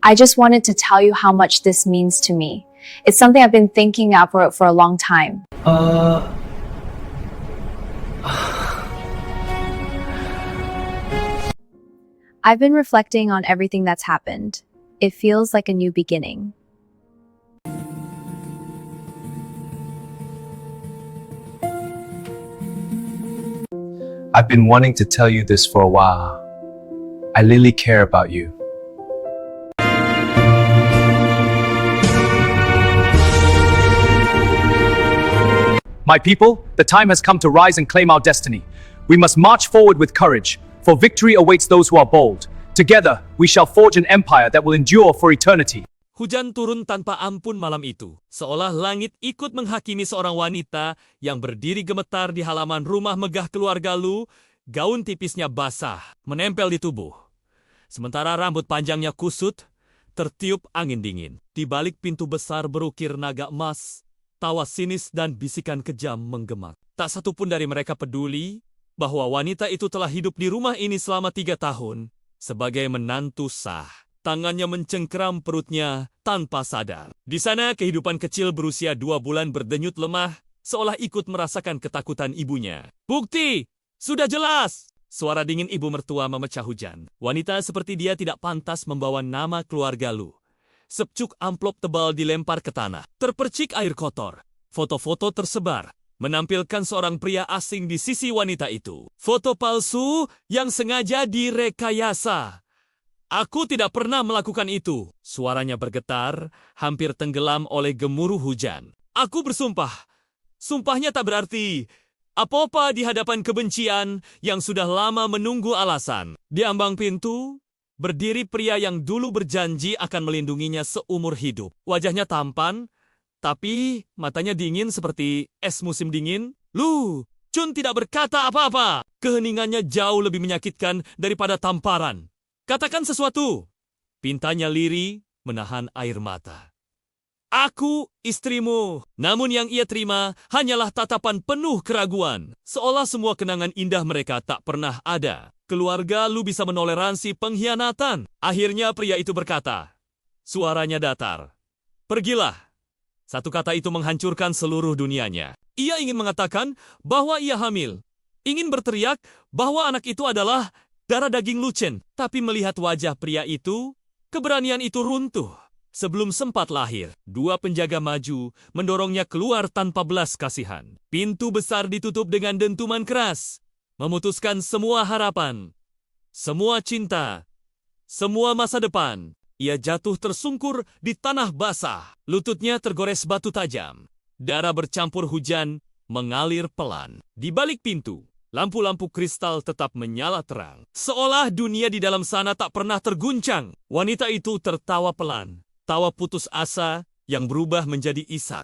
I just wanted to tell you how much this means to me. It's something I've been thinking about for a long time. I've been reflecting on everything that's happened. It feels like a new beginning. I've been wanting to tell you this for a while. I really care about you. My people, the time has come to rise and claim our destiny. We must march forward with courage, for victory awaits those who are bold. Together, we shall forge an empire that will endure for eternity. Hujan turun tanpa ampun malam itu, seolah langit ikut menghakimi seorang wanita yang berdiri gemetar di halaman rumah megah keluarga Lu. Gaun tipisnya basah, menempel di tubuh. Sementara rambut panjangnya kusut, tertiup angin dingin. Di balik pintu besar berukir naga emas, tawa sinis dan bisikan kejam menggema. Tak satu pun dari mereka peduli bahwa wanita itu telah hidup di rumah ini selama 3 tahun sebagai menantu sah. Tangannya mencengkeram perutnya tanpa sadar. Di sana kehidupan kecil berusia 2 bulan berdenyut lemah, seolah ikut merasakan ketakutan ibunya. Bukti! Sudah jelas! Suara dingin ibu mertua memecah hujan. Wanita seperti dia tidak pantas membawa nama keluarga Lu. Secuk amplop tebal dilempar ke tanah. Terpercik air kotor. Foto-foto tersebar, menampilkan seorang pria asing di sisi wanita itu. Foto palsu yang sengaja direkayasa. Aku tidak pernah melakukan itu. Suaranya bergetar, hampir tenggelam oleh gemuruh hujan. Aku bersumpah. Sumpahnya tak berarti apa-apa di hadapan kebencian yang sudah lama menunggu alasan. Di ambang pintu, berdiri pria yang dulu berjanji akan melindunginya seumur hidup. Wajahnya tampan, tapi matanya dingin seperti es musim dingin. Lu, Chun tidak berkata apa-apa. Keheningannya jauh lebih menyakitkan daripada tamparan. Katakan sesuatu. Pintanya lirih, menahan air mata. Aku istrimu. Namun yang ia terima hanyalah tatapan penuh keraguan. Seolah semua kenangan indah mereka tak pernah ada. Keluarga Lu bisa menoleransi pengkhianatan. Akhirnya pria itu berkata. Suaranya datar. Pergilah. Satu kata itu menghancurkan seluruh dunianya. Ia ingin mengatakan bahwa ia hamil. Ingin berteriak bahwa anak itu adalah darah daging Lu Chen. Tapi melihat wajah pria itu, keberanian itu runtuh. Sebelum sempat lahir, 2 penjaga maju, mendorongnya keluar tanpa belas kasihan. Pintu besar ditutup dengan dentuman keras, memutuskan semua harapan, semua cinta, semua masa depan. Ia jatuh tersungkur di tanah basah, lututnya tergores batu tajam. Darah bercampur hujan mengalir pelan. Di balik pintu, lampu-lampu kristal tetap menyala terang. Seolah dunia di dalam sana tak pernah terguncang. Wanita itu tertawa pelan. Tawa putus asa yang berubah menjadi isak.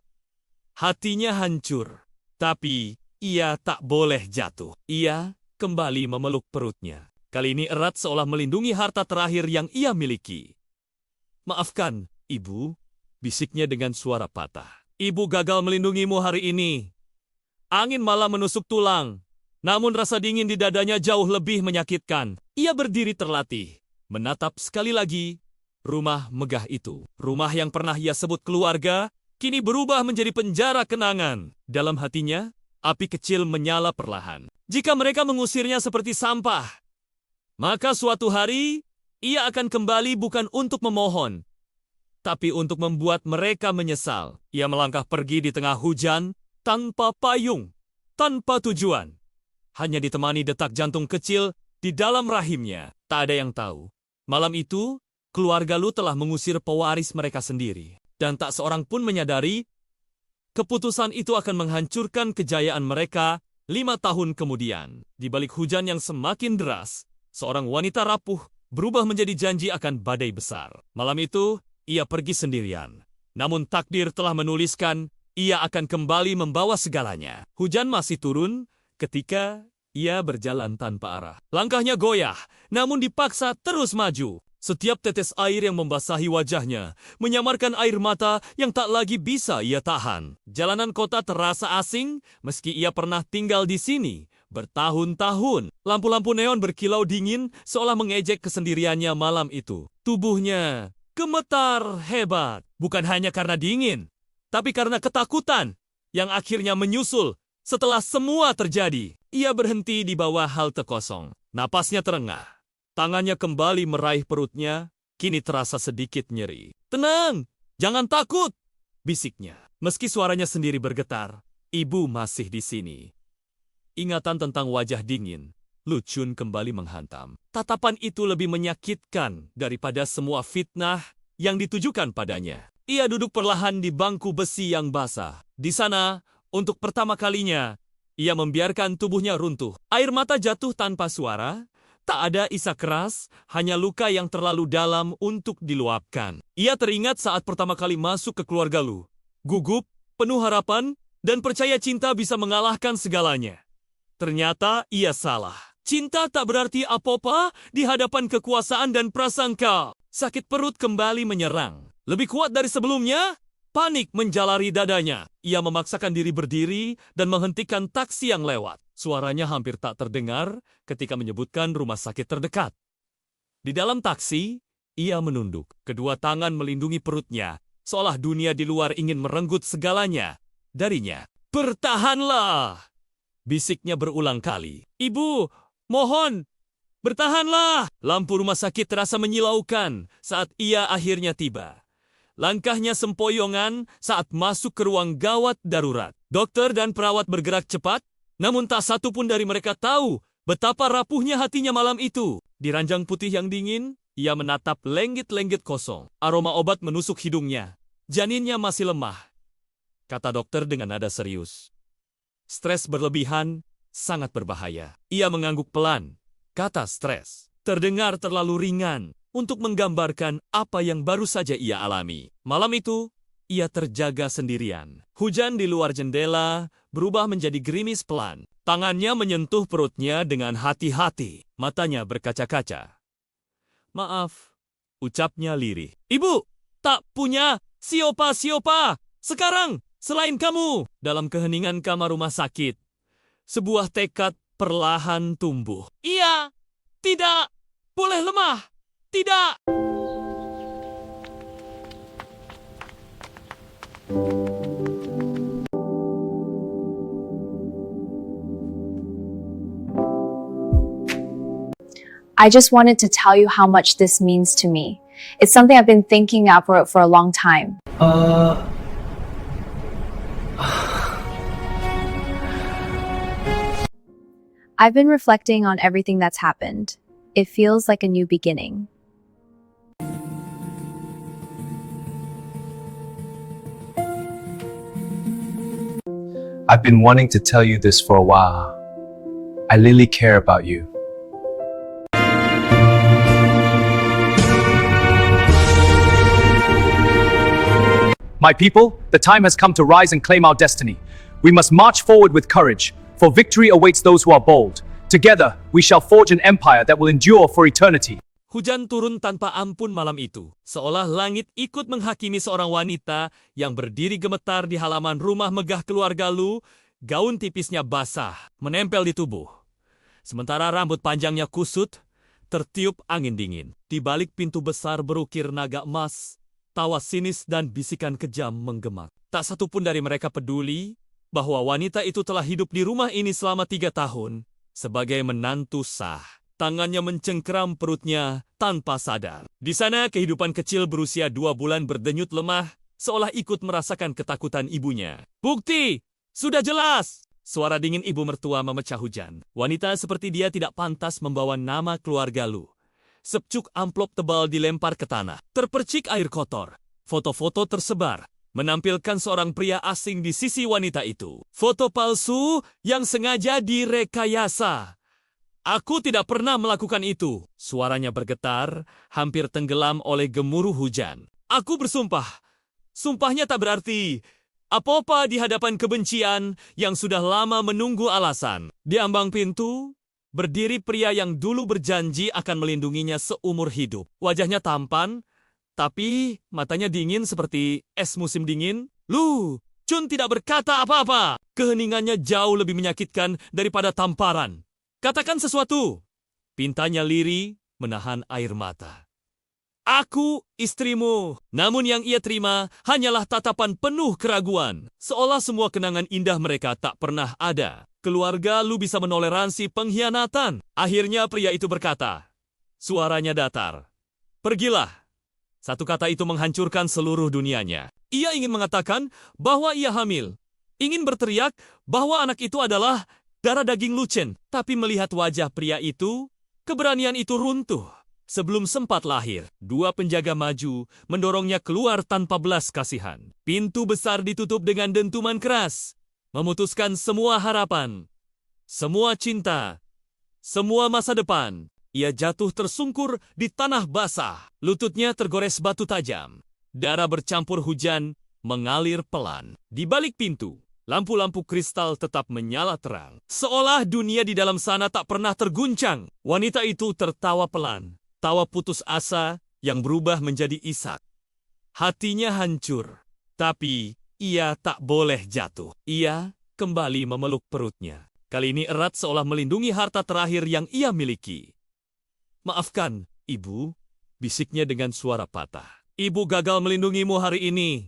Hatinya hancur, tapi ia tak boleh jatuh. Ia kembali memeluk perutnya. Kali ini erat seolah melindungi harta terakhir yang ia miliki. Maafkan, Ibu, bisiknya dengan suara patah. Ibu gagal melindungimu hari ini. Angin malah menusuk tulang, namun rasa dingin di dadanya jauh lebih menyakitkan. Ia berdiri terlatih, menatap sekali lagi rumah megah itu. Rumah yang pernah ia sebut keluarga, kini berubah menjadi penjara kenangan. Dalam hatinya, api kecil menyala perlahan. Jika mereka mengusirnya seperti sampah, maka suatu hari, ia akan kembali bukan untuk memohon, tapi untuk membuat mereka menyesal. Ia melangkah pergi di tengah hujan, tanpa payung, tanpa tujuan. Hanya ditemani detak jantung kecil di dalam rahimnya. Tak ada yang tahu. Malam itu, keluarga Lu telah mengusir pewaris mereka sendiri. Dan tak seorang pun menyadari, keputusan itu akan menghancurkan kejayaan mereka 5 tahun kemudian. Di balik hujan yang semakin deras, seorang wanita rapuh berubah menjadi janji akan badai besar. Malam itu, ia pergi sendirian. Namun takdir telah menuliskan, ia akan kembali membawa segalanya. Hujan masih turun ketika ia berjalan tanpa arah. Langkahnya goyah, namun dipaksa terus maju. Setiap tetes air yang membasahi wajahnya menyamarkan air mata yang tak lagi bisa ia tahan. Jalanan kota terasa asing meski ia pernah tinggal di sini bertahun-tahun. Lampu-lampu neon berkilau dingin seolah mengejek kesendiriannya malam itu. Tubuhnya Gemetar hebat, bukan hanya karena dingin, tapi karena ketakutan yang akhirnya menyusul setelah semua terjadi. Ia berhenti di bawah halte kosong. Napasnya terengah. Tangannya kembali meraih perutnya, kini terasa sedikit nyeri. "Tenang, jangan takut," bisiknya. Meski suaranya sendiri bergetar, ibu masih di sini. Ingatan tentang wajah dingin, Lu Chun kembali menghantam. Tatapan itu lebih menyakitkan daripada semua fitnah yang ditujukan padanya. Ia duduk perlahan di bangku besi yang basah. Di sana, untuk pertama kalinya, ia membiarkan tubuhnya runtuh. Air mata jatuh tanpa suara. Tak ada isak keras, hanya luka yang terlalu dalam untuk diluapkan. Ia teringat saat pertama kali masuk ke keluarga Lu. Gugup, penuh harapan, dan percaya cinta bisa mengalahkan segalanya. Ternyata ia salah. Cinta tak berarti apa-apa di hadapan kekuasaan dan prasangka. Sakit perut kembali menyerang. Lebih kuat dari sebelumnya, panik menjalari dadanya. Ia memaksakan diri berdiri dan menghentikan taksi yang lewat. Suaranya hampir tak terdengar ketika menyebutkan rumah sakit terdekat. Di dalam taksi, ia menunduk. Kedua tangan melindungi perutnya, seolah dunia di luar ingin merenggut segalanya darinya. "Bertahanlah!" bisiknya berulang kali. "Ibu, mohon, bertahanlah!" Lampu rumah sakit terasa menyilaukan saat ia akhirnya tiba. Langkahnya sempoyongan saat masuk ke ruang gawat darurat. Dokter dan perawat bergerak cepat, namun tak satu pun dari mereka tahu betapa rapuhnya hatinya malam itu. Di ranjang putih yang dingin, ia menatap lenggit-lenggit kosong. Aroma obat menusuk hidungnya. "Janinnya masih lemah," kata dokter dengan nada serius. "Stres berlebihan sangat berbahaya." Ia mengangguk pelan. Kata stres terdengar terlalu ringan untuk menggambarkan apa yang baru saja ia alami. Malam itu, ia terjaga sendirian. Hujan di luar jendela berubah menjadi gerimis pelan. Tangannya menyentuh perutnya dengan hati-hati. Matanya berkaca-kaca. "Maaf," ucapnya lirih. "Ibu, tak punya siapa-siapa sekarang selain kamu." Dalam keheningan kamar rumah sakit, sebuah tekad perlahan tumbuh. Ia tidak boleh lemah. Tidak. I just wanted to tell you how much this means to me. It's something I've been thinking of for a long time. I've been reflecting on everything that's happened. It feels like a new beginning. I've been wanting to tell you this for a while. I really care about you. My people, the time has come to rise and claim our destiny. We must march forward with courage, for victory awaits those who are bold. Together, we shall forge an empire that will endure for eternity. Hujan turun tanpa ampun malam itu, seolah langit ikut menghakimi seorang wanita yang berdiri gemetar di halaman rumah megah keluarga Lu. Gaun tipisnya basah, menempel di tubuh. Sementara rambut panjangnya kusut, tertiup angin dingin. Di balik pintu besar berukir naga emas, tawa sinis dan bisikan kejam menggema. Tak satu pun dari mereka peduli bahwa wanita itu telah hidup di rumah ini selama 3 tahun sebagai menantu sah. Tangannya mencengkeram perutnya tanpa sadar. Di sana kehidupan kecil berusia 2 bulan berdenyut lemah, seolah ikut merasakan ketakutan ibunya. "Bukti! Sudah jelas!" Suara dingin ibu mertua memecah hujan. Wanita seperti dia tidak pantas membawa nama keluarga Lu. Secuk amplop tebal dilempar ke tanah. Terpercik air kotor. Foto-foto tersebar, menampilkan seorang pria asing di sisi wanita itu. Foto palsu yang sengaja direkayasa. "Aku tidak pernah melakukan itu." Suaranya bergetar, hampir tenggelam oleh gemuruh hujan. "Aku bersumpah. Sumpahnya tak berarti apa-apa di hadapan kebencian yang sudah lama menunggu alasan." Di ambang pintu, berdiri pria yang dulu berjanji akan melindunginya seumur hidup. Wajahnya tampan, tapi matanya dingin seperti es musim dingin. Lu Chun tidak berkata apa-apa. Keheningannya jauh lebih menyakitkan daripada tamparan. "Katakan sesuatu." Pintanya lirih, menahan air mata. Aku istrimu. Namun yang ia terima hanyalah tatapan penuh keraguan. Seolah semua kenangan indah mereka tak pernah ada. Keluarga Lu bisa menoleransi pengkhianatan. Akhirnya pria itu berkata, suaranya datar. Pergilah. Satu kata itu menghancurkan seluruh dunianya. Ia ingin mengatakan bahwa ia hamil. Ingin berteriak bahwa anak itu adalah darah daging Lu Chen. Tapi melihat wajah pria itu, keberanian itu runtuh. Sebelum sempat lahir, dua penjaga maju, mendorongnya keluar tanpa belas kasihan. Pintu besar ditutup dengan dentuman keras, memutuskan semua harapan, semua cinta, semua masa depan. Ia jatuh tersungkur di tanah basah, lututnya tergores batu tajam. Darah bercampur hujan mengalir pelan. Di balik pintu, lampu-lampu kristal tetap menyala terang. Seolah dunia di dalam sana tak pernah terguncang. Wanita itu tertawa pelan. Tawa putus asa yang berubah menjadi isak. Hatinya hancur, tapi ia tak boleh jatuh. Ia kembali memeluk perutnya. Kali ini erat seolah melindungi harta terakhir yang ia miliki. Maafkan, Ibu, bisiknya dengan suara patah. Ibu gagal melindungimu hari ini.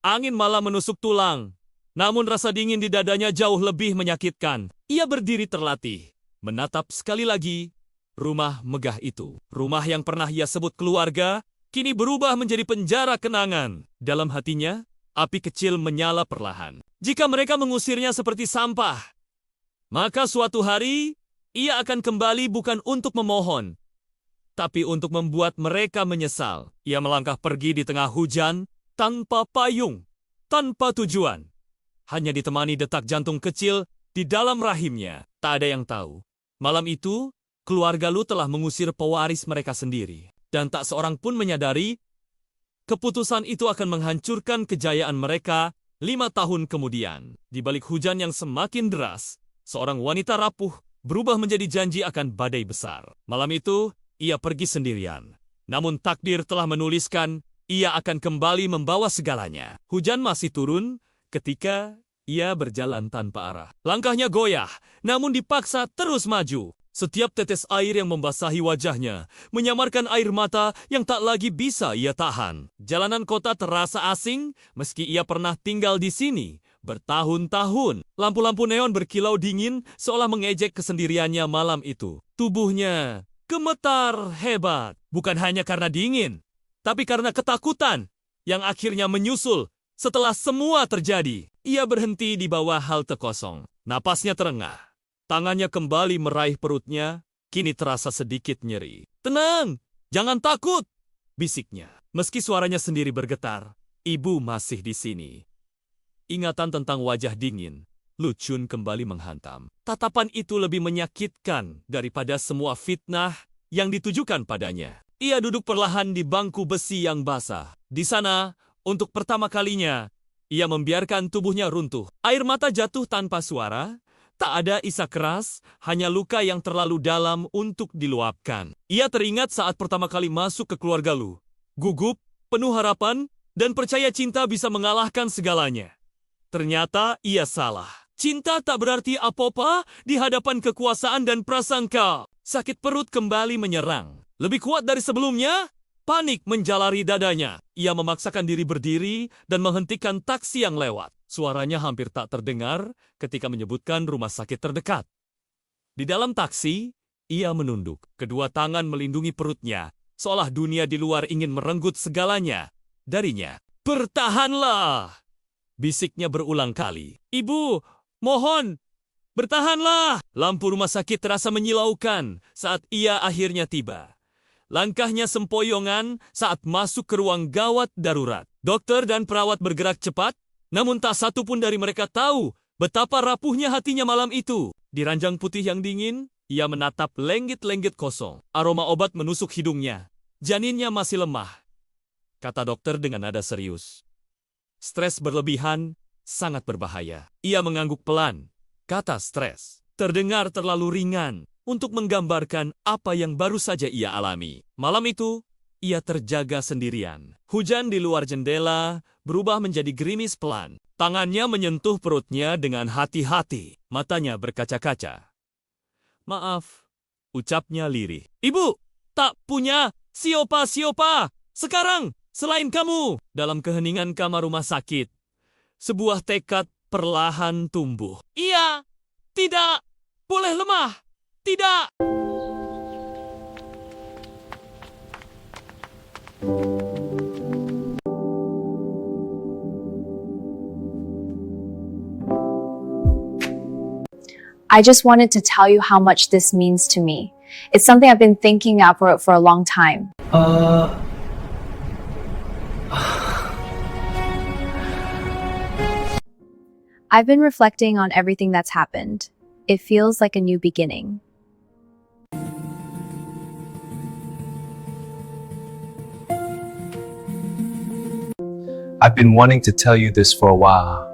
Angin malah menusuk tulang, namun rasa dingin di dadanya jauh lebih menyakitkan. Ia berdiri terlatih, menatap sekali lagi rumah megah itu. Rumah yang pernah ia sebut keluarga, kini berubah menjadi penjara kenangan. Dalam hatinya, api kecil menyala perlahan. Jika mereka mengusirnya seperti sampah, maka suatu hari, ia akan kembali bukan untuk memohon, tapi untuk membuat mereka menyesal. Ia melangkah pergi di tengah hujan, tanpa payung, tanpa tujuan. Hanya ditemani detak jantung kecil di dalam rahimnya. Tak ada yang tahu. Malam itu, keluarga Lu telah mengusir pewaris mereka sendiri. Dan tak seorang pun menyadari, keputusan itu akan menghancurkan kejayaan mereka 5 tahun kemudian. Di balik hujan yang semakin deras, seorang wanita rapuh berubah menjadi janji akan badai besar. Malam itu, ia pergi sendirian. Namun takdir telah menuliskan, ia akan kembali membawa segalanya. Hujan masih turun ketika ia berjalan tanpa arah. Langkahnya goyah, namun dipaksa terus maju. Setiap tetes air yang membasahi wajahnya menyamarkan air mata yang tak lagi bisa ia tahan. Jalanan kota terasa asing meski ia pernah tinggal di sini bertahun-tahun. Lampu-lampu neon berkilau dingin seolah mengejek kesendiriannya malam itu. Tubuhnya gemetar hebat, bukan hanya karena dingin, tapi karena ketakutan yang akhirnya menyusul setelah semua terjadi. Ia berhenti di bawah halte kosong. Napasnya terengah. Tangannya kembali meraih perutnya, kini terasa sedikit nyeri. Tenang, jangan takut, bisiknya. Meski suaranya sendiri bergetar, ibu masih di sini. Ingatan tentang wajah dingin, Lu Chun kembali menghantam. Tatapan itu lebih menyakitkan daripada semua fitnah yang ditujukan padanya. Ia duduk perlahan di bangku besi yang basah. Di sana, untuk pertama kalinya, ia membiarkan tubuhnya runtuh. Air mata jatuh tanpa suara. Tak ada isak keras, hanya luka yang terlalu dalam untuk diluapkan. Ia teringat saat pertama kali masuk ke keluarga Lu. Gugup, penuh harapan, dan percaya cinta bisa mengalahkan segalanya. Ternyata ia salah. Cinta tak berarti apa-apa di hadapan kekuasaan dan prasangka. Sakit perut kembali menyerang. Lebih kuat dari sebelumnya, panik menjalari dadanya. Ia memaksakan diri berdiri dan menghentikan taksi yang lewat. Suaranya hampir tak terdengar ketika menyebutkan rumah sakit terdekat. Di dalam taksi, ia menunduk. Kedua tangan melindungi perutnya, seolah dunia di luar ingin merenggut segalanya darinya. Bertahanlah! Bisiknya berulang kali. Ibu, mohon, bertahanlah! Lampu rumah sakit terasa menyilaukan saat ia akhirnya tiba. Langkahnya sempoyongan saat masuk ke ruang gawat darurat. Dokter dan perawat bergerak cepat, namun tak satu pun dari mereka tahu betapa rapuhnya hatinya malam itu. Di ranjang putih yang dingin, ia menatap lenggit-lenggit kosong. Aroma obat menusuk hidungnya. Janinnya masih lemah, kata dokter dengan nada serius. Stres berlebihan sangat berbahaya. Ia mengangguk pelan. Kata stres terdengar terlalu ringan untuk menggambarkan apa yang baru saja ia alami. Malam itu, ia terjaga sendirian. Hujan di luar jendela berubah menjadi gerimis pelan. Tangannya menyentuh perutnya dengan hati-hati. Matanya berkaca-kaca. Maaf, ucapnya lirih. Ibu, tak punya Siapa, siapa? Sekarang, selain kamu. Dalam keheningan kamar rumah sakit, sebuah tekad perlahan tumbuh. Iya, tidak boleh lemah. Tidak. I just wanted to tell you how much this means to me. It's something I've been thinking about for a long time. I've been reflecting on everything that's happened. It feels like a new beginning. I've been wanting to tell you this for a while.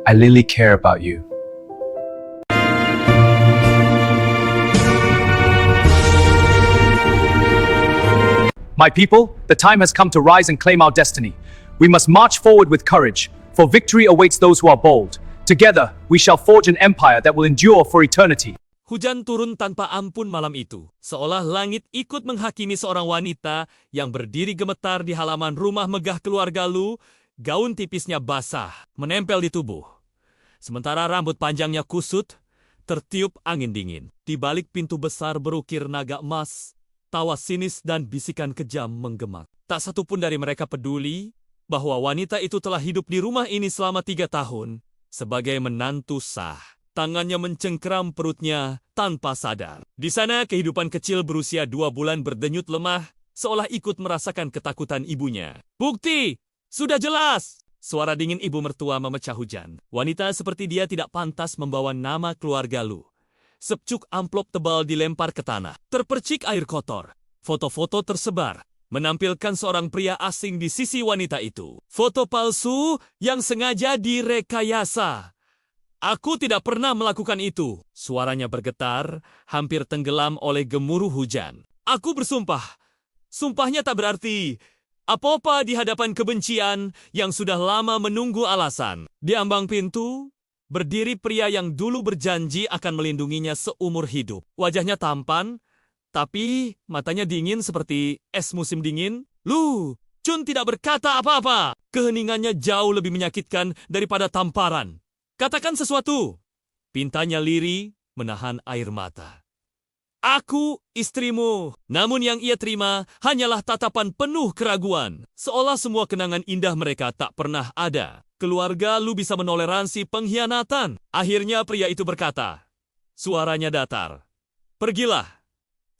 I really care about you. My people, the time has come to rise and claim our destiny. We must march forward with courage, for victory awaits those who are bold. Together, we shall forge an empire that will endure for eternity. Hujan turun tanpa ampun malam itu, seolah langit ikut menghakimi seorang wanita yang berdiri gemetar di halaman rumah megah keluarga Lu. Gaun tipisnya basah, menempel di tubuh. Sementara rambut panjangnya kusut, tertiup angin dingin. Di balik pintu besar berukir naga emas, tawa sinis dan bisikan kejam menggemak. Tak satu pun dari mereka peduli bahwa wanita itu telah hidup di rumah ini selama 3 tahun sebagai menantu sah. Tangannya mencengkeram perutnya tanpa sadar. Di sana kehidupan kecil berusia 2 bulan berdenyut lemah, seolah ikut merasakan ketakutan ibunya. Bukti! Sudah jelas! Suara dingin ibu mertua memecah hujan. Wanita seperti dia tidak pantas membawa nama keluarga Lu. Secuk amplop tebal dilempar ke tanah. Terpercik air kotor. Foto-foto tersebar, menampilkan seorang pria asing di sisi wanita itu. Foto palsu yang sengaja direkayasa. Aku tidak pernah melakukan itu. Suaranya bergetar, hampir tenggelam oleh gemuruh hujan. Aku bersumpah. Sumpahnya tak berarti apa-apa di hadapan kebencian yang sudah lama menunggu alasan. Di ambang pintu, berdiri pria yang dulu berjanji akan melindunginya seumur hidup. Wajahnya tampan, tapi matanya dingin seperti es musim dingin. Lu, Chun tidak berkata apa-apa. Keheningannya jauh lebih menyakitkan daripada tamparan. Katakan sesuatu. Pintanya lirih, menahan air mata. Aku istrimu. Namun yang ia terima hanyalah tatapan penuh keraguan. Seolah semua kenangan indah mereka tak pernah ada. Keluarga Lu bisa menoleransi pengkhianatan. Akhirnya pria itu berkata. Suaranya datar. Pergilah.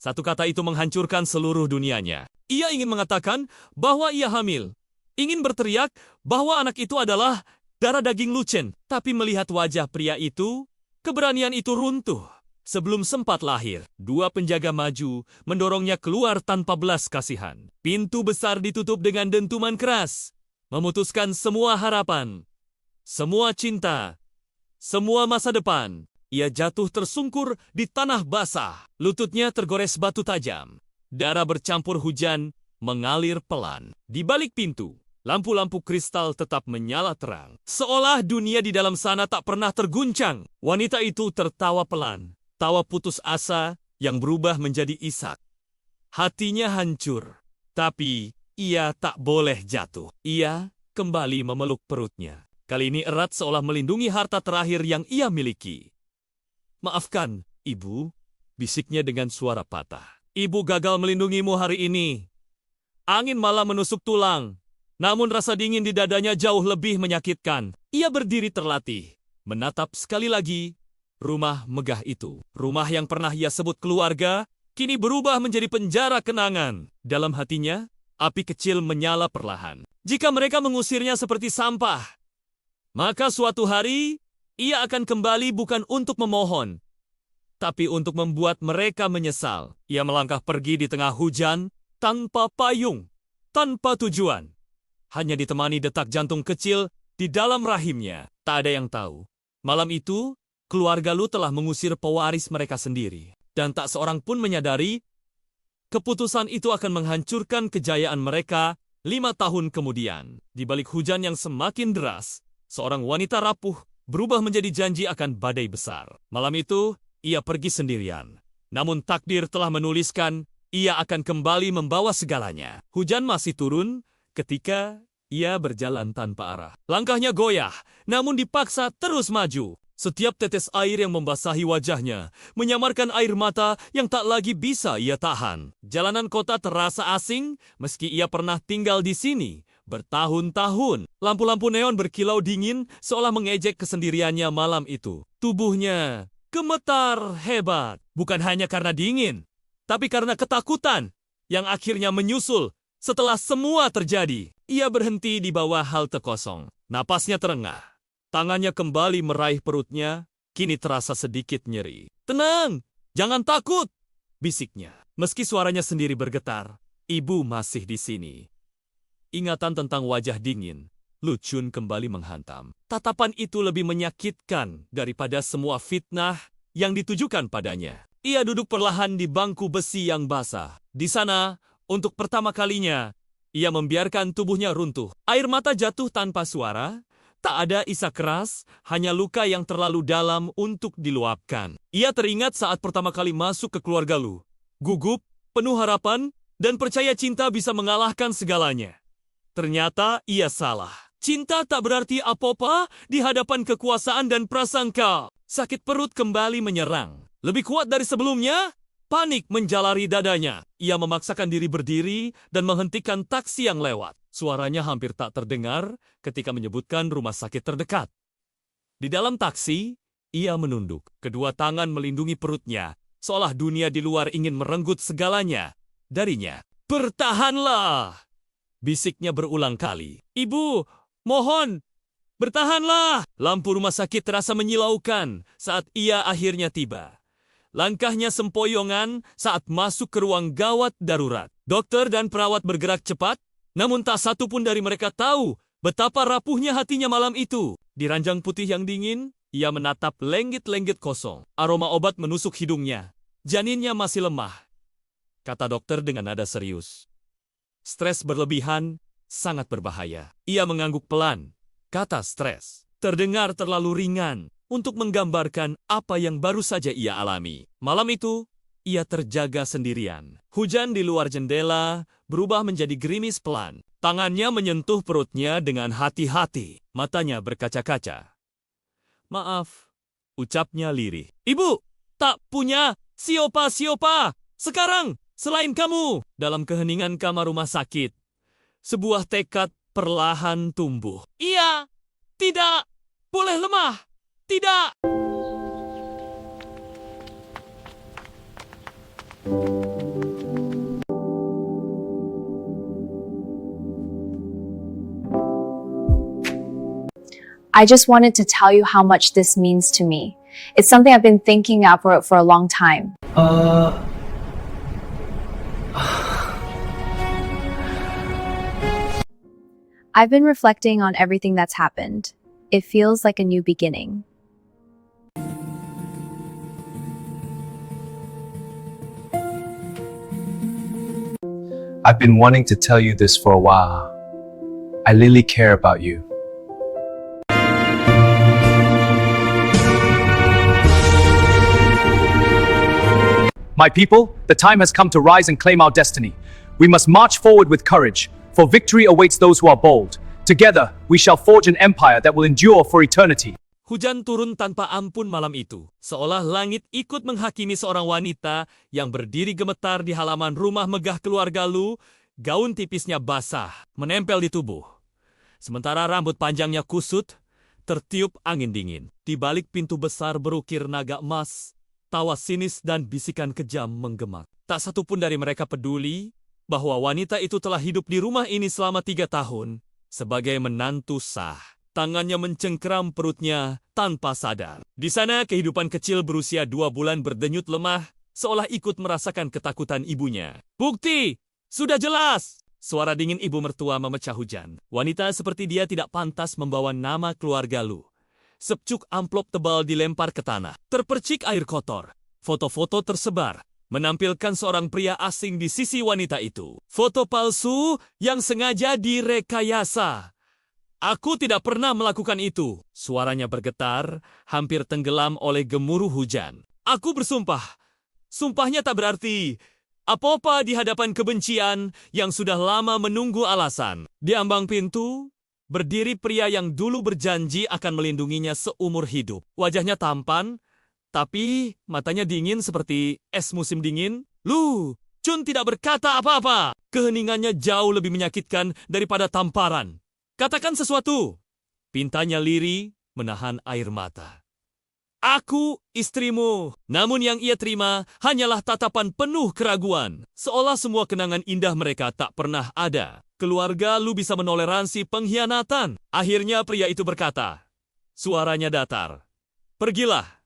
Satu kata itu menghancurkan seluruh dunianya. Ia ingin mengatakan bahwa ia hamil. Ingin berteriak bahwa anak itu adalah darah daging Lu Chen. Tapi melihat wajah pria itu, keberanian itu runtuh. Sebelum sempat lahir, 2 penjaga maju, mendorongnya keluar tanpa belas kasihan. Pintu besar ditutup dengan dentuman keras, memutuskan semua harapan, semua cinta, semua masa depan. Ia jatuh tersungkur di tanah basah, lututnya tergores batu tajam. Darah bercampur hujan mengalir pelan. Di balik pintu, lampu-lampu kristal tetap menyala terang. Seolah dunia di dalam sana tak pernah terguncang. Wanita itu tertawa pelan. Tawa putus asa yang berubah menjadi isak. Hatinya hancur, tapi ia tak boleh jatuh. Ia kembali memeluk perutnya. Kali ini erat seolah melindungi harta terakhir yang ia miliki. Maafkan, Ibu, bisiknya dengan suara patah. Ibu gagal melindungimu hari ini. Angin malah menusuk tulang, namun rasa dingin di dadanya jauh lebih menyakitkan. Ia berdiri terlatih, menatap sekali lagi rumah megah itu. Rumah yang pernah ia sebut keluarga, kini berubah menjadi penjara kenangan. Dalam hatinya, api kecil menyala perlahan. Jika mereka mengusirnya seperti sampah, maka suatu hari, ia akan kembali bukan untuk memohon, tapi untuk membuat mereka menyesal. Ia melangkah pergi di tengah hujan, tanpa payung, tanpa tujuan. Hanya ditemani detak jantung kecil di dalam rahimnya. Tak ada yang tahu. Malam itu, keluarga Lu telah mengusir pewaris mereka sendiri. Dan tak seorang pun menyadari, keputusan itu akan menghancurkan kejayaan mereka 5 tahun kemudian. Di balik hujan yang semakin deras, seorang wanita rapuh berubah menjadi janji akan badai besar. Malam itu, ia pergi sendirian. Namun takdir telah menuliskan ia akan kembali membawa segalanya. Hujan masih turun ketika ia berjalan tanpa arah. Langkahnya goyah, namun dipaksa terus maju. Setiap tetes air yang membasahi wajahnya menyamarkan air mata yang tak lagi bisa ia tahan. Jalanan kota terasa asing meski ia pernah tinggal di sini bertahun-tahun. Lampu-lampu neon berkilau dingin seolah mengejek kesendiriannya malam itu. Tubuhnya gemetar hebat, bukan hanya karena dingin, tapi karena ketakutan yang akhirnya menyusul setelah semua terjadi. Ia berhenti di bawah halte kosong. Napasnya terengah. Tangannya kembali meraih perutnya, kini terasa sedikit nyeri. "Tenang, jangan takut," bisiknya. Meski suaranya sendiri bergetar, ibu masih di sini. Ingatan tentang wajah dingin, Lu Chun kembali menghantam. Tatapan itu lebih menyakitkan daripada semua fitnah yang ditujukan padanya. Ia duduk perlahan di bangku besi yang basah. Di sana, untuk pertama kalinya, ia membiarkan tubuhnya runtuh. Air mata jatuh tanpa suara. Tak ada isak keras, hanya luka yang terlalu dalam untuk diluapkan. Ia teringat saat pertama kali masuk ke keluarga Lu. Gugup, penuh harapan, dan percaya cinta bisa mengalahkan segalanya. Ternyata ia salah. Cinta tak berarti apa-apa di hadapan kekuasaan dan prasangka. Sakit perut kembali menyerang. Lebih kuat dari sebelumnya, panik menjalari dadanya. Ia memaksakan diri berdiri dan menghentikan taksi yang lewat. Suaranya hampir tak terdengar ketika menyebutkan rumah sakit terdekat. Di dalam taksi, ia menunduk. Kedua tangan melindungi perutnya, seolah dunia di luar ingin merenggut segalanya darinya. "Bertahanlah!" bisiknya berulang kali. "Ibu, mohon, bertahanlah!" Lampu rumah sakit terasa menyilaukan saat ia akhirnya tiba. Langkahnya sempoyongan saat masuk ke ruang gawat darurat. Dokter dan perawat bergerak cepat, namun tak satu pun dari mereka tahu betapa rapuhnya hatinya malam itu. Di ranjang putih yang dingin, ia menatap lenggit-lenggit kosong. Aroma obat menusuk hidungnya. "Janinnya masih lemah," kata dokter dengan nada serius. "Stres berlebihan sangat berbahaya." Ia mengangguk pelan. Kata stres terdengar terlalu ringan untuk menggambarkan apa yang baru saja ia alami. Malam itu, ia terjaga sendirian. Hujan di luar jendela berubah menjadi gerimis pelan. Tangannya menyentuh perutnya dengan hati-hati. Matanya berkaca-kaca. "Maaf," ucapnya lirih. "Ibu, tak punya siapa-siapa sekarang selain kamu." Dalam keheningan kamar rumah sakit, sebuah tekad perlahan tumbuh. Ia tidak boleh lemah. Tidak. I just wanted to tell you how much this means to me. It's something I've been thinking about for a long time. I've been reflecting on everything that's happened. It feels like a new beginning. I've been wanting to tell you this for a while. I really care about you. My people, the time has come to rise and claim our destiny. We must march forward with courage, for victory awaits those who are bold. Together, we shall forge an empire that will endure for eternity. Hujan turun tanpa ampun malam itu, seolah langit ikut menghakimi seorang wanita yang berdiri gemetar di halaman rumah megah keluarga Lu. Gaun tipisnya basah, menempel di tubuh. Sementara rambut panjangnya kusut, tertiup angin dingin. Di balik pintu besar berukir naga emas, tawa sinis dan bisikan kejam menggema. Tak satu pun dari mereka peduli bahwa wanita itu telah hidup di rumah ini selama 3 tahun sebagai menantu sah. Tangannya mencengkeram perutnya tanpa sadar. Di sana kehidupan kecil berusia 2 bulan berdenyut lemah, seolah ikut merasakan ketakutan ibunya. "Bukti! Sudah jelas!" Suara dingin ibu mertua memecah hujan. Wanita seperti dia tidak pantas membawa nama keluarga Lu. Secuk amplop tebal dilempar ke tanah. Terpercik air kotor. Foto-foto tersebar, menampilkan seorang pria asing di sisi wanita itu. Foto palsu yang sengaja direkayasa. "Aku tidak pernah melakukan itu." Suaranya bergetar, hampir tenggelam oleh gemuruh hujan. "Aku bersumpah. Sumpahnya tak berarti. Apa-apa di hadapan kebencian yang sudah lama menunggu alasan. Di ambang pintu, berdiri pria yang dulu berjanji akan melindunginya seumur hidup. Wajahnya tampan, tapi matanya dingin seperti es musim dingin. Lu, Chun tidak berkata apa-apa. Keheningannya jauh lebih menyakitkan daripada tamparan. Katakan sesuatu. Pintanya lirih, menahan air mata. Aku istrimu. Namun yang ia terima hanyalah tatapan penuh keraguan. Seolah semua kenangan indah mereka tak pernah ada. Keluarga Lu bisa menoleransi pengkhianatan. Akhirnya pria itu berkata. Suaranya datar. Pergilah.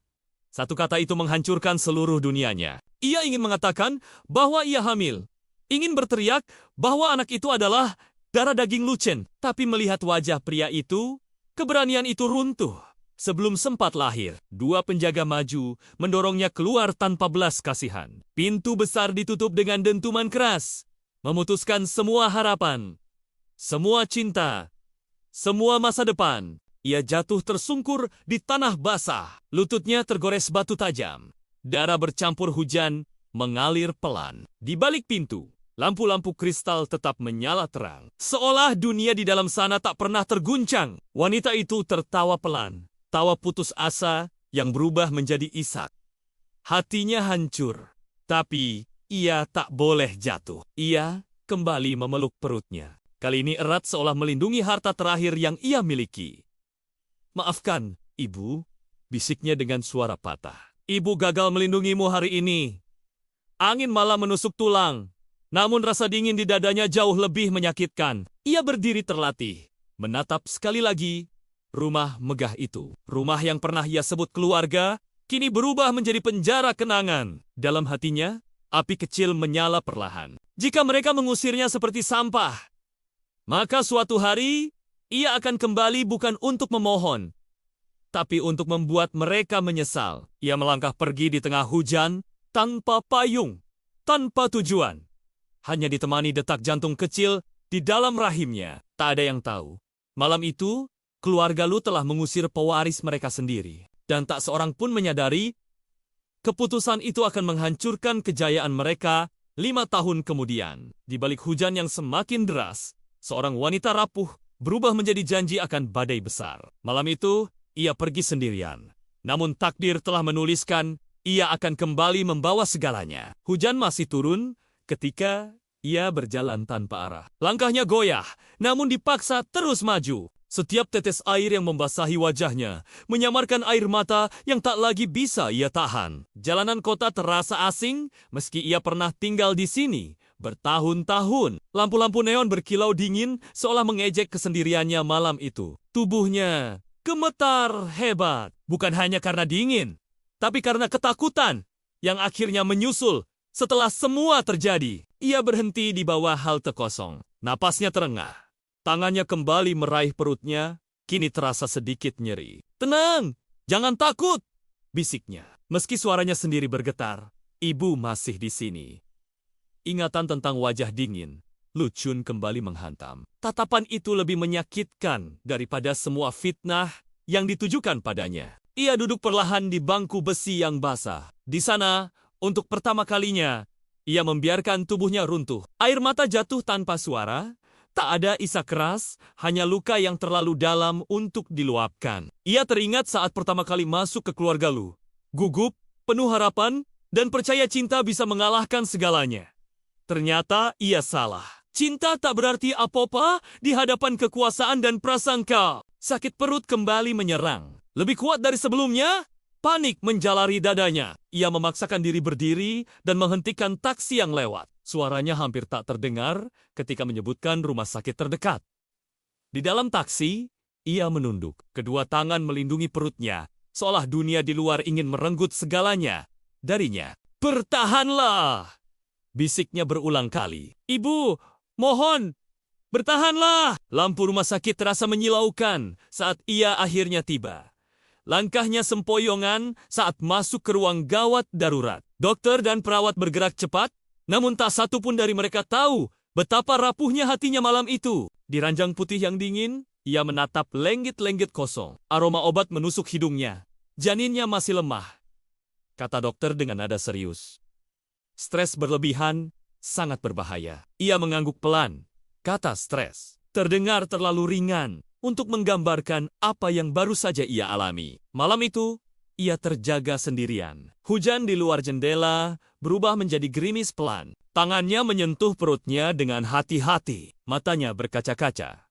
Satu kata itu menghancurkan seluruh dunianya. Ia ingin mengatakan bahwa ia hamil. Ingin berteriak bahwa anak itu adalah darah daging Lu Chen. Tapi melihat wajah pria itu, keberanian itu runtuh. Sebelum sempat lahir, dua penjaga maju, mendorongnya keluar tanpa belas kasihan. Pintu besar ditutup dengan dentuman keras, memutuskan semua harapan, semua cinta, semua masa depan. Ia jatuh tersungkur di tanah basah, lututnya tergores batu tajam. Darah bercampur hujan mengalir pelan. Di balik pintu, lampu-lampu kristal tetap menyala terang. Seolah dunia di dalam sana tak pernah terguncang. Wanita itu tertawa pelan. Tawa putus asa yang berubah menjadi isak. Hatinya hancur, tapi ia tak boleh jatuh. Ia kembali memeluk perutnya. Kali ini erat seolah melindungi harta terakhir yang ia miliki. Maafkan, Ibu, bisiknya dengan suara patah. Ibu gagal melindungimu hari ini. Angin malah menusuk tulang. Namun rasa dingin di dadanya jauh lebih menyakitkan. Ia berdiri terlatih, menatap sekali lagi rumah megah itu. Rumah yang pernah ia sebut keluarga, kini berubah menjadi penjara kenangan. Dalam hatinya, api kecil menyala perlahan. Jika mereka mengusirnya seperti sampah, maka suatu hari, ia akan kembali bukan untuk memohon, tapi untuk membuat mereka menyesal. Ia melangkah pergi di tengah hujan, tanpa payung, tanpa tujuan. Hanya ditemani detak jantung kecil di dalam rahimnya. Tak ada yang tahu. Malam itu, keluarga Lu telah mengusir pewaris mereka sendiri. Dan tak seorang pun menyadari, keputusan itu akan menghancurkan kejayaan mereka 5 tahun kemudian. Di balik hujan yang semakin deras, seorang wanita rapuh berubah menjadi janji akan badai besar. Malam itu, ia pergi sendirian. Namun takdir telah menuliskan, ia akan kembali membawa segalanya. Hujan masih turun ketika ia berjalan tanpa arah. Langkahnya goyah, namun dipaksa terus maju. Setiap tetes air yang membasahi wajahnya menyamarkan air mata yang tak lagi bisa ia tahan. Jalanan kota terasa asing meski ia pernah tinggal di sini bertahun-tahun. Lampu-lampu neon berkilau dingin seolah mengejek kesendiriannya malam itu. Tubuhnya gemetar hebat, bukan hanya karena dingin, tapi karena ketakutan yang akhirnya menyusul setelah semua terjadi. Ia berhenti di bawah halte kosong. Napasnya terengah. Tangannya kembali meraih perutnya, kini terasa sedikit nyeri. Tenang, jangan takut, bisiknya. Meski suaranya sendiri bergetar, ibu masih di sini. Ingatan tentang wajah dingin, Lu Chun kembali menghantam. Tatapan itu lebih menyakitkan daripada semua fitnah yang ditujukan padanya. Ia duduk perlahan di bangku besi yang basah. Di sana, untuk pertama kalinya, ia membiarkan tubuhnya runtuh. Air mata jatuh tanpa suara. Tak ada isak keras, hanya luka yang terlalu dalam untuk diluapkan. Ia teringat saat pertama kali masuk ke keluarga Lu. Gugup, penuh harapan, dan percaya cinta bisa mengalahkan segalanya. Ternyata ia salah. Cinta tak berarti apa-apa di hadapan kekuasaan dan prasangka. Sakit perut kembali menyerang. Lebih kuat dari sebelumnya, panik menjalari dadanya. Ia memaksakan diri berdiri dan menghentikan taksi yang lewat. Suaranya hampir tak terdengar ketika menyebutkan rumah sakit terdekat. Di dalam taksi, ia menunduk. Kedua tangan melindungi perutnya, seolah dunia di luar ingin merenggut segalanya darinya. Bertahanlah! Bisiknya berulang kali. Ibu, mohon, bertahanlah! Lampu rumah sakit terasa menyilaukan saat ia akhirnya tiba. Langkahnya sempoyongan saat masuk ke ruang gawat darurat. Dokter dan perawat bergerak cepat, namun tak satu pun dari mereka tahu betapa rapuhnya hatinya malam itu. Di ranjang putih yang dingin, ia menatap lenggit-lenggit kosong. Aroma obat menusuk hidungnya. Janinnya masih lemah, kata dokter dengan nada serius. Stres berlebihan sangat berbahaya. Ia mengangguk pelan. Kata stres terdengar terlalu ringan untuk menggambarkan apa yang baru saja ia alami. Malam itu, ia terjaga sendirian. Hujan di luar jendela berubah menjadi gerimis pelan. Tangannya menyentuh perutnya dengan hati-hati. Matanya berkaca-kaca.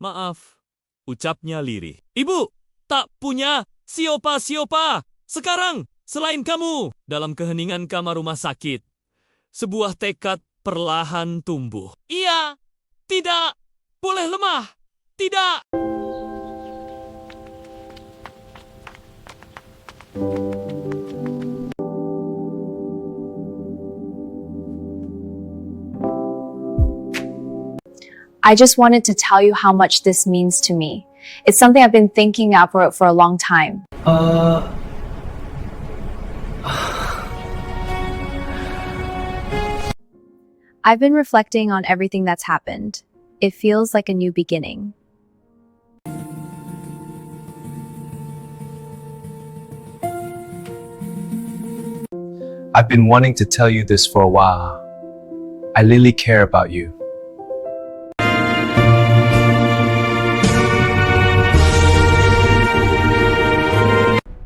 Maaf, ucapnya lirih. Ibu, tak punya siapa-siapa sekarang selain kamu. Dalam keheningan kamar rumah sakit, sebuah tekad perlahan tumbuh. Ia tidak boleh lemah. Tidak. I just wanted to tell you how much this means to me. It's something I've been thinking about for a long time. I've been reflecting on everything that's happened. It feels like a new beginning. I've been wanting to tell you this for a while. I really care about you.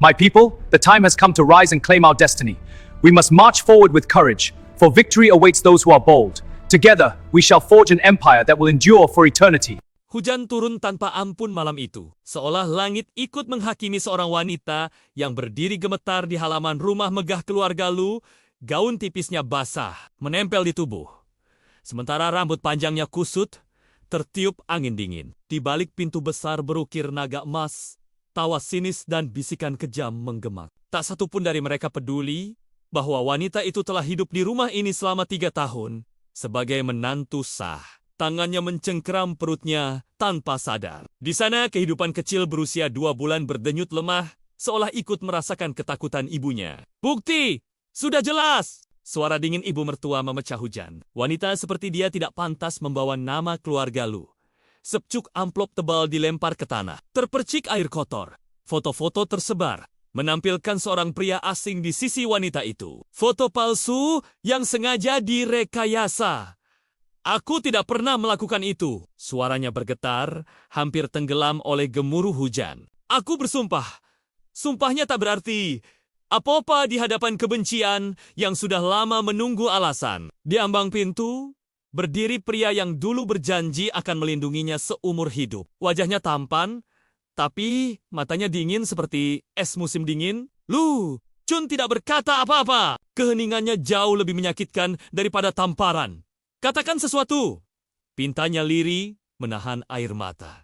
My people, the time has come to rise and claim our destiny. We must march forward with courage, for victory awaits those who are bold. Together, we shall forge an empire that will endure for eternity. Hujan turun tanpa ampun malam itu, seolah langit ikut menghakimi seorang wanita yang berdiri gemetar di halaman rumah megah keluarga Lu. Gaun tipisnya basah, menempel di tubuh. Sementara rambut panjangnya kusut, tertiup angin dingin. Di balik pintu besar berukir naga emas, tawa sinis dan bisikan kejam menggemak. Tak satu pun dari mereka peduli bahwa wanita itu telah hidup di rumah ini selama 3 tahun sebagai menantu sah. Tangannya mencengkeram perutnya tanpa sadar. Di sana kehidupan kecil berusia 2 bulan berdenyut lemah, seolah ikut merasakan ketakutan ibunya. Bukti! Sudah jelas! Suara dingin ibu mertua memecah hujan. Wanita seperti dia tidak pantas membawa nama keluarga Lu. Secuk amplop tebal dilempar ke tanah. Terpercik air kotor. Foto-foto tersebar, menampilkan seorang pria asing di sisi wanita itu. Foto palsu yang sengaja direkayasa. Aku tidak pernah melakukan itu. Suaranya bergetar, hampir tenggelam oleh gemuruh hujan. Aku bersumpah. Sumpahnya tak berarti apa-apa di hadapan kebencian yang sudah lama menunggu alasan. Di ambang pintu, berdiri pria yang dulu berjanji akan melindunginya seumur hidup. Wajahnya tampan, tapi matanya dingin seperti es musim dingin. Lu, Chun tidak berkata apa-apa. Keheningannya jauh lebih menyakitkan daripada tamparan. Katakan sesuatu. Pintanya lirih, menahan air mata.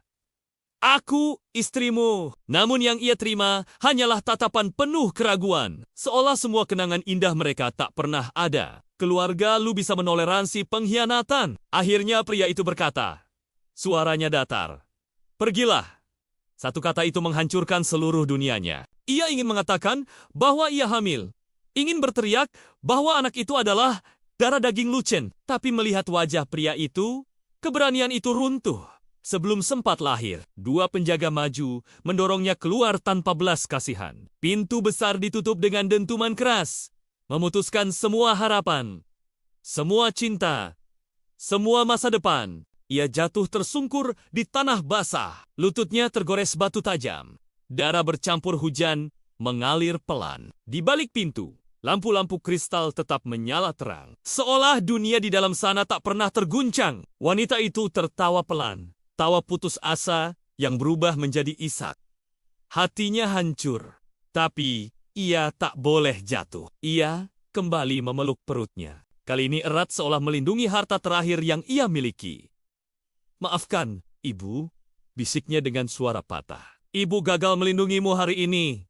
Aku istrimu. Namun yang ia terima hanyalah tatapan penuh keraguan. Seolah semua kenangan indah mereka tak pernah ada. Keluarga Lu bisa menoleransi pengkhianatan. Akhirnya pria itu berkata. Suaranya datar. Pergilah. Satu kata itu menghancurkan seluruh dunianya. Ia ingin mengatakan bahwa ia hamil. Ingin berteriak bahwa anak itu adalah darah daging Lu Chen. Tapi melihat wajah pria itu, keberanian itu runtuh. Sebelum sempat lahir, 2 penjaga maju, mendorongnya keluar tanpa belas kasihan. Pintu besar ditutup dengan dentuman keras, memutuskan semua harapan, semua cinta, semua masa depan. Ia jatuh tersungkur di tanah basah, lututnya tergores batu tajam. Darah bercampur hujan mengalir pelan. Di balik pintu, lampu-lampu kristal tetap menyala terang. Seolah dunia di dalam sana tak pernah terguncang. Wanita itu tertawa pelan. Tawa putus asa yang berubah menjadi isak. Hatinya hancur, tapi ia tak boleh jatuh. Ia kembali memeluk perutnya. Kali ini erat seolah melindungi harta terakhir yang ia miliki. Maafkan, Ibu, bisiknya dengan suara patah. Ibu gagal melindungimu hari ini.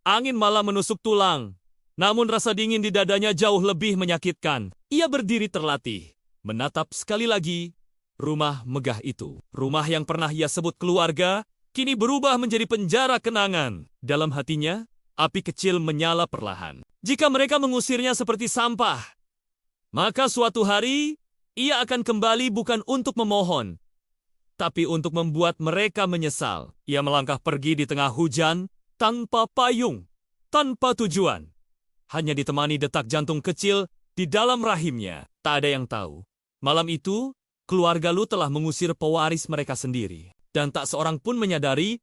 Angin malam menusuk tulang, namun rasa dingin di dadanya jauh lebih menyakitkan. Ia berdiri terlatih, menatap sekali lagi rumah megah itu. Rumah yang pernah ia sebut keluarga, kini berubah menjadi penjara kenangan. Dalam hatinya, api kecil menyala perlahan. Jika mereka mengusirnya seperti sampah, maka suatu hari, ia akan kembali bukan untuk memohon, tapi untuk membuat mereka menyesal. Ia melangkah pergi di tengah hujan, tanpa payung, tanpa tujuan. hanya ditemani detak jantung kecil di dalam rahimnya. Tak ada yang tahu. Malam itu, keluarga Lu telah mengusir pewaris mereka sendiri. Dan tak seorang pun menyadari,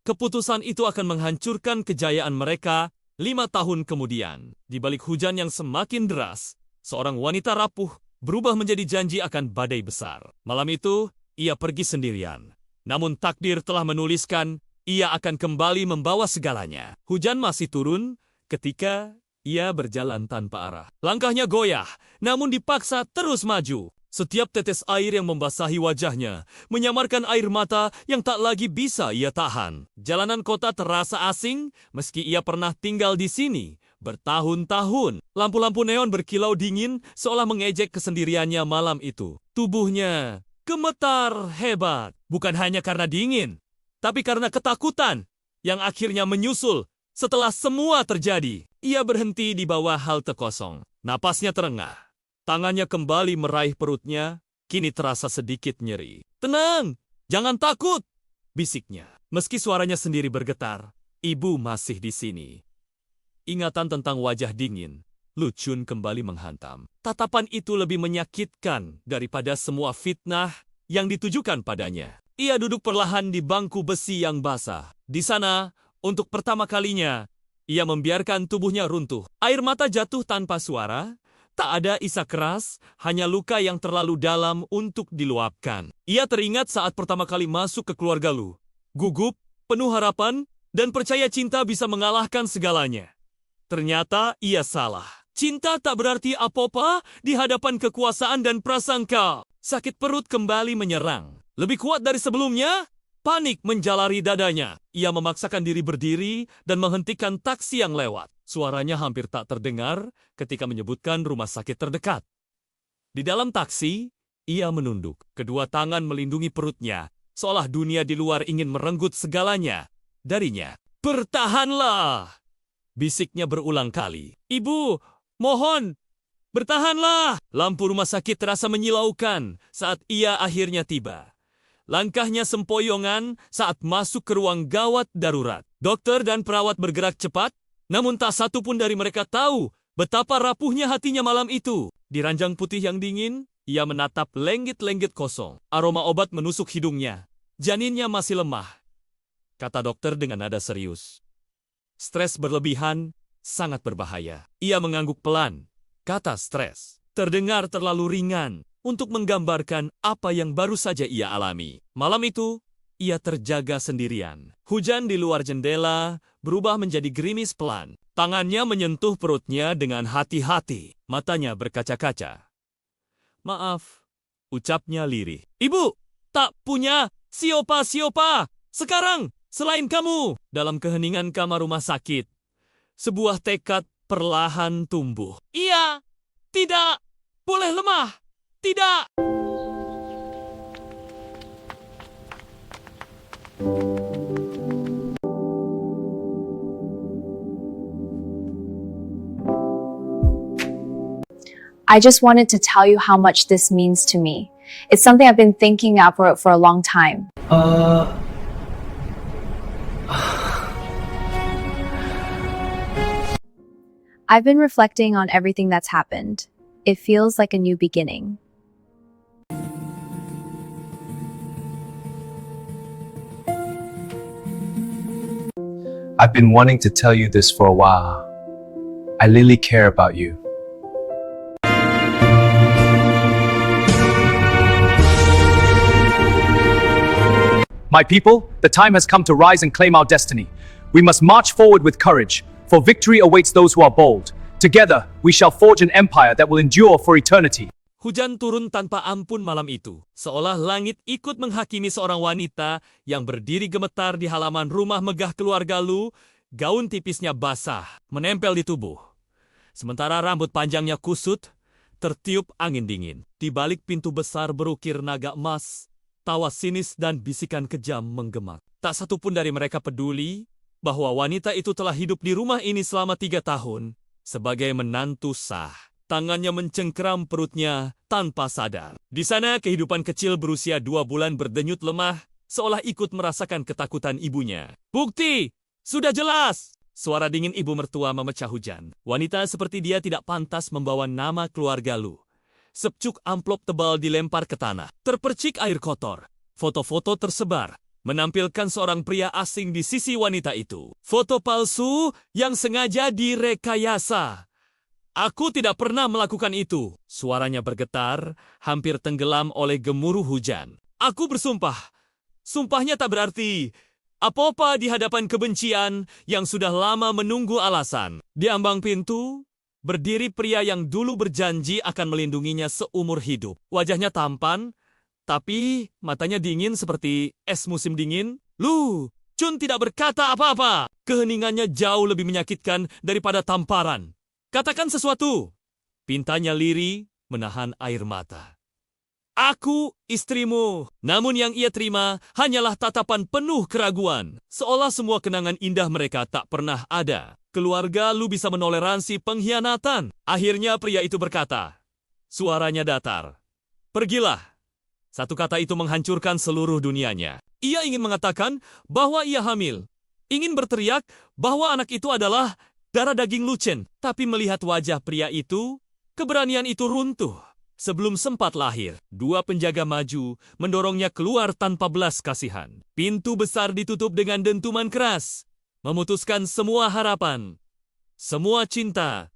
keputusan itu akan menghancurkan kejayaan mereka 5 tahun kemudian. Di balik hujan yang semakin deras, seorang wanita rapuh berubah menjadi janji akan badai besar. Malam itu, ia pergi sendirian. Namun takdir telah menuliskan, ia akan kembali membawa segalanya. Hujan masih turun ketika ia berjalan tanpa arah. Langkahnya goyah, namun dipaksa terus maju. Setiap tetes air yang membasahi wajahnya menyamarkan air mata yang tak lagi bisa ia tahan. Jalanan kota terasa asing meski ia pernah tinggal di sini bertahun-tahun. Lampu-lampu neon berkilau dingin seolah mengejek kesendiriannya malam itu. Tubuhnya gemetar hebat, bukan hanya karena dingin, tapi karena ketakutan yang akhirnya menyusul setelah semua terjadi. Ia berhenti di bawah halte kosong. Napasnya terengah. Tangannya kembali meraih perutnya, kini terasa sedikit nyeri. "Tenang, jangan takut," bisiknya. Meski suaranya sendiri bergetar, ibu masih di sini. Ingatan tentang wajah dingin, Lu Chun kembali menghantam. Tatapan itu lebih menyakitkan daripada semua fitnah yang ditujukan padanya. Ia duduk perlahan di bangku besi yang basah. Di sana, untuk pertama kalinya, ia membiarkan tubuhnya runtuh. Air mata jatuh tanpa suara. Tak ada isak keras, hanya luka yang terlalu dalam untuk diluapkan. Ia teringat saat pertama kali masuk ke keluarga Lu. Gugup, penuh harapan, dan percaya cinta bisa mengalahkan segalanya. Ternyata ia salah. Cinta tak berarti apa-apa di hadapan kekuasaan dan prasangka. Sakit perut kembali menyerang. Lebih kuat dari sebelumnya, panik menjalari dadanya. Ia memaksakan diri berdiri dan menghentikan taksi yang lewat. Suaranya hampir tak terdengar ketika menyebutkan rumah sakit terdekat. Di dalam taksi, ia menunduk. Kedua tangan melindungi perutnya, seolah dunia di luar ingin merenggut segalanya darinya. "Bertahanlah!" bisiknya berulang kali. "Ibu, mohon, bertahanlah!" Lampu rumah sakit terasa menyilaukan saat ia akhirnya tiba. Langkahnya sempoyongan saat masuk ke ruang gawat darurat. Dokter dan perawat bergerak cepat, namun tak satu pun dari mereka tahu betapa rapuhnya hatinya malam itu. Di ranjang putih yang dingin, ia menatap lenggit-lenggit kosong. Aroma obat menusuk hidungnya. "Janinnya masih lemah," kata dokter dengan nada serius. "Stres berlebihan sangat berbahaya." Ia mengangguk pelan. Kata stres terdengar terlalu ringan untuk menggambarkan apa yang baru saja ia alami. Malam itu, ia terjaga sendirian. Hujan di luar jendela berubah menjadi gerimis pelan. Tangannya menyentuh perutnya dengan hati-hati. Matanya berkaca-kaca. "Maaf," ucapnya lirih. "Ibu, tak punya siapa-siapa sekarang selain kamu." Dalam keheningan kamar rumah sakit, sebuah tekad perlahan tumbuh. Ia tidak boleh lemah. Tidak. I just wanted to tell you how much this means to me. It's something I've been thinking about for a long time. I've been reflecting on everything that's happened. It feels like a new beginning. I've been wanting to tell you this for a while. I really care about you. My people, the time has come to rise and claim our destiny. We must march forward with courage, for victory awaits those who are bold. Together, we shall forge an empire that will endure for eternity. Hujan turun tanpa ampun malam itu, seolah langit ikut menghakimi seorang wanita yang berdiri gemetar di halaman rumah megah keluarga Lu. Gaun tipisnya basah, menempel di tubuh. Sementara rambut panjangnya kusut, tertiup angin dingin. Di balik pintu besar berukir naga emas, tawa sinis dan bisikan kejam menggema. Tak satu pun dari mereka peduli bahwa wanita itu telah hidup di rumah ini selama 3 tahun sebagai menantu sah. Tangannya mencengkeram perutnya tanpa sadar. Di sana kehidupan kecil berusia 2 bulan berdenyut lemah, seolah ikut merasakan ketakutan ibunya. "Bukti! Sudah jelas! Suara dingin ibu mertua memecah hujan. Wanita seperti dia tidak pantas membawa nama keluarga Lu. Secuk amplop tebal dilempar ke tanah. Terpercik air kotor. Foto-foto tersebar, menampilkan seorang pria asing di sisi wanita itu. Foto palsu yang sengaja direkayasa. Aku tidak pernah melakukan itu. Suaranya bergetar, hampir tenggelam oleh gemuruh hujan. Aku bersumpah. Sumpahnya tak berarti apa-apa di hadapan kebencian yang sudah lama menunggu alasan. Di ambang pintu, berdiri pria yang dulu berjanji akan melindunginya seumur hidup. Wajahnya tampan, tapi matanya dingin seperti es musim dingin. Lu, Chun tidak berkata apa-apa. Keheningannya jauh lebih menyakitkan daripada tamparan. Katakan sesuatu. Pintanya lirih, menahan air mata. Aku istrimu. Namun yang ia terima hanyalah tatapan penuh keraguan. Seolah semua kenangan indah mereka tak pernah ada. Keluarga Lu bisa menoleransi pengkhianatan. Akhirnya pria itu berkata. Suaranya datar. Pergilah. Satu kata itu menghancurkan seluruh dunianya. Ia ingin mengatakan bahwa ia hamil. Ingin berteriak bahwa anak itu adalah darah daging Lu Chen. Tapi melihat wajah pria itu, keberanian itu runtuh. Sebelum sempat lahir, dua penjaga maju, mendorongnya keluar tanpa belas kasihan. Pintu besar ditutup dengan dentuman keras, memutuskan semua harapan, semua cinta,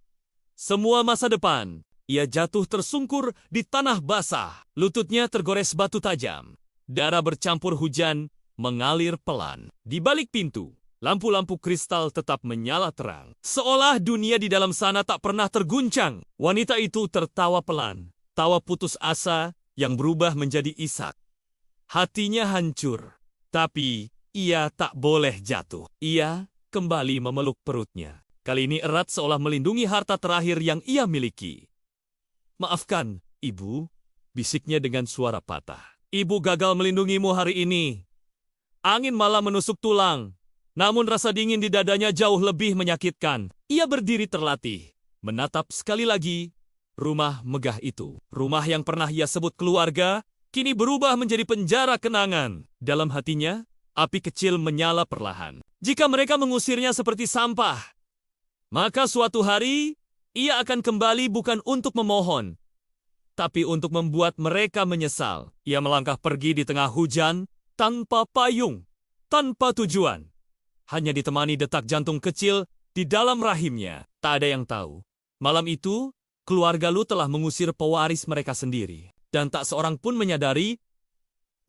semua masa depan. Ia jatuh tersungkur di tanah basah. Lututnya tergores batu tajam. Darah bercampur hujan mengalir pelan. Di balik pintu, lampu-lampu kristal tetap menyala terang. Seolah dunia di dalam sana tak pernah terguncang. Wanita itu tertawa pelan. Tawa putus asa yang berubah menjadi isak. Hatinya hancur, tapi ia tak boleh jatuh. Ia kembali memeluk perutnya. Kali ini erat seolah melindungi harta terakhir yang ia miliki. Maafkan, ibu, bisiknya dengan suara patah. Ibu gagal melindungimu hari ini. Angin malah menusuk tulang. Namun rasa dingin di dadanya jauh lebih menyakitkan. Ia berdiri terlatih, menatap sekali lagi rumah megah itu. Rumah yang pernah ia sebut keluarga, kini berubah menjadi penjara kenangan. Dalam hatinya, api kecil menyala perlahan. Jika mereka mengusirnya seperti sampah, maka suatu hari, ia akan kembali bukan untuk memohon, tapi untuk membuat mereka menyesal. Ia melangkah pergi di tengah hujan, tanpa payung, tanpa tujuan. Hanya ditemani detak jantung kecil di dalam rahimnya. Tak ada yang tahu. Malam itu, keluarga Lu telah mengusir pewaris mereka sendiri. Dan tak seorang pun menyadari,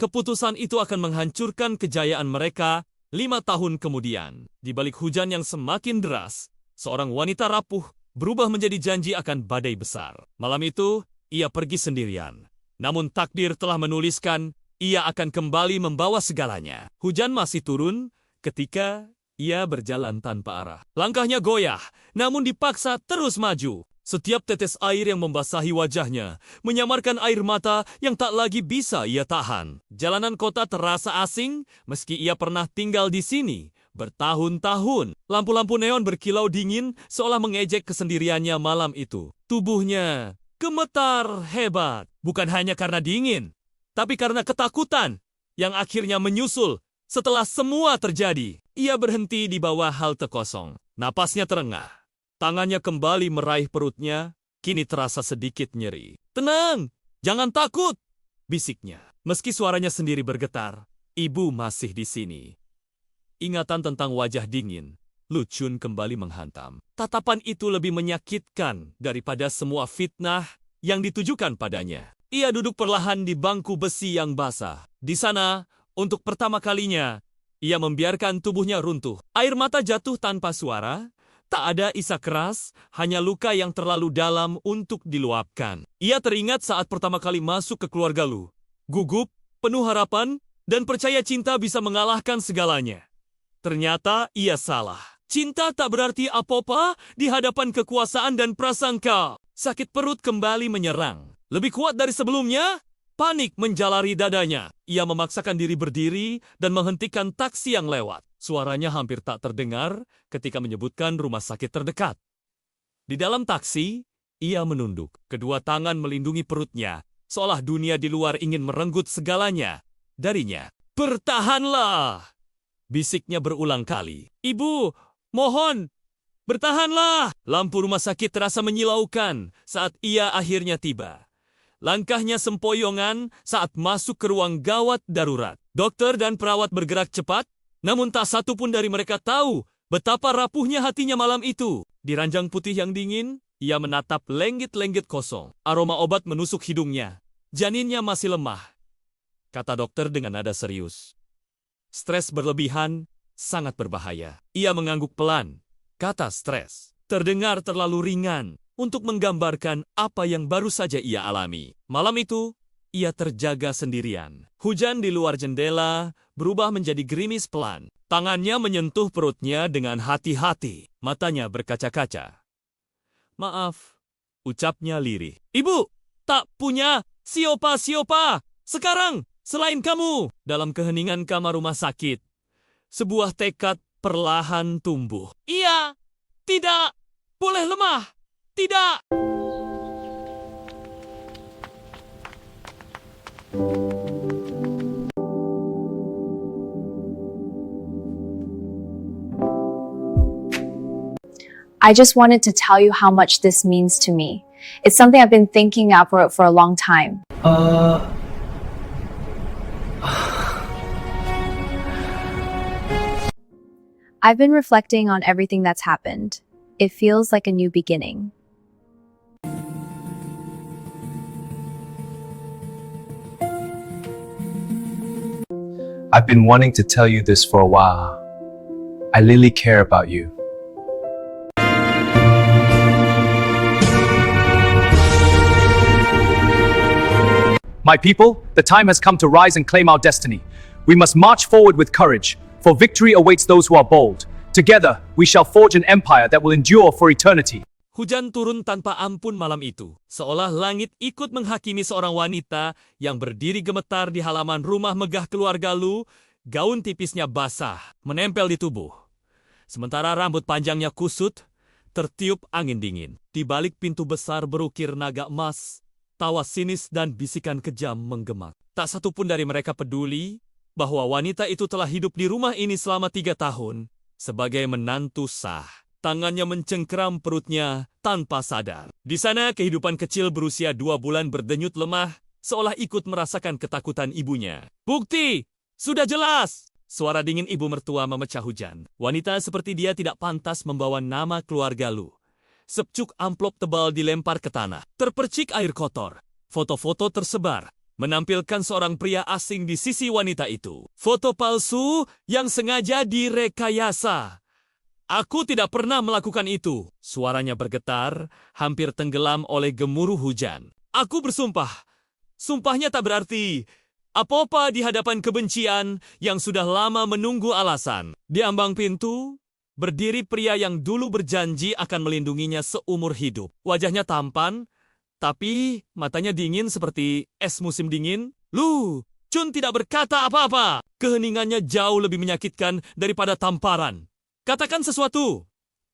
keputusan itu akan menghancurkan kejayaan mereka 5 tahun kemudian. Di balik hujan yang semakin deras, seorang wanita rapuh berubah menjadi janji akan badai besar. Malam itu, ia pergi sendirian. Namun takdir telah menuliskan, ia akan kembali membawa segalanya. Hujan masih turun ketika ia berjalan tanpa arah. Langkahnya goyah, namun dipaksa terus maju. Setiap tetes air yang membasahi wajahnya menyamarkan air mata yang tak lagi bisa ia tahan. Jalanan kota terasa asing meski ia pernah tinggal di sini bertahun-tahun. Lampu-lampu neon berkilau dingin seolah mengejek kesendiriannya malam itu. Tubuhnya gemetar hebat, bukan hanya karena dingin, tapi karena ketakutan yang akhirnya menyusul setelah semua terjadi. Ia berhenti di bawah halte kosong. Napasnya terengah. Tangannya kembali meraih perutnya, kini terasa sedikit nyeri. Tenang, jangan takut, bisiknya. Meski suaranya sendiri bergetar, ibu masih di sini. Ingatan tentang wajah dingin, Lu Chun kembali menghantam. Tatapan itu lebih menyakitkan daripada semua fitnah yang ditujukan padanya. Ia duduk perlahan di bangku besi yang basah. Di sana, untuk pertama kalinya, ia membiarkan tubuhnya runtuh. Air mata jatuh tanpa suara. Tak ada isak keras, hanya luka yang terlalu dalam untuk diluapkan. Ia teringat saat pertama kali masuk ke keluarga Lu. Gugup, penuh harapan, dan percaya cinta bisa mengalahkan segalanya. Ternyata ia salah. Cinta tak berarti apa-apa di hadapan kekuasaan dan prasangka. Sakit perut kembali menyerang. Lebih kuat dari sebelumnya, panik menjalari dadanya. Ia memaksakan diri berdiri dan menghentikan taksi yang lewat. Suaranya hampir tak terdengar ketika menyebutkan rumah sakit terdekat. Di dalam taksi, ia menunduk. Kedua tangan melindungi perutnya, seolah dunia di luar ingin merenggut segalanya darinya. Bertahanlah! Bisiknya berulang kali. Ibu, Mohon, bertahanlah! Lampu rumah sakit terasa menyilaukan saat ia akhirnya tiba. Langkahnya sempoyongan saat masuk ke ruang gawat darurat. Dokter dan perawat bergerak cepat, namun tak satu pun dari mereka tahu betapa rapuhnya hatinya malam itu. Di ranjang putih yang dingin, ia menatap lenggit-lenggit kosong. Aroma obat menusuk hidungnya. Janinnya masih lemah, kata dokter dengan nada serius. Stres berlebihan sangat berbahaya. Ia mengangguk pelan. Kata stres terdengar terlalu ringan untuk menggambarkan apa yang baru saja ia alami. Malam itu, ia terjaga sendirian. Hujan di luar jendela berubah menjadi gerimis pelan. Tangannya menyentuh perutnya dengan hati-hati. Matanya berkaca-kaca. Maaf, ucapnya lirih. Ibu, tak punya siapa-siapa sekarang selain kamu. Dalam keheningan kamar rumah sakit, sebuah tekad perlahan tumbuh. Ia tidak boleh lemah. Tidak. I just wanted to tell you how much this means to me. It's something I've been thinking out for a long time. I've been reflecting on everything that's happened. It feels like a new beginning. I've been wanting to tell you this for a while. I really care about you. My people, the time has come to rise and claim our destiny. We must march forward with courage, for victory awaits those who are bold. Together, we shall forge an empire that will endure for eternity. Hujan turun tanpa ampun malam itu, seolah langit ikut menghakimi seorang wanita yang berdiri gemetar di halaman rumah megah keluarga Lu. Gaun tipisnya basah, menempel di tubuh. Sementara rambut panjangnya kusut, tertiup angin dingin. Di balik pintu besar berukir naga emas, tawa sinis dan bisikan kejam menggema. Tak satu pun dari mereka peduli bahwa wanita itu telah hidup di rumah ini selama 3 tahun sebagai menantu sah. Tangannya mencengkeram perutnya tanpa sadar. Di sana kehidupan kecil berusia 2 bulan berdenyut lemah, seolah ikut merasakan ketakutan ibunya. Bukti! Sudah jelas! Suara dingin ibu mertua memecah hujan. Wanita seperti dia tidak pantas membawa nama keluarga Lu. Secuk amplop tebal dilempar ke tanah. Terpercik air kotor. Foto-foto tersebar, menampilkan seorang pria asing di sisi wanita itu. Foto palsu yang sengaja direkayasa. Aku tidak pernah melakukan itu. Suaranya bergetar, hampir tenggelam oleh gemuruh hujan. Aku bersumpah. Sumpahnya tak berarti apa-apa di hadapan kebencian yang sudah lama menunggu alasan. Di ambang pintu, berdiri pria yang dulu berjanji akan melindunginya seumur hidup. Wajahnya tampan, tapi matanya dingin seperti es musim dingin. Lu, Chun tidak berkata apa-apa. Keheningannya jauh lebih menyakitkan daripada tamparan. Katakan sesuatu.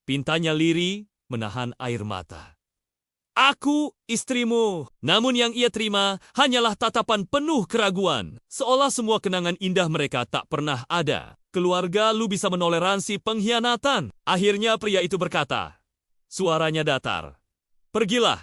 Pintanya lirih, menahan air mata. Aku istrimu. Namun yang ia terima hanyalah tatapan penuh keraguan. Seolah semua kenangan indah mereka tak pernah ada. Keluarga Lu bisa menoleransi pengkhianatan. Akhirnya pria itu berkata. Suaranya datar. Pergilah.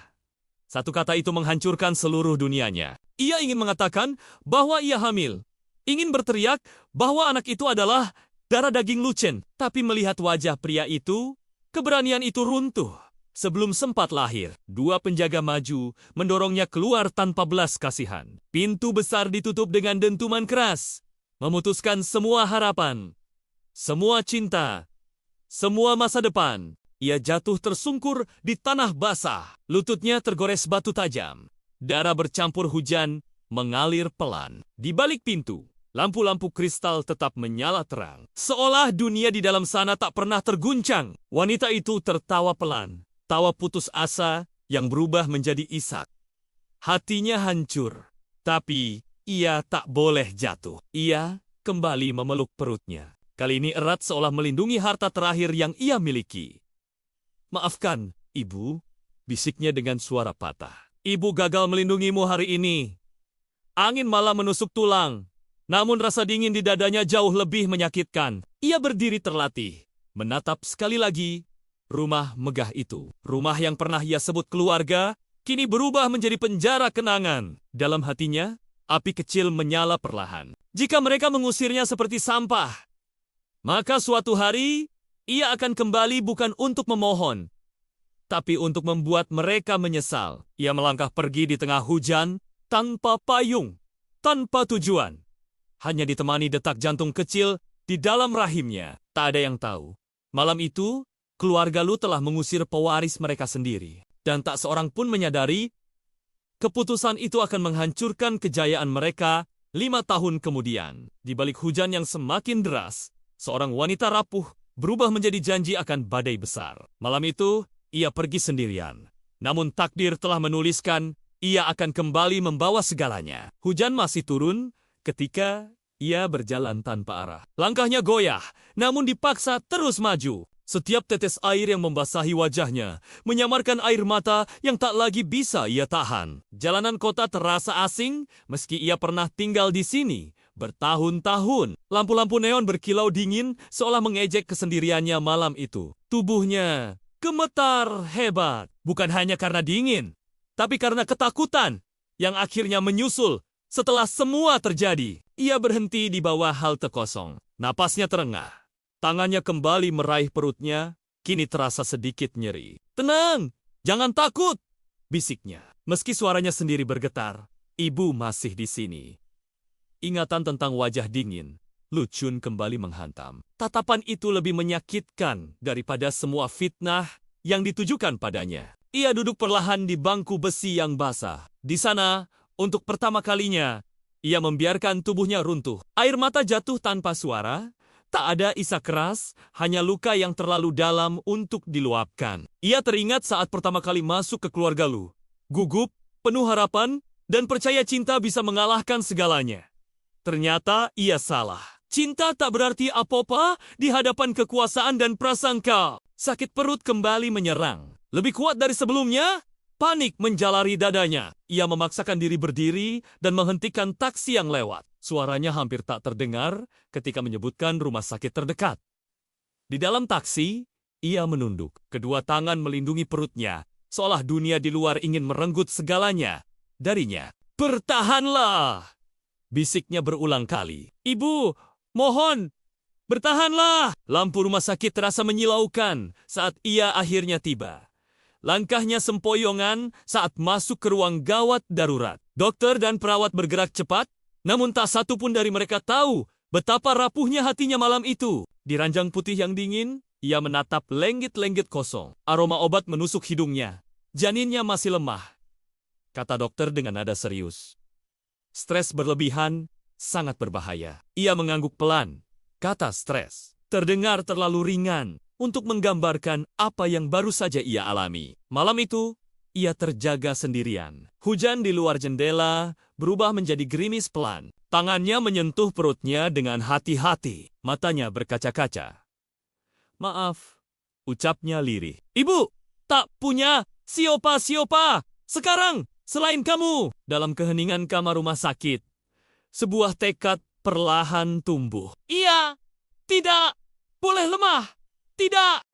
Satu kata itu menghancurkan seluruh dunianya. Ia ingin mengatakan bahwa ia hamil. Ingin berteriak bahwa anak itu adalah darah daging Lu Chen, tapi melihat wajah pria itu, keberanian itu runtuh. Sebelum sempat lahir, 2 penjaga maju, mendorongnya keluar tanpa belas kasihan. Pintu besar ditutup dengan dentuman keras, memutuskan semua harapan, semua cinta, semua masa depan. Ia jatuh tersungkur di tanah basah, lututnya tergores batu tajam. Darah bercampur hujan mengalir pelan. Di balik pintu, lampu-lampu kristal tetap menyala terang. Seolah dunia di dalam sana tak pernah terguncang. Wanita itu tertawa pelan. Tawa putus asa yang berubah menjadi isak. Hatinya hancur. Tapi ia tak boleh jatuh. Ia kembali memeluk perutnya. Kali ini erat seolah melindungi harta terakhir yang ia miliki. Maafkan, Ibu, bisiknya dengan suara patah. Ibu gagal melindungimu hari ini. Angin malah menusuk tulang. Namun rasa dingin di dadanya jauh lebih menyakitkan. Ia berdiri terlatih. menatap sekali lagi rumah megah itu. Rumah yang pernah ia sebut keluarga, kini berubah menjadi penjara kenangan. Dalam hatinya, api kecil menyala perlahan. Jika mereka mengusirnya seperti sampah, maka suatu hari ia akan kembali bukan untuk memohon, tapi untuk membuat mereka menyesal. Ia melangkah pergi di tengah hujan, tanpa payung, tanpa tujuan. Hanya ditemani detak jantung kecil di dalam rahimnya. Tak ada yang tahu. Malam itu, keluarga Lu telah mengusir pewaris mereka sendiri. Dan tak seorang pun menyadari, keputusan itu akan menghancurkan kejayaan mereka 5 tahun kemudian. Di balik hujan yang semakin deras, seorang wanita rapuh berubah menjadi janji akan badai besar. Malam itu, ia pergi sendirian. Namun takdir telah menuliskan ia akan kembali membawa segalanya. Hujan masih turun ketika ia berjalan tanpa arah. Langkahnya goyah, namun dipaksa terus maju. Setiap tetes air yang membasahi wajahnya menyamarkan air mata yang tak lagi bisa ia tahan. Jalanan kota terasa asing meski ia pernah tinggal di sini bertahun-tahun. Lampu-lampu neon berkilau dingin seolah mengejek kesendiriannya malam itu. Tubuhnya gemetar hebat, bukan hanya karena dingin, tapi karena ketakutan yang akhirnya menyusul setelah semua terjadi. Ia berhenti di bawah halte kosong. Napasnya terengah. Tangannya kembali meraih perutnya, kini terasa sedikit nyeri. "Tenang, jangan takut," bisiknya. Meski suaranya sendiri bergetar, ibu masih di sini. Ingatan tentang wajah dingin, Lu Chun kembali menghantam. Tatapan itu lebih menyakitkan daripada semua fitnah yang ditujukan padanya. Ia duduk perlahan di bangku besi yang basah. Di sana, untuk pertama kalinya, ia membiarkan tubuhnya runtuh. Air mata jatuh tanpa suara. Tak ada isak keras, hanya luka yang terlalu dalam untuk diluapkan. Ia teringat saat pertama kali masuk ke keluarga Lu. Gugup, penuh harapan, dan percaya cinta bisa mengalahkan segalanya. Ternyata ia salah. Cinta tak berarti apa-apa di hadapan kekuasaan dan prasangka. Sakit perut kembali menyerang. Lebih kuat dari sebelumnya, panik menjalari dadanya. Ia memaksakan diri berdiri dan menghentikan taksi yang lewat. Suaranya hampir tak terdengar ketika menyebutkan rumah sakit terdekat. Di dalam taksi, ia menunduk. Kedua tangan melindungi perutnya, seolah dunia di luar ingin merenggut segalanya darinya. "Bertahanlah!" bisiknya berulang kali. "Ibu, mohon, bertahanlah!" Lampu rumah sakit terasa menyilaukan saat ia akhirnya tiba. Langkahnya sempoyongan saat masuk ke ruang gawat darurat. Dokter dan perawat bergerak cepat, namun tak satu pun dari mereka tahu betapa rapuhnya hatinya malam itu. Di ranjang putih yang dingin, ia menatap lenggit-lenggit kosong. Aroma obat menusuk hidungnya. "Janinnya masih lemah," kata dokter dengan nada serius. "Stres berlebihan sangat berbahaya." Ia mengangguk pelan. Kata stres terdengar terlalu ringan untuk menggambarkan apa yang baru saja ia alami. Malam itu, ia terjaga sendirian. Hujan di luar jendela berubah menjadi gerimis pelan. Tangannya menyentuh perutnya dengan hati-hati. Matanya berkaca-kaca. "Maaf," ucapnya lirih. "Ibu, tak punya siapa-siapa sekarang selain kamu." Dalam keheningan kamar rumah sakit, sebuah tekad perlahan tumbuh. Ia tidak boleh lemah. Tidak.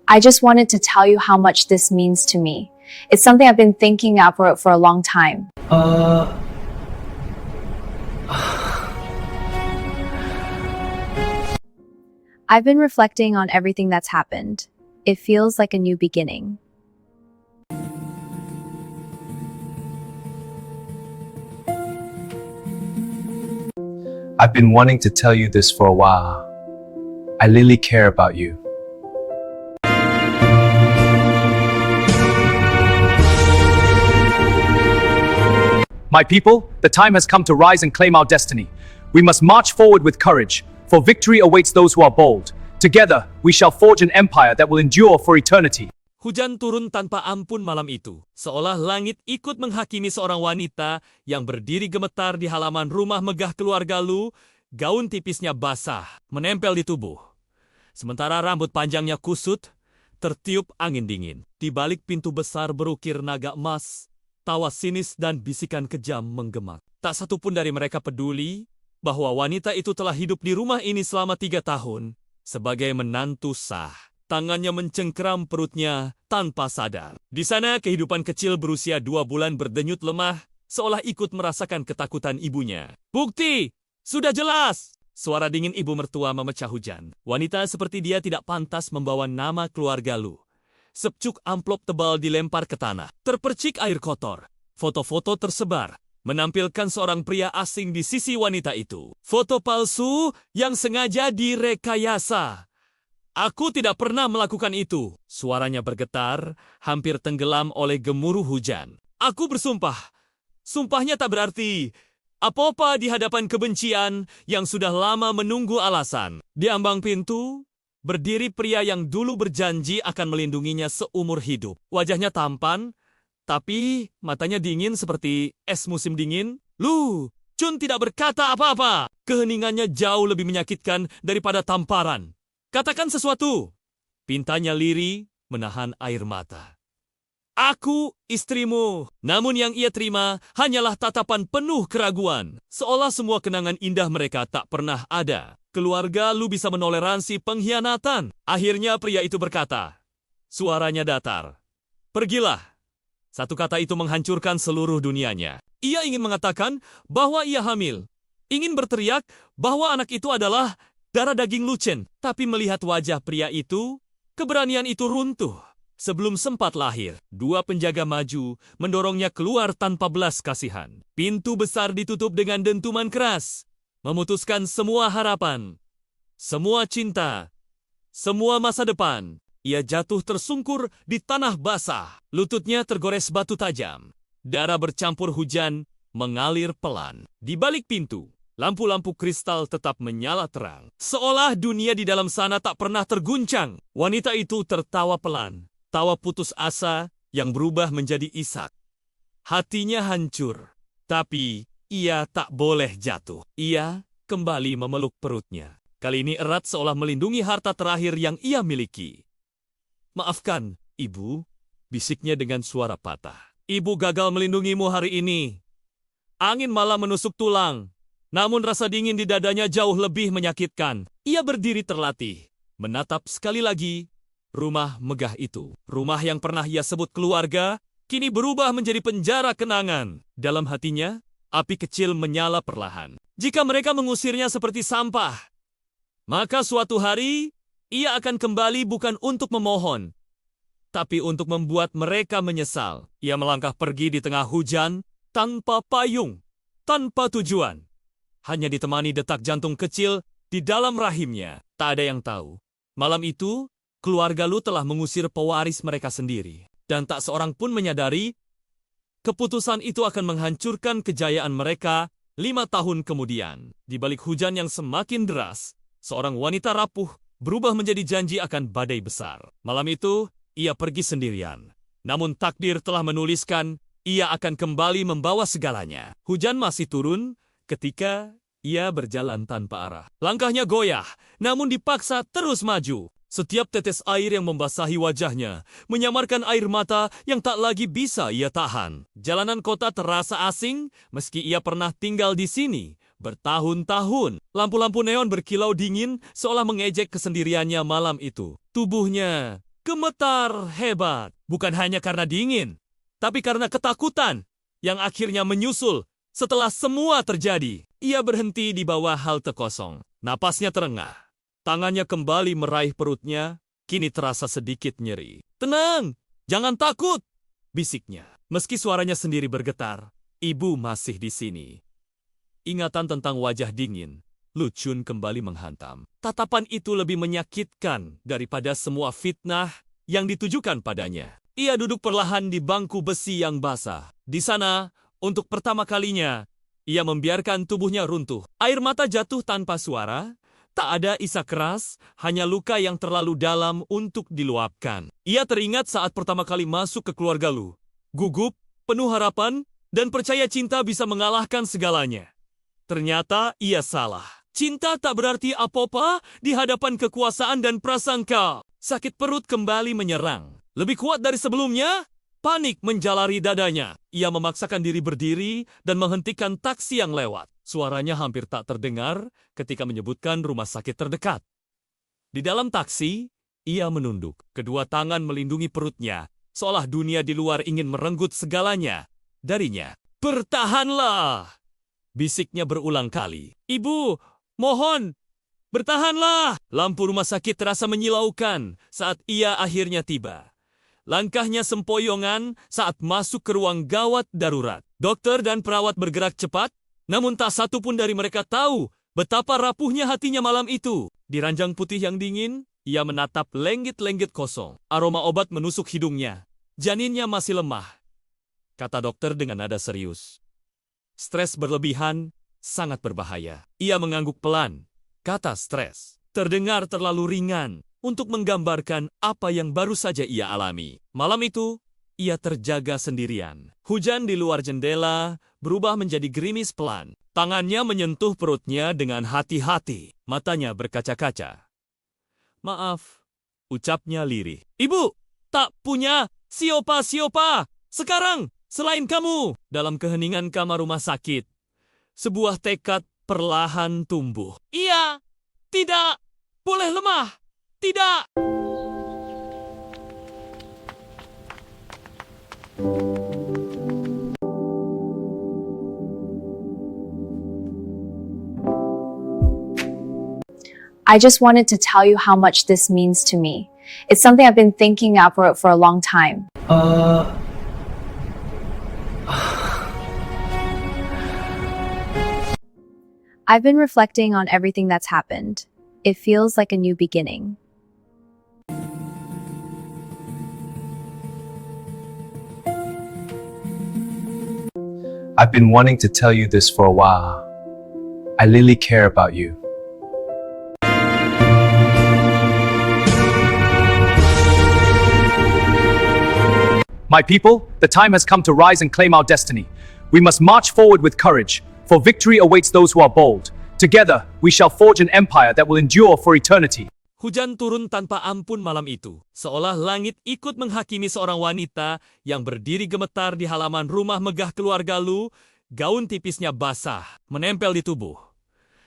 I just wanted to tell you how much this means to me. It's something I've been thinking out for a long time. I've been reflecting on everything that's happened. It feels like a new beginning. I've been wanting to tell you this for a while. I really care about you. My people, the time has come to rise and claim our destiny. We must march forward with courage, for victory awaits those who are bold. Together, we shall forge an empire that will endure for eternity. Hujan turun tanpa ampun malam itu, seolah langit ikut menghakimi seorang wanita yang berdiri gemetar di halaman rumah megah keluarga Lu. Gaun tipisnya basah, menempel di tubuh. Sementara rambut panjangnya kusut, tertiup angin dingin. Di balik pintu besar berukir naga emas, tawa sinis dan bisikan kejam menggema. Tak satu pun dari mereka peduli bahwa wanita itu telah hidup di rumah ini selama 3 tahun sebagai menantu sah. Tangannya mencengkeram perutnya tanpa sadar. Di sana kehidupan kecil berusia 2 bulan berdenyut lemah, seolah ikut merasakan ketakutan ibunya. Bukti! Sudah jelas! Suara dingin ibu mertua memecah hujan. Wanita seperti dia tidak pantas membawa nama keluarga Lu. Secuk amplop tebal dilempar ke tanah. Terpercik air kotor. Foto-foto tersebar, menampilkan seorang pria asing di sisi wanita itu. Foto palsu yang sengaja direkayasa. Aku tidak pernah melakukan itu. Suaranya bergetar, hampir tenggelam oleh gemuruh hujan. Aku bersumpah. Sumpahnya tak berarti apa-apa di hadapan kebencian yang sudah lama menunggu alasan. Di ambang pintu, berdiri pria yang dulu berjanji akan melindunginya seumur hidup. Wajahnya tampan, tapi matanya dingin seperti es musim dingin. Lu, Chun tidak berkata apa-apa. Keheningannya jauh lebih menyakitkan daripada tamparan. Katakan sesuatu. Pintanya lirih, menahan air mata. Aku istrimu. Namun yang ia terima hanyalah tatapan penuh keraguan. Seolah semua kenangan indah mereka tak pernah ada. Keluarga Lu bisa menoleransi pengkhianatan. Akhirnya pria itu berkata. Suaranya datar. Pergilah. Satu kata itu menghancurkan seluruh dunianya. Ia ingin mengatakan bahwa ia hamil. Ingin berteriak bahwa anak itu adalah darah daging Lu Chen. Tapi melihat wajah pria itu, keberanian itu runtuh. Sebelum sempat lahir, 2 penjaga maju, mendorongnya keluar tanpa belas kasihan. Pintu besar ditutup dengan dentuman keras, memutuskan semua harapan, semua cinta, semua masa depan. Ia jatuh tersungkur di tanah basah. Lututnya tergores batu tajam. Darah bercampur hujan mengalir pelan. Di balik pintu, lampu-lampu kristal tetap menyala terang. Seolah dunia di dalam sana tak pernah terguncang. Wanita itu tertawa pelan. Tawa putus asa yang berubah menjadi isak. Hatinya hancur. Tapi ia tak boleh jatuh. Ia kembali memeluk perutnya. Kali ini erat seolah melindungi harta terakhir yang ia miliki. Maafkan, Ibu, bisiknya dengan suara patah. Ibu gagal melindungimu hari ini. Angin malah menusuk tulang. Namun rasa dingin di dadanya jauh lebih menyakitkan. Ia berdiri terlatih, menatap sekali lagi rumah megah itu. Rumah yang pernah ia sebut keluarga, kini berubah menjadi penjara kenangan. Dalam hatinya, api kecil menyala perlahan. Jika mereka mengusirnya seperti sampah, maka suatu hari, ia akan kembali bukan untuk memohon, tapi untuk membuat mereka menyesal. Ia melangkah pergi di tengah hujan, tanpa payung, tanpa tujuan. Hanya ditemani detak jantung kecil di dalam rahimnya. Tak ada yang tahu. Malam itu, keluarga Lu telah mengusir pewaris mereka sendiri. Dan tak seorang pun menyadari, keputusan itu akan menghancurkan kejayaan mereka 5 tahun kemudian. Di balik hujan yang semakin deras, seorang wanita rapuh berubah menjadi janji akan badai besar. Malam itu, ia pergi sendirian. Namun takdir telah menuliskan, ia akan kembali membawa segalanya. Hujan masih turun ketika ia berjalan tanpa arah. Langkahnya goyah, namun dipaksa terus maju. Setiap tetes air yang membasahi wajahnya menyamarkan air mata yang tak lagi bisa ia tahan. Jalanan kota terasa asing meski ia pernah tinggal di sini bertahun-tahun. Lampu-lampu neon berkilau dingin seolah mengejek kesendiriannya malam itu. Tubuhnya gemetar hebat, bukan hanya karena dingin, tapi karena ketakutan yang akhirnya menyusul setelah semua terjadi. Ia berhenti di bawah halte kosong. Napasnya terengah. Tangannya kembali meraih perutnya, kini terasa sedikit nyeri. Tenang, jangan takut, bisiknya. Meski suaranya sendiri bergetar, ibu masih di sini. Ingatan tentang wajah dingin, Lu Chun kembali menghantam. Tatapan itu lebih menyakitkan daripada semua fitnah yang ditujukan padanya. Ia duduk perlahan di bangku besi yang basah. Di sana, untuk pertama kalinya, ia membiarkan tubuhnya runtuh. Air mata jatuh tanpa suara. Tak ada isak keras, hanya luka yang terlalu dalam untuk diluapkan. Ia teringat saat pertama kali masuk ke keluarga Lu. Gugup, penuh harapan, dan percaya cinta bisa mengalahkan segalanya. Ternyata ia salah. Cinta tak berarti apa-apa di hadapan kekuasaan dan prasangka. Sakit perut kembali menyerang. Lebih kuat dari sebelumnya, panik menjalari dadanya. Ia memaksakan diri berdiri dan menghentikan taksi yang lewat. Suaranya hampir tak terdengar ketika menyebutkan rumah sakit terdekat. Di dalam taksi, ia menunduk. Kedua tangan melindungi perutnya, seolah dunia di luar ingin merenggut segalanya darinya. "Bertahanlah!" bisiknya berulang kali. "Ibu, mohon, bertahanlah!" Lampu rumah sakit terasa menyilaukan saat ia akhirnya tiba. Langkahnya sempoyongan saat masuk ke ruang gawat darurat. Dokter dan perawat bergerak cepat, namun tak satu pun dari mereka tahu betapa rapuhnya hatinya malam itu. Di ranjang putih yang dingin, ia menatap lenggit-lenggit kosong. Aroma obat menusuk hidungnya. "Janinnya masih lemah," kata dokter dengan nada serius. "Stres berlebihan sangat berbahaya." Ia mengangguk pelan. Kata stres terdengar terlalu ringan untuk menggambarkan apa yang baru saja ia alami. Malam itu, ia terjaga sendirian. Hujan di luar jendela berubah menjadi gerimis pelan. Tangannya menyentuh perutnya dengan hati-hati. Matanya berkaca-kaca. "Maaf," ucapnya lirih. "Ibu, tak punya siapa-siapa sekarang selain kamu." Dalam keheningan kamar rumah sakit, sebuah tekad perlahan tumbuh. Ia tidak boleh lemah. Tidak. I just wanted to tell you how much this means to me. It's something I've been thinking out for a long time. I've been reflecting on everything that's happened. It feels like a new beginning. I've been wanting to tell you this for a while. I really care about you. My people, the time has come to rise and claim our destiny. We must march forward with courage, for victory awaits those who are bold. Together, we shall forge an empire that will endure for eternity. Hujan turun tanpa ampun malam itu, seolah langit ikut menghakimi seorang wanita yang berdiri gemetar di halaman rumah megah keluarga Lu. Gaun tipisnya basah, menempel di tubuh.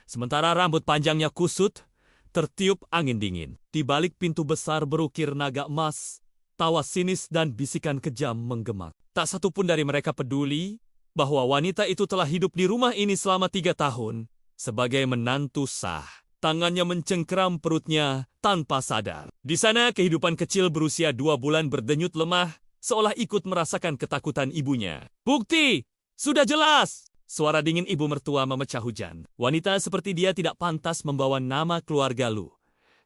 Sementara rambut panjangnya kusut, tertiup angin dingin. Di balik pintu besar berukir naga emas, tawa sinis dan bisikan kejam menggema. Tak satu pun dari mereka peduli bahwa wanita itu telah hidup di rumah ini selama 3 tahun sebagai menantu sah. Tangannya mencengkeram perutnya tanpa sadar. Di sana kehidupan kecil berusia 2 bulan berdenyut lemah, seolah ikut merasakan ketakutan ibunya. "Bukti! Sudah jelas!" Suara dingin ibu mertua memecah hujan. Wanita seperti dia tidak pantas membawa nama keluarga Lu.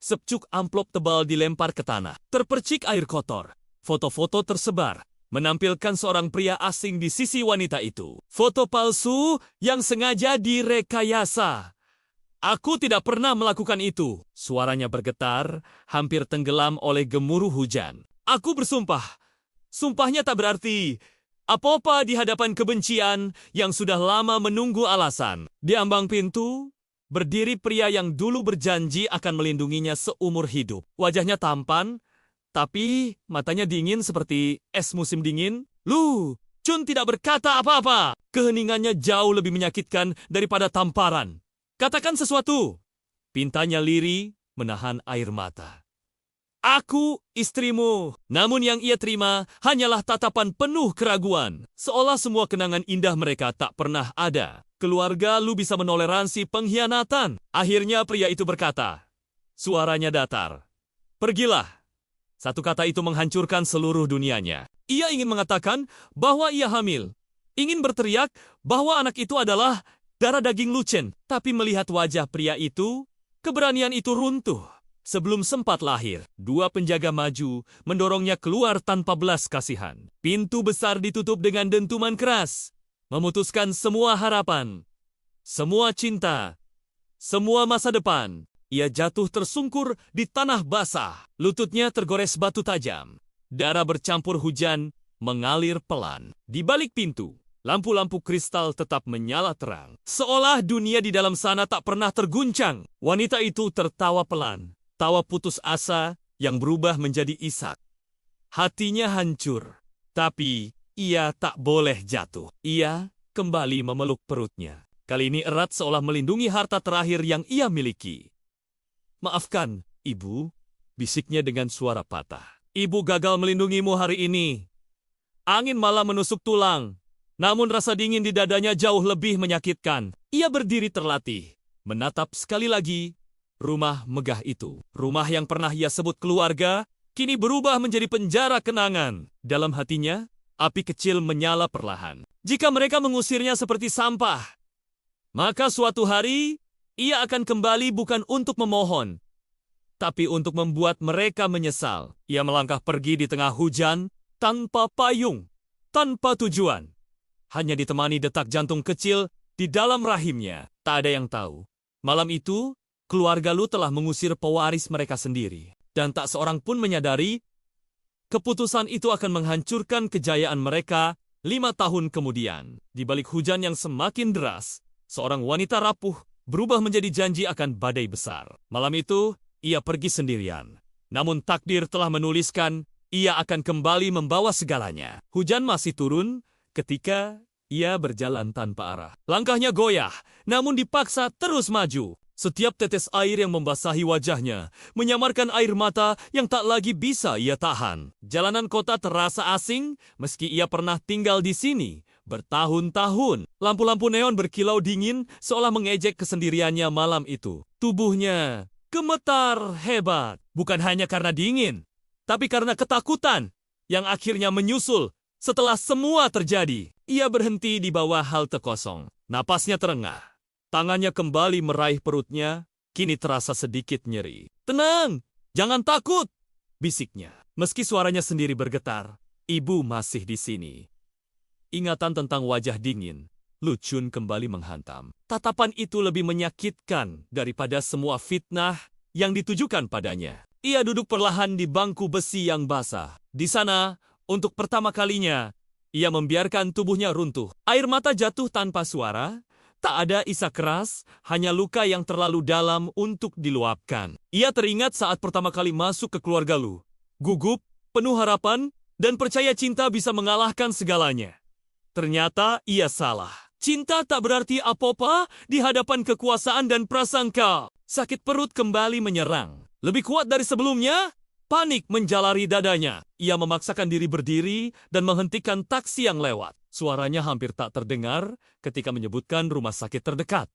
Secuk amplop tebal dilempar ke tanah. Terpercik air kotor. Foto-foto tersebar, menampilkan seorang pria asing di sisi wanita itu. Foto palsu yang sengaja direkayasa. "Aku tidak pernah melakukan itu." Suaranya bergetar, hampir tenggelam oleh gemuruh hujan. "Aku bersumpah. Sumpahnya tak berarti apa-apa di hadapan kebencian yang sudah lama menunggu alasan." Di ambang pintu, berdiri pria yang dulu berjanji akan melindunginya seumur hidup. Wajahnya tampan, tapi matanya dingin seperti es musim dingin. "Lu, Chun tidak berkata apa-apa." Keheningannya jauh lebih menyakitkan daripada tamparan. "Katakan sesuatu." Pintanya lirih, menahan air mata. "Aku istrimu." Namun yang ia terima hanyalah tatapan penuh keraguan. Seolah semua kenangan indah mereka tak pernah ada. Keluarga Lu bisa menoleransi pengkhianatan. Akhirnya pria itu berkata, suaranya datar, "Pergilah." Satu kata itu menghancurkan seluruh dunianya. Ia ingin mengatakan bahwa ia hamil. Ingin berteriak bahwa anak itu adalah darah daging Lu Chen. Tapi melihat wajah pria itu, keberanian itu runtuh. Sebelum sempat lahir, 2 penjaga maju mendorongnya keluar tanpa belas kasihan. Pintu besar ditutup dengan dentuman keras, memutuskan semua harapan, semua cinta, semua masa depan. Ia jatuh tersungkur di tanah basah. Lututnya tergores batu tajam. Darah bercampur hujan mengalir pelan. Di balik pintu, lampu-lampu kristal tetap menyala terang. Seolah dunia di dalam sana tak pernah terguncang. Wanita itu tertawa pelan. Tawa putus asa yang berubah menjadi Ishak. Hatinya hancur, tapi ia tak boleh jatuh. Ia kembali memeluk perutnya. Kali ini erat seolah melindungi harta terakhir yang ia miliki. "Maafkan, Ibu," bisiknya dengan suara patah. "Ibu gagal melindungimu hari ini. Angin malah menusuk tulang. Namun rasa dingin di dadanya jauh lebih menyakitkan." Ia berdiri terlatih, menatap sekali lagi rumah megah itu. Rumah yang pernah ia sebut keluarga, kini berubah menjadi penjara kenangan. Dalam hatinya, api kecil menyala perlahan. Jika mereka mengusirnya seperti sampah, maka suatu hari ia akan kembali bukan untuk memohon, tapi untuk membuat mereka menyesal. Ia melangkah pergi di tengah hujan, tanpa payung, tanpa tujuan. Hanya ditemani detak jantung kecil di dalam rahimnya. Tak ada yang tahu. Malam itu, keluarga Lu telah mengusir pewaris mereka sendiri. Dan tak seorang pun menyadari, keputusan itu akan menghancurkan kejayaan mereka 5 tahun kemudian. Di balik hujan yang semakin deras, seorang wanita rapuh berubah menjadi janji akan badai besar. Malam itu, ia pergi sendirian. Namun takdir telah menuliskan ia akan kembali membawa segalanya. Hujan masih turun ketika ia berjalan tanpa arah. Langkahnya goyah, namun dipaksa terus maju. Setiap tetes air yang membasahi wajahnya menyamarkan air mata yang tak lagi bisa ia tahan. Jalanan kota terasa asing meski ia pernah tinggal di sini bertahun-tahun. Lampu-lampu neon berkilau dingin seolah mengejek kesendiriannya malam itu. Tubuhnya gemetar hebat, bukan hanya karena dingin, tapi karena ketakutan yang akhirnya menyusul setelah semua terjadi. Ia berhenti di bawah halte kosong. Napasnya terengah. Tangannya kembali meraih perutnya, kini terasa sedikit nyeri. "Tenang, jangan takut," bisiknya. Meski suaranya sendiri bergetar, ibu masih di sini. Ingatan tentang wajah dingin, Lu Chun kembali menghantam. Tatapan itu lebih menyakitkan daripada semua fitnah yang ditujukan padanya. Ia duduk perlahan di bangku besi yang basah. Di sana, untuk pertama kalinya, ia membiarkan tubuhnya runtuh. Air mata jatuh tanpa suara. Tak ada isak keras, hanya luka yang terlalu dalam untuk diluapkan. Ia teringat saat pertama kali masuk ke keluarga Lu. Gugup, penuh harapan, dan percaya cinta bisa mengalahkan segalanya. Ternyata ia salah. Cinta tak berarti apa-apa di hadapan kekuasaan dan prasangka. Sakit perut kembali menyerang. Lebih kuat dari sebelumnya, panik menjalari dadanya. Ia memaksakan diri berdiri dan menghentikan taksi yang lewat. Suaranya hampir tak terdengar ketika menyebutkan rumah sakit terdekat.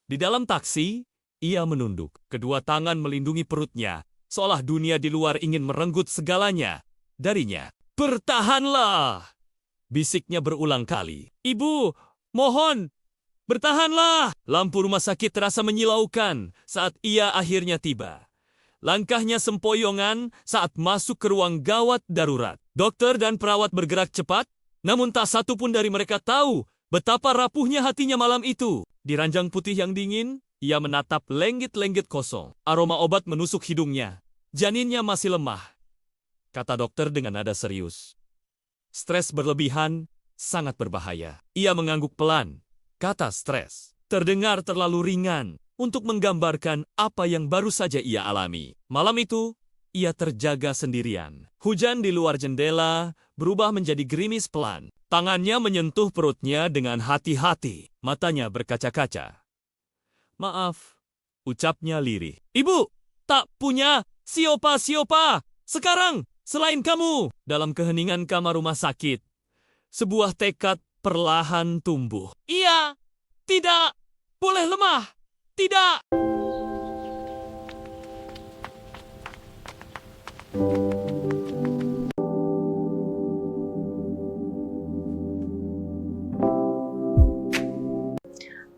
Di dalam taksi, ia menunduk. Kedua tangan melindungi perutnya, seolah dunia di luar ingin merenggut segalanya darinya. "Bertahanlah!" bisiknya berulang kali. "Ibu, mohon, bertahanlah!" Lampu rumah sakit terasa menyilaukan saat ia akhirnya tiba. Langkahnya sempoyongan saat masuk ke ruang gawat darurat. Dokter dan perawat bergerak cepat, namun tak satu pun dari mereka tahu betapa rapuhnya hatinya malam itu. Di ranjang putih yang dingin, ia menatap lenggit-lenggit kosong. Aroma obat menusuk hidungnya. "Janinnya masih lemah," kata dokter dengan nada serius. "Stres berlebihan sangat berbahaya." Ia mengangguk pelan. Kata stres terdengar terlalu ringan untuk menggambarkan apa yang baru saja ia alami. Malam itu, ia terjaga sendirian. Hujan di luar jendela berubah menjadi gerimis pelan. Tangannya menyentuh perutnya dengan hati-hati. Matanya berkaca-kaca. "Maaf," ucapnya lirih. "Ibu, tak punya siapa-siapa sekarang selain kamu." Dalam keheningan kamar rumah sakit, sebuah tekad perlahan tumbuh. Ia tidak boleh lemah. Tidak.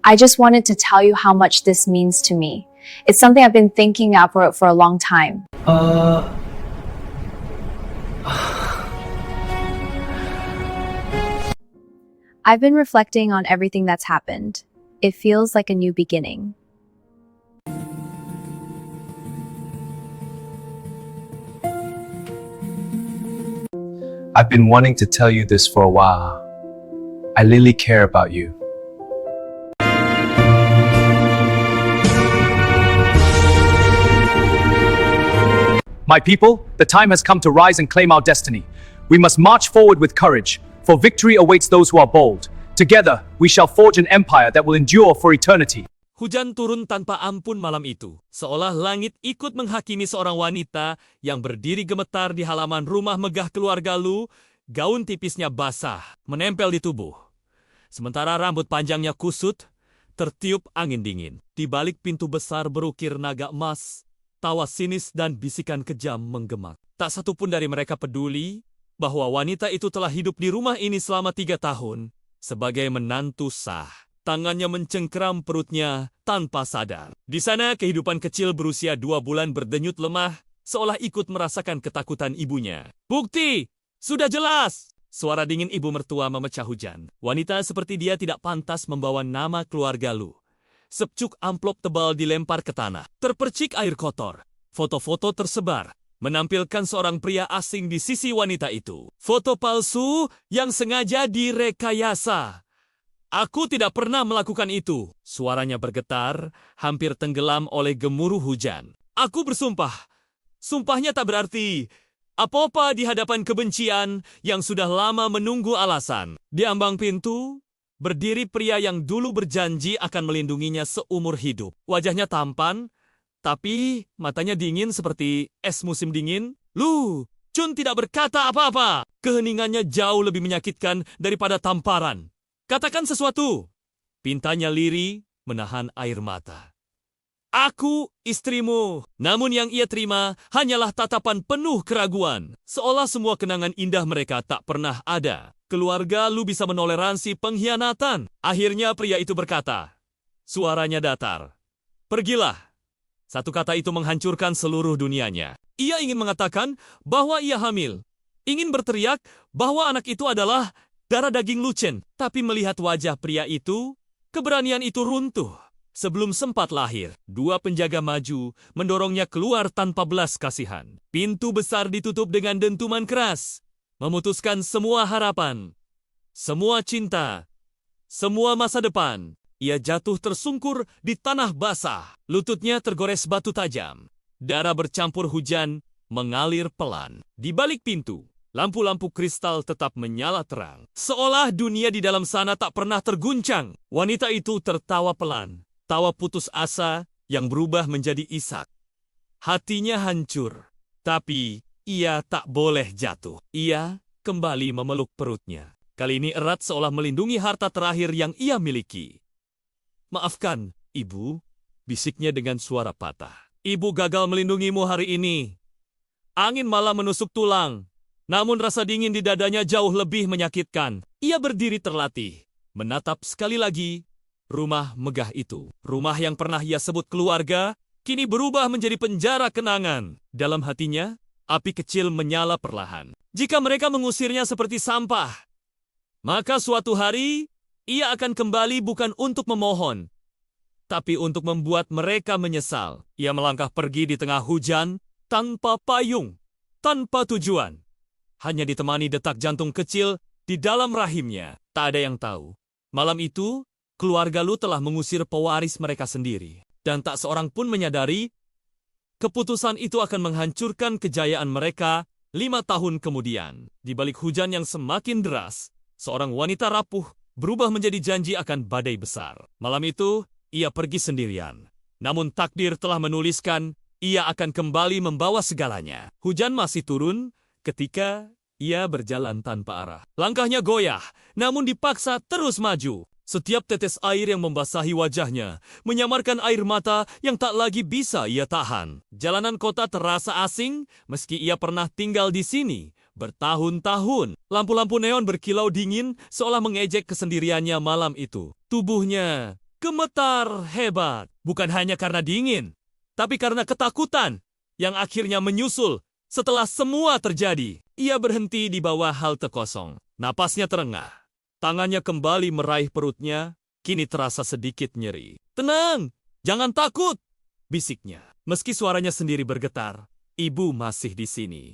I just wanted to tell you how much this means to me. It's something I've been thinking of for a long time. I've been reflecting on everything that's happened. It feels like a new beginning. I've been wanting to tell you this for a while. I really care about you. My people, the time has come to rise and claim our destiny. We must march forward with courage, for victory awaits those who are bold. Together, we shall forge an empire that will endure for eternity. Hujan turun tanpa ampun malam itu, seolah langit ikut menghakimi seorang wanita yang berdiri gemetar di halaman rumah megah keluarga Lu. Gaun tipisnya basah, menempel di tubuh. Sementara rambut panjangnya kusut, tertiup angin dingin. Di balik pintu besar berukir naga emas, tawa sinis dan bisikan kejam menggemak. Tak satu pun dari mereka peduli bahwa wanita itu telah hidup di rumah ini selama 3 tahun sebagai menantu sah. Tangannya mencengkeram perutnya tanpa sadar. Di sana kehidupan kecil berusia 2 bulan berdenyut lemah, seolah ikut merasakan ketakutan ibunya. Bukti! Sudah jelas! Suara dingin ibu mertua memecah hujan. Wanita seperti dia tidak pantas membawa nama keluarga Lu. Secuk amplop tebal dilempar ke tanah. Terpercik air kotor. Foto-foto tersebar, menampilkan seorang pria asing di sisi wanita itu. Foto palsu yang sengaja direkayasa. Aku tidak pernah melakukan itu. Suaranya bergetar, hampir tenggelam oleh gemuruh hujan. Aku bersumpah. Sumpahnya tak berarti apa-apa di hadapan kebencian yang sudah lama menunggu alasan. Di ambang pintu, berdiri pria yang dulu berjanji akan melindunginya seumur hidup. Wajahnya tampan, tapi matanya dingin seperti es musim dingin. Lu, Chun tidak berkata apa-apa. Keheningannya jauh lebih menyakitkan daripada tamparan. Katakan sesuatu. Pintanya lirih, menahan air mata. Aku istrimu. Namun yang ia terima hanyalah tatapan penuh keraguan. Seolah semua kenangan indah mereka tak pernah ada. Keluarga Lu bisa menoleransi pengkhianatan. Akhirnya pria itu berkata. Suaranya datar. Pergilah. Satu kata itu menghancurkan seluruh dunianya. Ia ingin mengatakan bahwa ia hamil. Ingin berteriak bahwa anak itu adalah darah daging Lu Chen. Tapi melihat wajah pria itu, keberanian itu runtuh. Sebelum sempat lahir, 2 penjaga maju, mendorongnya keluar tanpa belas kasihan. Pintu besar ditutup dengan dentuman keras, memutuskan semua harapan, semua cinta, semua masa depan. Ia jatuh tersungkur di tanah basah, lututnya tergores batu tajam. Darah bercampur hujan mengalir pelan. Di balik pintu, lampu-lampu kristal tetap menyala terang. Seolah dunia di dalam sana tak pernah terguncang. Wanita itu tertawa pelan. Tawa putus asa yang berubah menjadi isak. Hatinya hancur, tapi ia tak boleh jatuh. Ia kembali memeluk perutnya. Kali ini erat seolah melindungi harta terakhir yang ia miliki. Maafkan, Ibu, bisiknya dengan suara patah. Ibu gagal melindungimu hari ini. Angin malah menusuk tulang. Namun rasa dingin di dadanya jauh lebih menyakitkan. Ia berdiri terlatih, menatap sekali lagi rumah megah itu. Rumah yang pernah ia sebut keluarga, kini berubah menjadi penjara kenangan. Dalam hatinya, api kecil menyala perlahan. Jika mereka mengusirnya seperti sampah, maka suatu hari, ia akan kembali bukan untuk memohon, tapi untuk membuat mereka menyesal. Ia melangkah pergi di tengah hujan, tanpa payung, tanpa tujuan. Hanya ditemani detak jantung kecil di dalam rahimnya. Tak ada yang tahu. Malam itu, keluarga Lu telah mengusir pewaris mereka sendiri. Dan tak seorang pun menyadari, keputusan itu akan menghancurkan kejayaan mereka 5 tahun kemudian. Di balik hujan yang semakin deras, seorang wanita rapuh berubah menjadi janji akan badai besar. Malam itu, ia pergi sendirian. Namun takdir telah menuliskan, ia akan kembali membawa segalanya. Hujan masih turun ketika ia berjalan tanpa arah. Langkahnya goyah, namun dipaksa terus maju. Setiap tetes air yang membasahi wajahnya menyamarkan air mata yang tak lagi bisa ia tahan. Jalanan kota terasa asing meski ia pernah tinggal di sini bertahun-tahun. Lampu-lampu neon berkilau dingin seolah mengejek kesendiriannya malam itu. Tubuhnya gemetar hebat, bukan hanya karena dingin, tapi karena ketakutan yang akhirnya menyusul setelah semua terjadi. Ia berhenti di bawah halte kosong. Napasnya terengah. Tangannya kembali meraih perutnya, kini terasa sedikit nyeri. Tenang, jangan takut, bisiknya. Meski suaranya sendiri bergetar, ibu masih di sini.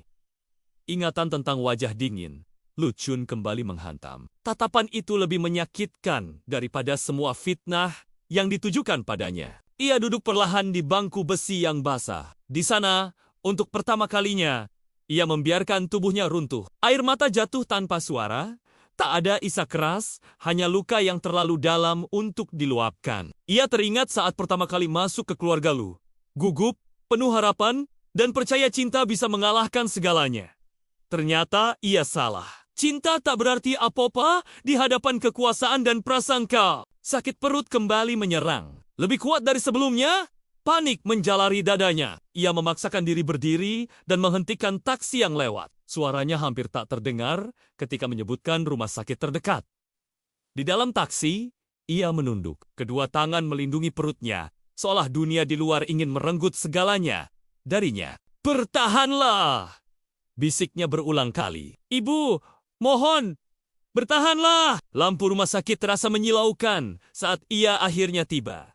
Ingatan tentang wajah dingin, Lu Chun kembali menghantam. Tatapan itu lebih menyakitkan daripada semua fitnah yang ditujukan padanya. Ia duduk perlahan di bangku besi yang basah. Di sana, Untuk pertama kalinya, ia membiarkan tubuhnya runtuh. Air mata jatuh tanpa suara. Tak ada isak keras, hanya luka yang terlalu dalam untuk diluapkan. Ia teringat saat pertama kali masuk ke keluarga Lu. Gugup, penuh harapan, dan percaya cinta bisa mengalahkan segalanya. Ternyata ia salah. Cinta tak berarti apa-apa di hadapan kekuasaan dan prasangka. Sakit perut kembali menyerang. Lebih kuat dari sebelumnya, panik menjalari dadanya. Ia memaksakan diri berdiri dan menghentikan taksi yang lewat. Suaranya hampir tak terdengar ketika menyebutkan rumah sakit terdekat. Di dalam taksi, ia menunduk. Kedua tangan melindungi perutnya, seolah dunia di luar ingin merenggut segalanya darinya. "Bertahanlah!" bisiknya berulang kali. "Ibu, mohon, bertahanlah!" Lampu rumah sakit terasa menyilaukan saat ia akhirnya tiba.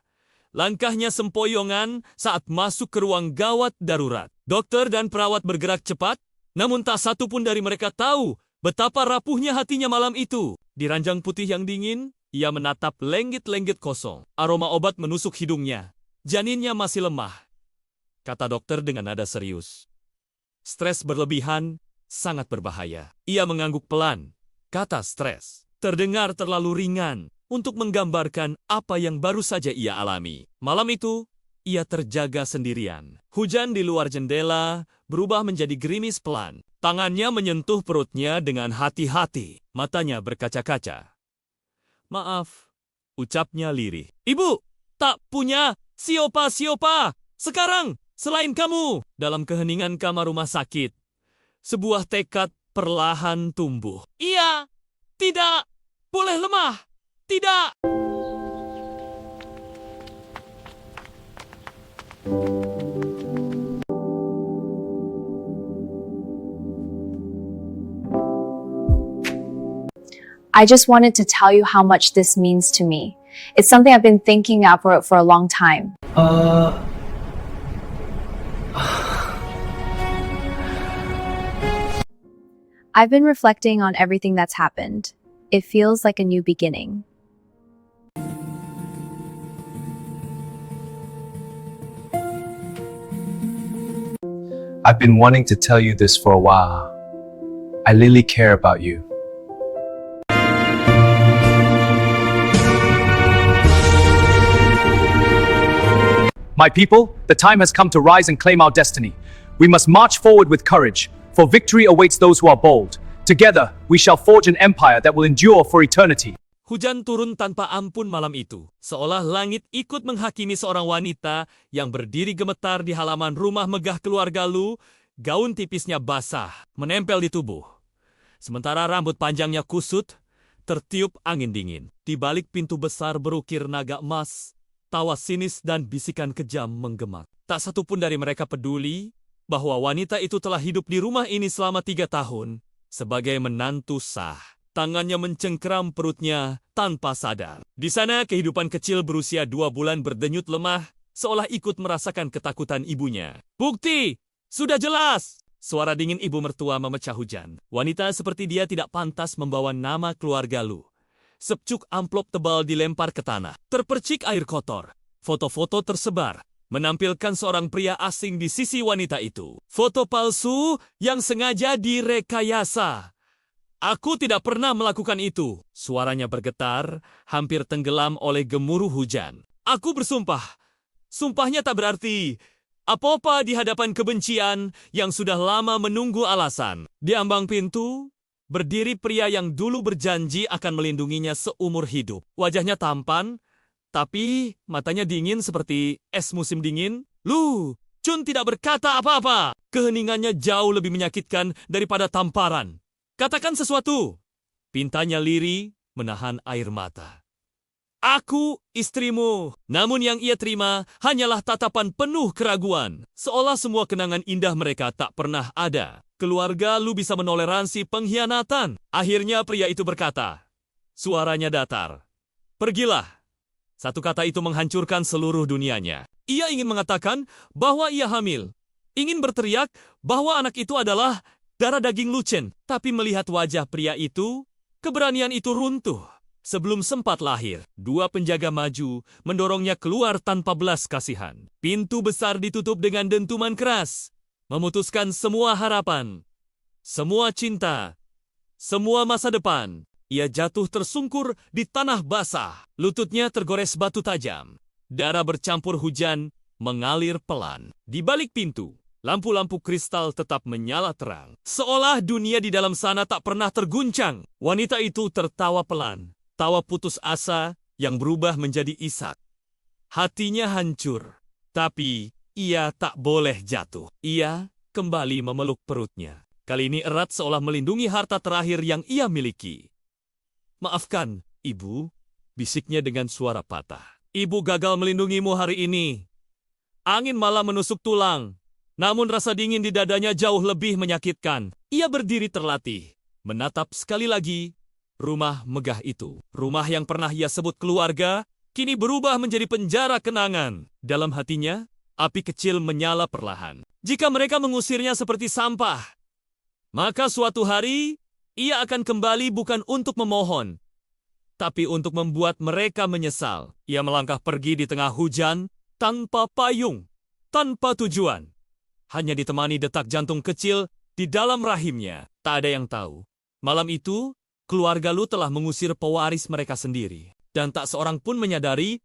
Langkahnya sempoyongan saat masuk ke ruang gawat darurat. Dokter dan perawat bergerak cepat, namun tak satu pun dari mereka tahu betapa rapuhnya hatinya malam itu. Di ranjang putih yang dingin, ia menatap lenggit-lenggit kosong. Aroma obat menusuk hidungnya. "Janinnya masih lemah," kata dokter dengan nada serius. "Stres berlebihan sangat berbahaya." Ia mengangguk pelan. Kata stres terdengar terlalu ringan untuk menggambarkan apa yang baru saja ia alami. Malam itu, ia terjaga sendirian. Hujan di luar jendela berubah menjadi gerimis pelan. Tangannya menyentuh perutnya dengan hati-hati. Matanya berkaca-kaca. "Maaf," ucapnya lirih. "Ibu, tak punya siapa-siapa sekarang selain kamu." Dalam keheningan kamar rumah sakit, sebuah tekad perlahan tumbuh. Ia tidak boleh lemah. Tidak. I just wanted to tell you how much this means to me. It's something I've been thinking about for a long time. I've been reflecting on everything that's happened. It feels like a new beginning. I've been wanting to tell you this for a while. I really care about you. My people, the time has come to rise and claim our destiny. We must march forward with courage, for victory awaits those who are bold. Together, we shall forge an empire that will endure for eternity. Hujan turun tanpa ampun malam itu, seolah langit ikut menghakimi seorang wanita yang berdiri gemetar di halaman rumah megah keluarga Lu. Gaun tipisnya basah, menempel di tubuh. Sementara rambut panjangnya kusut, tertiup angin dingin. Di balik pintu besar berukir naga emas, tawa sinis dan bisikan kejam menggema. Tak satu pun dari mereka peduli bahwa wanita itu telah hidup di rumah ini selama 3 tahun sebagai menantu sah. Tangannya mencengkeram perutnya tanpa sadar. Di sana kehidupan kecil berusia 2 bulan berdenyut lemah, seolah ikut merasakan ketakutan ibunya. "Bukti! Sudah jelas!" Suara dingin ibu mertua memecah hujan. Wanita seperti dia tidak pantas membawa nama keluarga Lu. Secuk amplop tebal dilempar ke tanah. Terpercik air kotor. Foto-foto tersebar, menampilkan seorang pria asing di sisi wanita itu. Foto palsu yang sengaja direkayasa. "Aku tidak pernah melakukan itu." Suaranya bergetar, hampir tenggelam oleh gemuruh hujan. "Aku bersumpah. Sumpahnya tak berarti apa-apa di hadapan kebencian yang sudah lama menunggu alasan." Di ambang pintu, berdiri pria yang dulu berjanji akan melindunginya seumur hidup. Wajahnya tampan, tapi matanya dingin seperti es musim dingin. "Lu, Chun tidak berkata apa-apa." Keheningannya jauh lebih menyakitkan daripada tamparan. "Katakan sesuatu." Pintanya lirih, menahan air mata. "Aku istrimu." Namun yang ia terima hanyalah tatapan penuh keraguan. Seolah semua kenangan indah mereka tak pernah ada. Keluarga Lu bisa menoleransi pengkhianatan. Akhirnya pria itu berkata, suaranya datar, "Pergilah." Satu kata itu menghancurkan seluruh dunianya. Ia ingin mengatakan bahwa ia hamil. Ingin berteriak bahwa anak itu adalah darah daging Lu Chen. Tapi melihat wajah pria itu, keberanian itu runtuh. Sebelum sempat lahir, 2 penjaga maju, mendorongnya keluar tanpa belas kasihan. Pintu besar ditutup dengan dentuman keras. memutuskan semua harapan, semua cinta, semua masa depan. Ia jatuh tersungkur di tanah basah. Lututnya tergores batu tajam. Darah bercampur hujan mengalir pelan. Di balik pintu, lampu-lampu kristal tetap menyala terang. Seolah dunia di dalam sana tak pernah terguncang. Wanita itu tertawa pelan. Tawa putus asa yang berubah menjadi isak. Hatinya hancur. Tapi ia tak boleh jatuh. Ia kembali memeluk perutnya. Kali ini erat seolah melindungi harta terakhir yang ia miliki. "Maafkan, Ibu," bisiknya dengan suara patah. "Ibu gagal melindungimu hari ini. Angin malah menusuk tulang. Namun rasa dingin di dadanya jauh lebih menyakitkan." Ia berdiri terlatih, menatap sekali lagi rumah megah itu. Rumah yang pernah ia sebut keluarga, kini berubah menjadi penjara kenangan. Dalam hatinya, api kecil menyala perlahan. Jika mereka mengusirnya seperti sampah, maka suatu hari ia akan kembali bukan untuk memohon, tapi untuk membuat mereka menyesal. Ia melangkah pergi di tengah hujan, tanpa payung, tanpa tujuan. Hanya ditemani detak jantung kecil di dalam rahimnya. Tak ada yang tahu. Malam itu, keluarga Lu telah mengusir pewaris mereka sendiri. Dan tak seorang pun menyadari,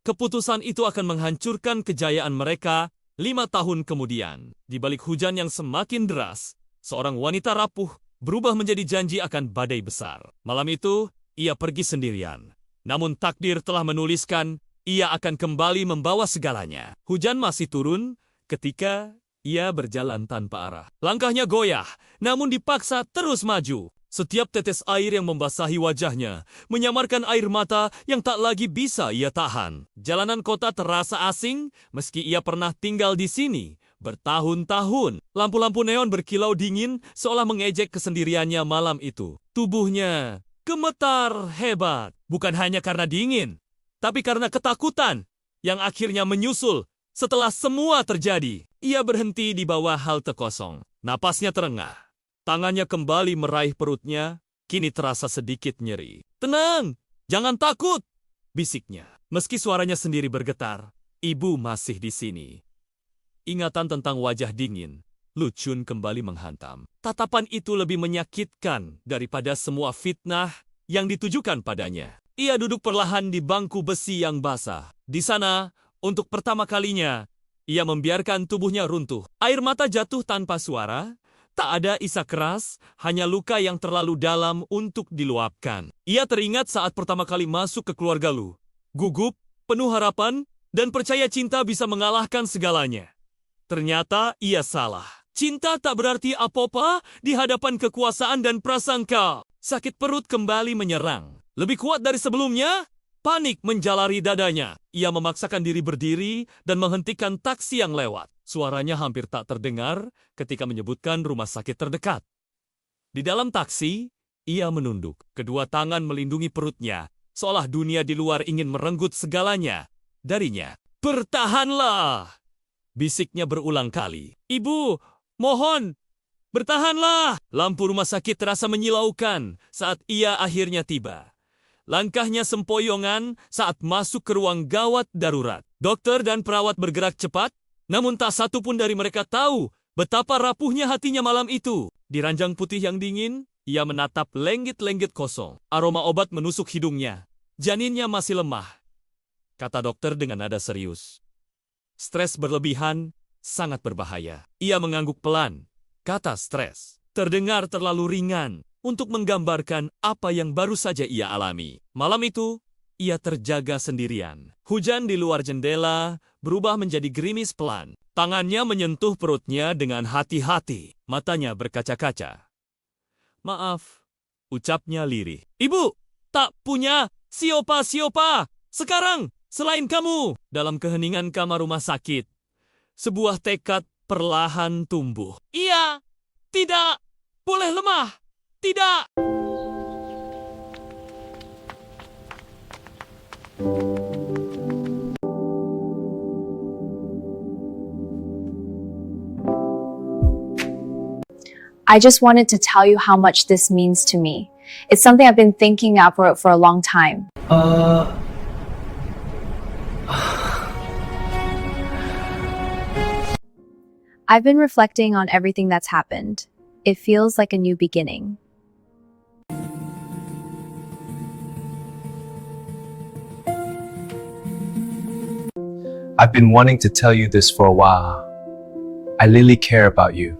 keputusan itu akan menghancurkan kejayaan mereka 5 tahun kemudian. Di balik hujan yang semakin deras, seorang wanita rapuh berubah menjadi janji akan badai besar. Malam itu, ia pergi sendirian. Namun takdir telah menuliskan, ia akan kembali membawa segalanya. Hujan masih turun ketika ia berjalan tanpa arah. Langkahnya goyah, namun dipaksa terus maju. Setiap tetes air yang membasahi wajahnya, menyamarkan air mata yang tak lagi bisa ia tahan. Jalanan kota terasa asing, meski ia pernah tinggal di sini bertahun-tahun. Lampu-lampu neon berkilau dingin seolah mengejek kesendiriannya malam itu. Tubuhnya gemetar hebat, bukan hanya karena dingin, tapi karena ketakutan yang akhirnya menyusul setelah semua terjadi. Ia berhenti di bawah halte kosong. Napasnya terengah. Tangannya kembali meraih perutnya, kini terasa sedikit nyeri. "Tenang, jangan takut," bisiknya. Meski suaranya sendiri bergetar, "Ibu masih di sini." Ingatan tentang wajah dingin, Lu Chun kembali menghantam. Tatapan itu lebih menyakitkan daripada semua fitnah yang ditujukan padanya. Ia duduk perlahan di bangku besi yang basah. Di sana, untuk pertama kalinya, ia membiarkan tubuhnya runtuh. Air mata jatuh tanpa suara. Tak ada isak keras, hanya luka yang terlalu dalam untuk diluapkan. Ia teringat saat pertama kali masuk ke keluarga Lu. Gugup, penuh harapan, dan percaya cinta bisa mengalahkan segalanya. Ternyata ia salah. Cinta tak berarti apa-apa di hadapan kekuasaan dan prasangka. Sakit perut kembali menyerang. Lebih kuat dari sebelumnya, panik menjalari dadanya. Ia memaksakan diri berdiri dan menghentikan taksi yang lewat. Suaranya hampir tak terdengar ketika menyebutkan rumah sakit terdekat. Di dalam taksi, ia menunduk. Kedua tangan melindungi perutnya, seolah dunia di luar ingin merenggut segalanya darinya. "Bertahanlah!" bisiknya berulang kali. "Ibu, mohon, bertahanlah!" Lampu rumah sakit terasa menyilaukan saat ia akhirnya tiba. Langkahnya sempoyongan saat masuk ke ruang gawat darurat. Dokter dan perawat bergerak cepat, namun tak satu pun dari mereka tahu betapa rapuhnya hatinya malam itu. Di ranjang putih yang dingin, ia menatap lenggit-lenggit kosong. Aroma obat menusuk hidungnya. "Janinnya masih lemah," kata dokter dengan nada serius. "Stres berlebihan sangat berbahaya." Ia mengangguk pelan. Kata stres terdengar terlalu ringan untuk menggambarkan apa yang baru saja ia alami. Malam itu, ia terjaga sendirian. Hujan di luar jendela berubah menjadi gerimis pelan. Tangannya menyentuh perutnya dengan hati-hati. Matanya berkaca-kaca. "Maaf," ucapnya lirih. "Ibu, tak punya siapa-siapa sekarang selain kamu." Dalam keheningan kamar rumah sakit, sebuah tekad perlahan tumbuh. Ia tidak boleh lemah. Tidak. I just wanted to tell you how much this means to me. It's something I've been thinking of for a long time. I've been reflecting on everything that's happened. It feels like a new beginning. I've been wanting to tell you this for a while. I really care about you.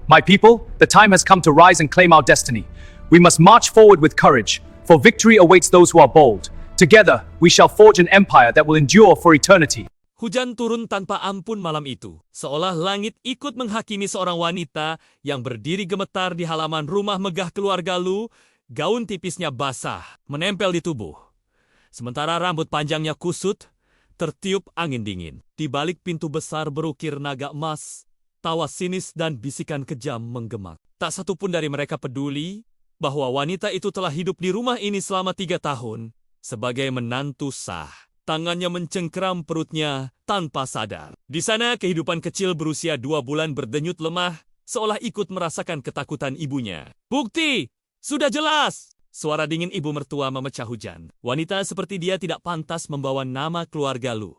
My people, the time has come to rise and claim our destiny. We must march forward with courage, for victory awaits those who are bold. Together, we shall forge an empire that will endure for eternity. Hujan turun tanpa ampun malam itu, seolah langit ikut menghakimi seorang wanita yang berdiri gemetar di halaman rumah megah keluarga Lu. Gaun tipisnya basah, menempel di tubuh. Sementara rambut panjangnya kusut, tertiup angin dingin. Di balik pintu besar berukir naga emas, tawa sinis dan bisikan kejam menggema. Tak satu pun dari mereka peduli bahwa wanita itu telah hidup di rumah ini selama 3 tahun sebagai menantu sah. Tangannya mencengkeram perutnya tanpa sadar. Di sana kehidupan kecil berusia 2 bulan berdenyut lemah, seolah ikut merasakan ketakutan ibunya. Bukti! Sudah jelas! Suara dingin ibu mertua memecah hujan. Wanita seperti dia tidak pantas membawa nama keluarga Lu.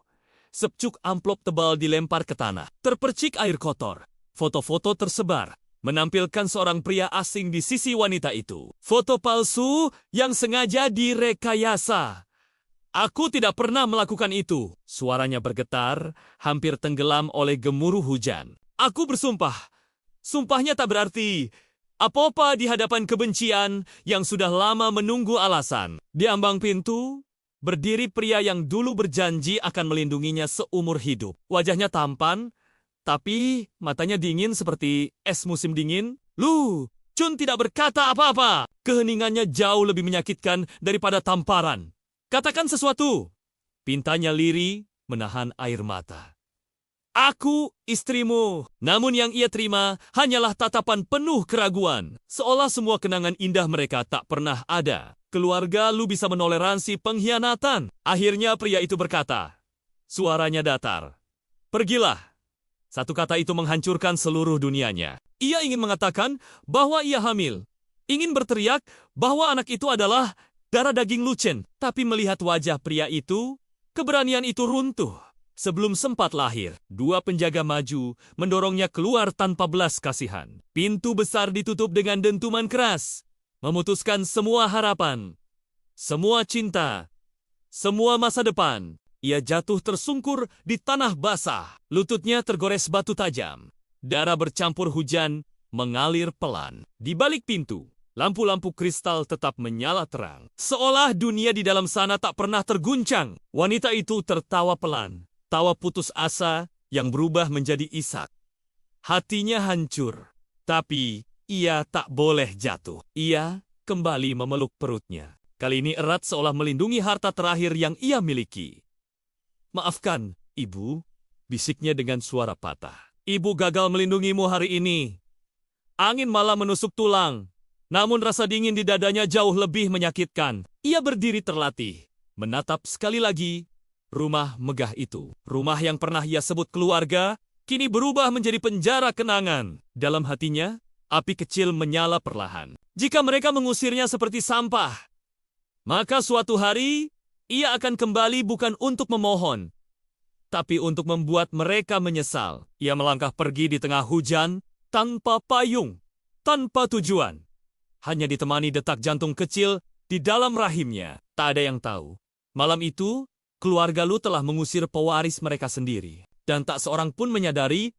Secuk amplop tebal dilempar ke tanah. Terpercik air kotor. Foto-foto tersebar, menampilkan seorang pria asing di sisi wanita itu. Foto palsu yang sengaja direkayasa. Aku tidak pernah melakukan itu. Suaranya bergetar, hampir tenggelam oleh gemuruh hujan. Aku bersumpah. Sumpahnya tak berarti apa-apa di hadapan kebencian yang sudah lama menunggu alasan. Di ambang pintu, berdiri pria yang dulu berjanji akan melindunginya seumur hidup. Wajahnya tampan, tapi matanya dingin seperti es musim dingin. Lu, Chun tidak berkata apa-apa. Keheningannya jauh lebih menyakitkan daripada tamparan. Katakan sesuatu. Pintanya lirih, menahan air mata. Aku istrimu. Namun yang ia terima hanyalah tatapan penuh keraguan. Seolah semua kenangan indah mereka tak pernah ada. Keluarga Lu bisa menoleransi pengkhianatan. Akhirnya pria itu berkata. Suaranya datar. Pergilah. Satu kata itu menghancurkan seluruh dunianya. Ia ingin mengatakan bahwa ia hamil. Ingin berteriak bahwa anak itu adalah darah daging Lu Chen. Tapi melihat wajah pria itu, keberanian itu runtuh. Sebelum sempat lahir, 2 penjaga maju, mendorongnya keluar tanpa belas kasihan. Pintu besar ditutup dengan dentuman keras, memutuskan semua harapan, semua cinta, semua masa depan. Ia jatuh tersungkur di tanah basah, lututnya tergores batu tajam. Darah bercampur hujan mengalir pelan. Di balik pintu, lampu-lampu kristal tetap menyala terang. Seolah dunia di dalam sana tak pernah terguncang. Wanita itu tertawa pelan. Tawa putus asa yang berubah menjadi isak. Hatinya hancur, tapi ia tak boleh jatuh. Ia kembali memeluk perutnya. Kali ini erat seolah melindungi harta terakhir yang ia miliki. Maafkan, Ibu, bisiknya dengan suara patah. Ibu gagal melindungimu hari ini. Angin malam menusuk tulang, namun rasa dingin di dadanya jauh lebih menyakitkan. Ia berdiri terlatih, menatap sekali lagi rumah megah itu. Rumah yang pernah ia sebut keluarga, kini berubah menjadi penjara kenangan. Dalam hatinya, api kecil menyala perlahan. Jika mereka mengusirnya seperti sampah, maka suatu hari, ia akan kembali bukan untuk memohon, tapi untuk membuat mereka menyesal. Ia melangkah pergi di tengah hujan, tanpa payung, tanpa tujuan. Hanya ditemani detak jantung kecil di dalam rahimnya. Tak ada yang tahu. Malam itu, keluarga Lu telah mengusir pewaris mereka sendiri. Dan tak seorang pun menyadari,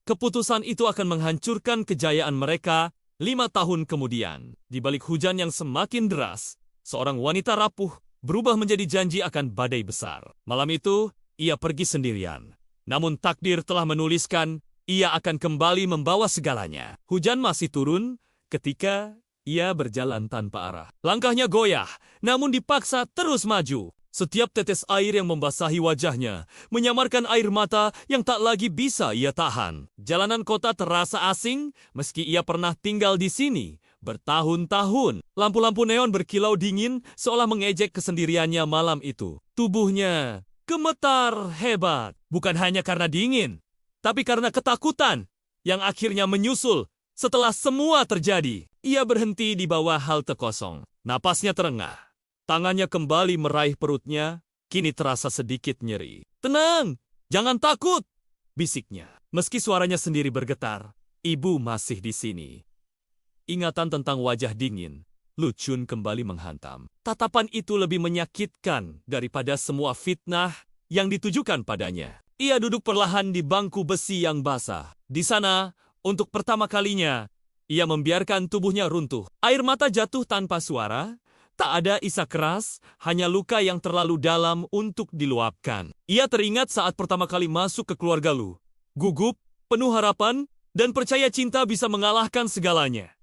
keputusan itu akan menghancurkan kejayaan mereka 5 tahun kemudian. Di balik hujan yang semakin deras, seorang wanita rapuh berubah menjadi janji akan badai besar. Malam itu, ia pergi sendirian. Namun takdir telah menuliskan, ia akan kembali membawa segalanya. Hujan masih turun ketika ia berjalan tanpa arah. Langkahnya goyah, namun dipaksa terus maju. Setiap tetes air yang membasahi wajahnya menyamarkan air mata yang tak lagi bisa ia tahan. Jalanan kota terasa asing meski ia pernah tinggal di sini bertahun-tahun. Lampu-lampu neon berkilau dingin seolah mengejek kesendiriannya malam itu. Tubuhnya gemetar hebat, bukan hanya karena dingin, tapi karena ketakutan yang akhirnya menyusul setelah semua terjadi. Ia berhenti di bawah halte kosong. Napasnya terengah. Tangannya kembali meraih perutnya, kini terasa sedikit nyeri. Tenang, jangan takut, bisiknya. Meski suaranya sendiri bergetar, ibu masih di sini. Ingatan tentang wajah dingin, Lu Chun kembali menghantam. Tatapan itu lebih menyakitkan daripada semua fitnah yang ditujukan padanya. Ia duduk perlahan di bangku besi yang basah. Di sana, untuk pertama kalinya, ia membiarkan tubuhnya runtuh. Air mata jatuh tanpa suara. Tak ada isak keras, hanya luka yang terlalu dalam untuk diluapkan. Ia teringat saat pertama kali masuk ke keluarga Lu. Gugup, penuh harapan, dan percaya cinta bisa mengalahkan segalanya.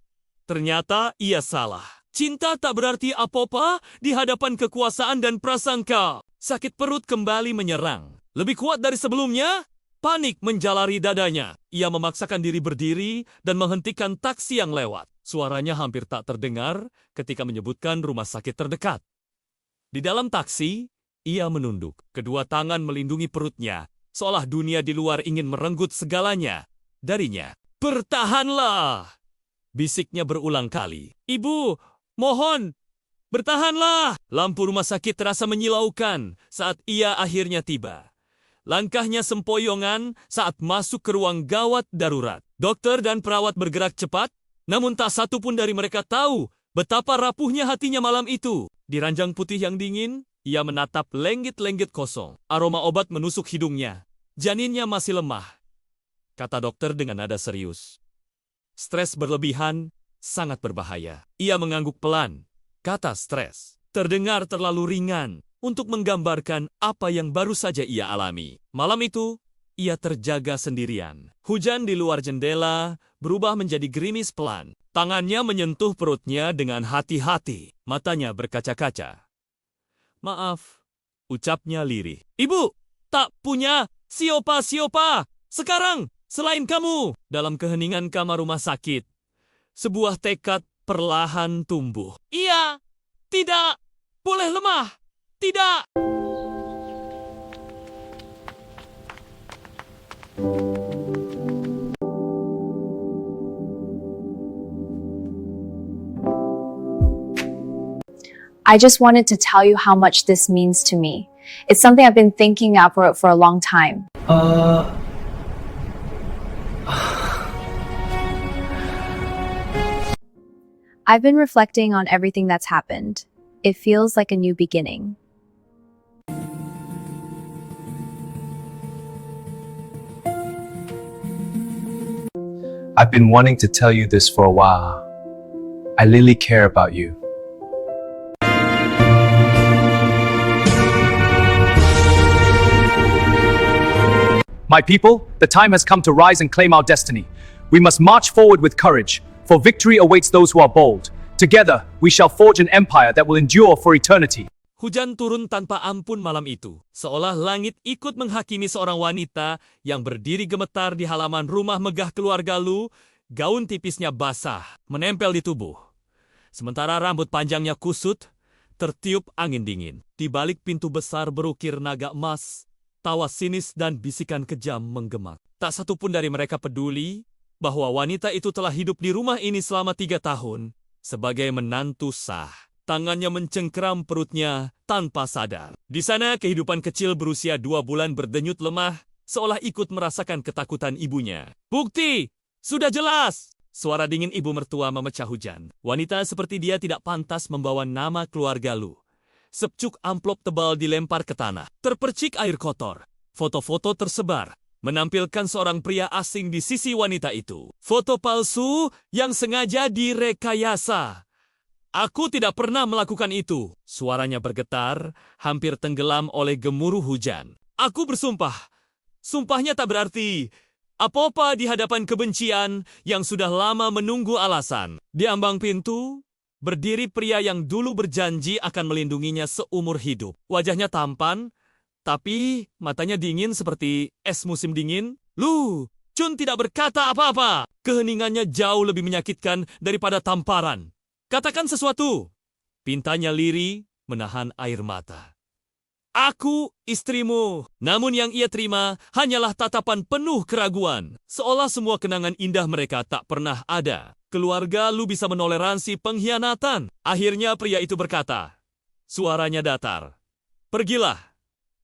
Ternyata ia salah. Cinta tak berarti apa-apa di hadapan kekuasaan dan prasangka. Sakit perut kembali menyerang. Lebih kuat dari sebelumnya, panik menjalari dadanya. Ia memaksakan diri berdiri dan menghentikan taksi yang lewat. Suaranya hampir tak terdengar ketika menyebutkan rumah sakit terdekat. Di dalam taksi, ia menunduk. Kedua tangan melindungi perutnya, seolah dunia di luar ingin merenggut segalanya darinya. Bertahanlah! Bisiknya berulang kali. Ibu, mohon, bertahanlah! Lampu rumah sakit terasa menyilaukan saat ia akhirnya tiba. Langkahnya sempoyongan saat masuk ke ruang gawat darurat. Dokter dan perawat bergerak cepat, namun tak satu pun dari mereka tahu betapa rapuhnya hatinya malam itu. Di ranjang putih yang dingin, ia menatap lenggit-lenggit kosong. Aroma obat menusuk hidungnya. Janinnya masih lemah, kata dokter dengan nada serius. Stres berlebihan sangat berbahaya. Ia mengangguk pelan. Kata stres terdengar terlalu ringan untuk menggambarkan apa yang baru saja ia alami. Malam itu, ia terjaga sendirian. Hujan di luar jendela berubah menjadi gerimis pelan. Tangannya menyentuh perutnya dengan hati-hati. Matanya berkaca-kaca. Maaf, ucapnya lirih. Ibu, tak punya siapa-siapa sekarang selain kamu. Dalam keheningan kamar rumah sakit, sebuah tekad perlahan tumbuh. Ia tidak boleh lemah. Tidak. I just wanted to tell you how much this means to me. It's something I've been thinking of for a long time. I've been reflecting on everything that's happened. It feels like a new beginning. I've been wanting to tell you this for a while. I really care about you. My people, the time has come to rise and claim our destiny. We must march forward with courage, for victory awaits those who are bold. Together, we shall forge an empire that will endure for eternity. Hujan turun tanpa ampun malam itu, seolah langit ikut menghakimi seorang wanita yang berdiri gemetar di halaman rumah megah keluarga Lu. Gaun tipisnya basah, menempel di tubuh. Sementara rambut panjangnya kusut, tertiup angin dingin. Di balik pintu besar berukir naga emas, tawa sinis dan bisikan kejam menggema. Tak satu pun dari mereka peduli bahwa wanita itu telah hidup di rumah ini selama 3 tahun sebagai menantu sah. Tangannya mencengkeram perutnya tanpa sadar. Di sana kehidupan kecil berusia 2 bulan berdenyut lemah, seolah ikut merasakan ketakutan ibunya. Bukti! Sudah jelas! Suara dingin ibu mertua memecah hujan. Wanita seperti dia tidak pantas membawa nama keluarga Lu. Secuk amplop tebal dilempar ke tanah. Terpercik air kotor. Foto-foto tersebar, menampilkan seorang pria asing di sisi wanita itu. Foto palsu yang sengaja direkayasa. Aku tidak pernah melakukan itu. Suaranya bergetar, hampir tenggelam oleh gemuruh hujan. Aku bersumpah. Sumpahnya tak berarti apa-apa di hadapan kebencian yang sudah lama menunggu alasan. Di ambang pintu, berdiri pria yang dulu berjanji akan melindunginya seumur hidup. Wajahnya tampan, tapi matanya dingin seperti es musim dingin. Lu Chun tidak berkata apa-apa. Keheningannya jauh lebih menyakitkan daripada tamparan. Katakan sesuatu. Pintanya lirih, menahan air mata. Aku istrimu. Namun yang ia terima hanyalah tatapan penuh keraguan. Seolah semua kenangan indah mereka tak pernah ada. Keluarga Lu bisa menoleransi pengkhianatan. Akhirnya pria itu berkata, Suaranya datar. Pergilah.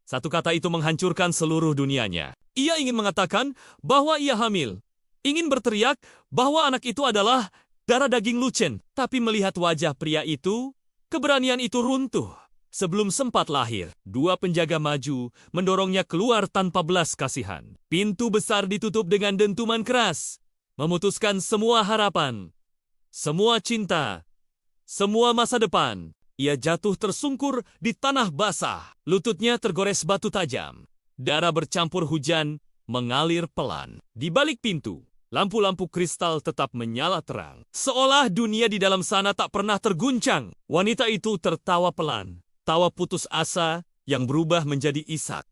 Satu kata itu menghancurkan seluruh dunianya. Ia ingin mengatakan bahwa ia hamil. Ingin berteriak bahwa anak itu adalah darah daging Lucien. Tapi melihat wajah pria itu, keberanian itu runtuh. Sebelum sempat lahir, dua penjaga maju, mendorongnya keluar tanpa belas kasihan. Pintu besar ditutup dengan dentuman keras, memutuskan semua harapan, semua cinta, semua masa depan. Ia jatuh tersungkur di tanah basah. Lututnya tergores batu tajam. Darah bercampur hujan mengalir pelan. Di balik pintu, lampu-lampu kristal tetap menyala terang. Seolah dunia di dalam sana tak pernah terguncang. Wanita itu tertawa pelan. Tawa putus asa yang berubah menjadi isak.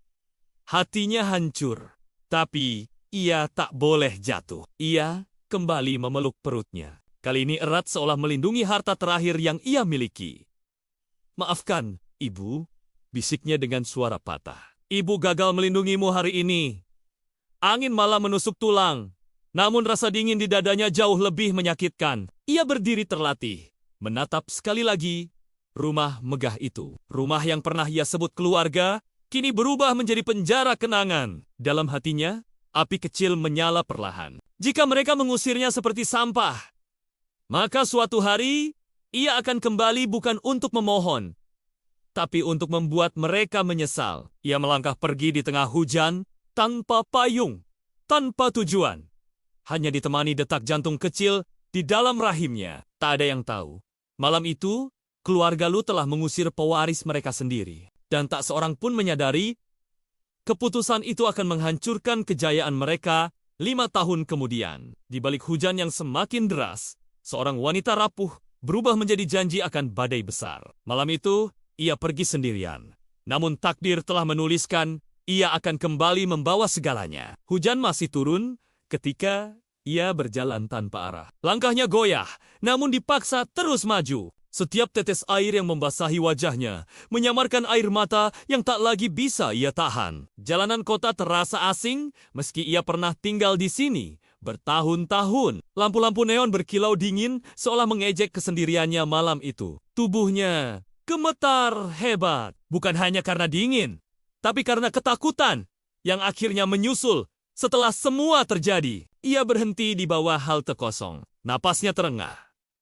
Hatinya hancur. Tapi ia tak boleh jatuh. Ia kembali memeluk perutnya. Kali ini erat seolah melindungi harta terakhir yang ia miliki. "Maafkan, Ibu," bisiknya dengan suara patah. "Ibu gagal melindungimu hari ini. Angin malah menusuk tulang. Namun rasa dingin di dadanya jauh lebih menyakitkan." Ia berdiri terlatih, menatap sekali lagi rumah megah itu. Rumah yang pernah ia sebut keluarga, kini berubah menjadi penjara kenangan. Dalam hatinya, api kecil menyala perlahan. Jika mereka mengusirnya seperti sampah, maka suatu hari ia akan kembali bukan untuk memohon, tapi untuk membuat mereka menyesal. Ia melangkah pergi di tengah hujan, tanpa payung, tanpa tujuan. Hanya ditemani detak jantung kecil di dalam rahimnya. Tak ada yang tahu. Malam itu, keluarga Lu telah mengusir pewaris mereka sendiri. Dan tak seorang pun menyadari, keputusan itu akan menghancurkan kejayaan mereka 5 tahun kemudian. Di balik hujan yang semakin deras, seorang wanita rapuh berubah menjadi janji akan badai besar. Malam itu, ia pergi sendirian. Namun takdir telah menuliskan ia akan kembali membawa segalanya. Hujan masih turun ketika ia berjalan tanpa arah. Langkahnya goyah, namun dipaksa terus maju. Setiap tetes air yang membasahi wajahnya menyamarkan air mata yang tak lagi bisa ia tahan. Jalanan kota terasa asing meski ia pernah tinggal di sini bertahun-tahun. Lampu-lampu neon berkilau dingin seolah mengejek kesendiriannya malam itu. Tubuhnya gemetar hebat, bukan hanya karena dingin, tapi karena ketakutan yang akhirnya menyusul setelah semua terjadi. Ia berhenti di bawah halte kosong. Napasnya terengah.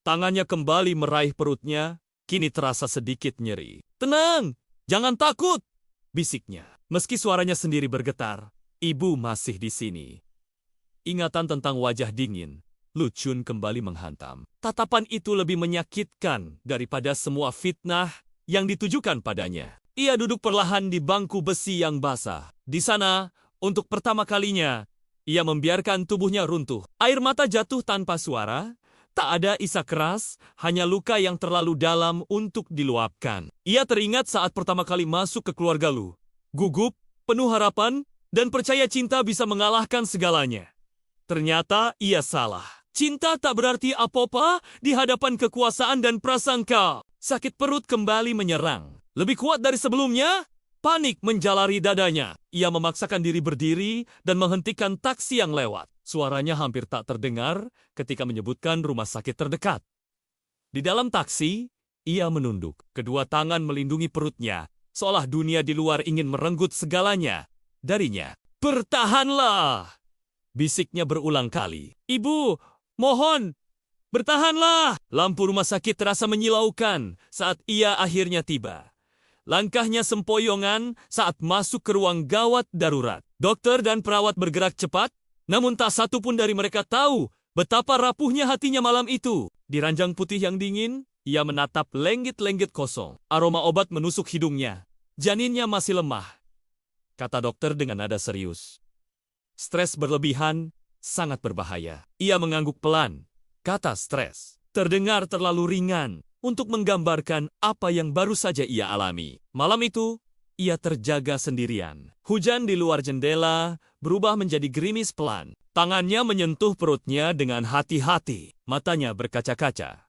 Tangannya kembali meraih perutnya, kini terasa sedikit nyeri. "Tenang, jangan takut," bisiknya. Meski suaranya sendiri bergetar, ibu masih di sini. Ingatan tentang wajah dingin, Lu Chun kembali menghantam. Tatapan itu lebih menyakitkan daripada semua fitnah yang ditujukan padanya. Ia duduk perlahan di bangku besi yang basah. Di sana, untuk pertama kalinya, ia membiarkan tubuhnya runtuh. Air mata jatuh tanpa suara. Tak ada isak keras, hanya luka yang terlalu dalam untuk diluapkan. Ia teringat saat pertama kali masuk ke keluarga Lu. Gugup, penuh harapan, dan percaya cinta bisa mengalahkan segalanya. Ternyata ia salah. Cinta tak berarti apa-apa di hadapan kekuasaan dan prasangka. Sakit perut kembali menyerang. Lebih kuat dari sebelumnya, panik menjalari dadanya. Ia memaksakan diri berdiri dan menghentikan taksi yang lewat. Suaranya hampir tak terdengar ketika menyebutkan rumah sakit terdekat. Di dalam taksi, ia menunduk. Kedua tangan melindungi perutnya, seolah dunia di luar ingin merenggut segalanya darinya. "Bertahanlah!" bisiknya berulang kali. "Ibu, mohon, bertahanlah!" Lampu rumah sakit terasa menyilaukan saat ia akhirnya tiba. Langkahnya sempoyongan saat masuk ke ruang gawat darurat. Dokter dan perawat bergerak cepat, namun tak satu pun dari mereka tahu betapa rapuhnya hatinya malam itu. Di ranjang putih yang dingin, ia menatap lenggit-lenggit kosong. Aroma obat menusuk hidungnya. "Janinnya masih lemah," kata dokter dengan nada serius. "Stres berlebihan sangat berbahaya." Ia mengangguk pelan. Kata stres terdengar terlalu ringan untuk menggambarkan apa yang baru saja ia alami. Malam itu, ia terjaga sendirian. Hujan di luar jendela berubah menjadi gerimis pelan. Tangannya menyentuh perutnya dengan hati-hati. Matanya berkaca-kaca.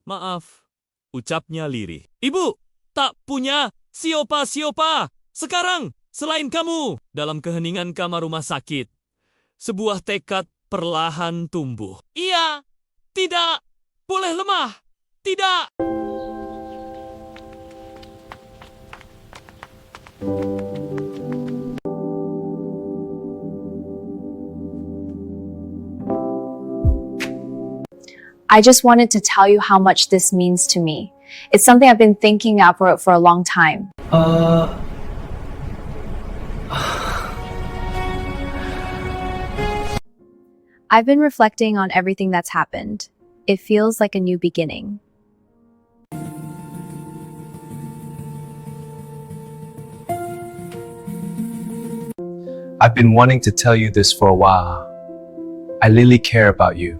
"Maaf," ucapnya lirih. "Ibu, tak punya siapa-siapa sekarang selain kamu." Dalam keheningan kamar rumah sakit, sebuah tekad perlahan tumbuh. Ia tidak boleh lemah. Tidak. I just wanted to tell you how much this means to me. It's something I've been thinking about for a long time. I've been reflecting on everything that's happened. It feels like a new beginning. I've been wanting to tell you this for a while. I really care about you.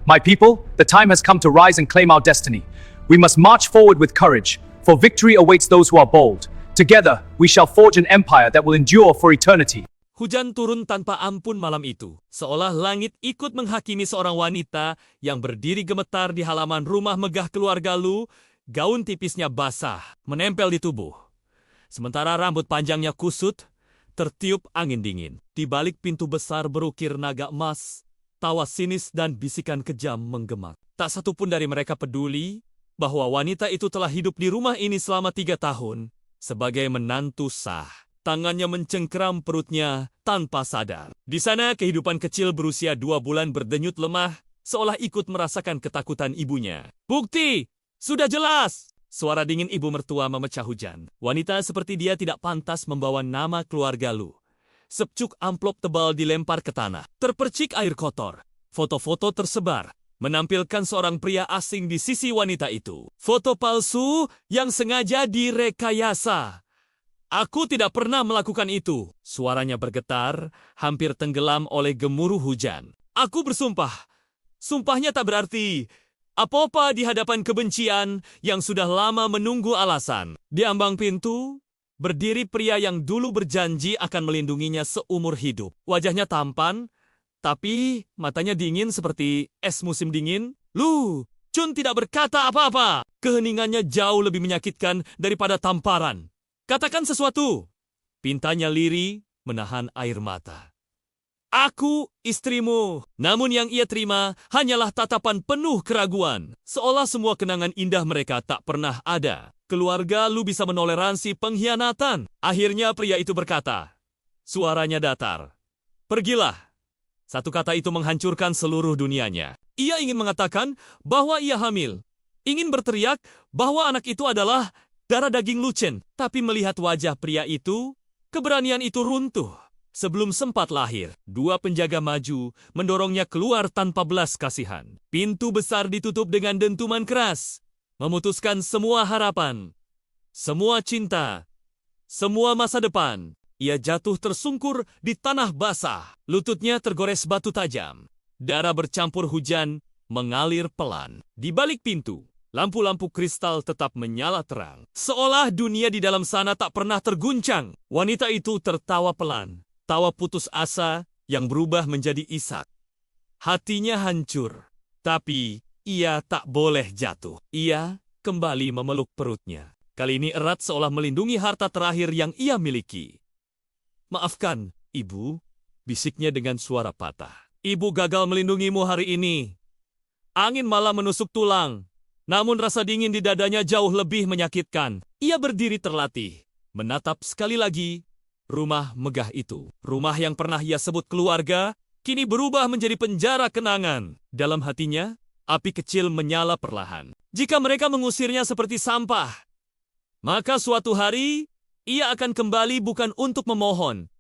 My people, the time has come to rise and claim our destiny. We must march forward with courage, for victory awaits those who are bold. Together, we shall forge an empire that will endure for eternity. Hujan turun tanpa ampun malam itu, seolah langit ikut menghakimi seorang wanita yang berdiri gemetar di halaman rumah megah keluarga Lu. Gaun tipisnya basah, menempel di tubuh. Sementara rambut panjangnya kusut, tertiup angin dingin. Di balik pintu besar berukir naga emas, tawa sinis dan bisikan kejam menggema. Tak satu pun dari mereka peduli bahwa wanita itu telah hidup di rumah ini selama 3 tahun sebagai menantu sah. Tangannya mencengkeram perutnya tanpa sadar. Di sana kehidupan kecil berusia 2 bulan berdenyut lemah, seolah ikut merasakan ketakutan ibunya. Bukti! Sudah jelas! Suara dingin ibu mertua memecah hujan. Wanita seperti dia tidak pantas membawa nama keluarga Lu. Secuk amplop tebal dilempar ke tanah. Terpercik air kotor. Foto-foto tersebar, menampilkan seorang pria asing di sisi wanita itu. Foto palsu yang sengaja direkayasa. Aku tidak pernah melakukan itu. Suaranya bergetar, hampir tenggelam oleh gemuruh hujan. Aku bersumpah. Sumpahnya tak berarti apa-apa di hadapan kebencian yang sudah lama menunggu alasan. Di ambang pintu, berdiri pria yang dulu berjanji akan melindunginya seumur hidup. Wajahnya tampan, tapi matanya dingin seperti es musim dingin. Lu, Chun tidak berkata apa-apa. Keheningannya jauh lebih menyakitkan daripada tamparan. Katakan sesuatu. Pintanya lirih, menahan air mata. Aku istrimu. Namun yang ia terima hanyalah tatapan penuh keraguan. Seolah semua kenangan indah mereka tak pernah ada. Keluarga Lu bisa menoleransi pengkhianatan. Akhirnya pria itu berkata. Suaranya datar. Pergilah. Satu kata itu menghancurkan seluruh dunianya. Ia ingin mengatakan bahwa ia hamil. Ingin berteriak bahwa anak itu adalah darah daging Lu Chen. Tapi melihat wajah pria itu, keberanian itu runtuh. Sebelum sempat lahir, 2 penjaga maju, mendorongnya keluar tanpa belas kasihan. Pintu besar ditutup dengan dentuman keras, memutuskan semua harapan, semua cinta, semua masa depan. Ia jatuh tersungkur di tanah basah, lututnya tergores batu tajam. Darah bercampur hujan mengalir pelan. Di balik pintu, lampu-lampu kristal tetap menyala terang. Seolah dunia di dalam sana tak pernah terguncang. Wanita itu tertawa pelan. Tawa putus asa yang berubah menjadi isak. Hatinya hancur, tapi ia tak boleh jatuh. Ia kembali memeluk perutnya. Kali ini erat seolah melindungi harta terakhir yang ia miliki. Maafkan, Ibu, bisiknya dengan suara patah. Ibu gagal melindungimu hari ini. Angin malah menusuk tulang, namun rasa dingin di dadanya jauh lebih menyakitkan. Ia berdiri terlatih, menatap sekali lagi rumah megah itu. Rumah yang pernah ia sebut keluarga, kini berubah menjadi penjara kenangan. Dalam hatinya, api kecil menyala perlahan. Jika mereka mengusirnya seperti sampah, maka suatu hari, ia akan kembali bukan untuk memohon,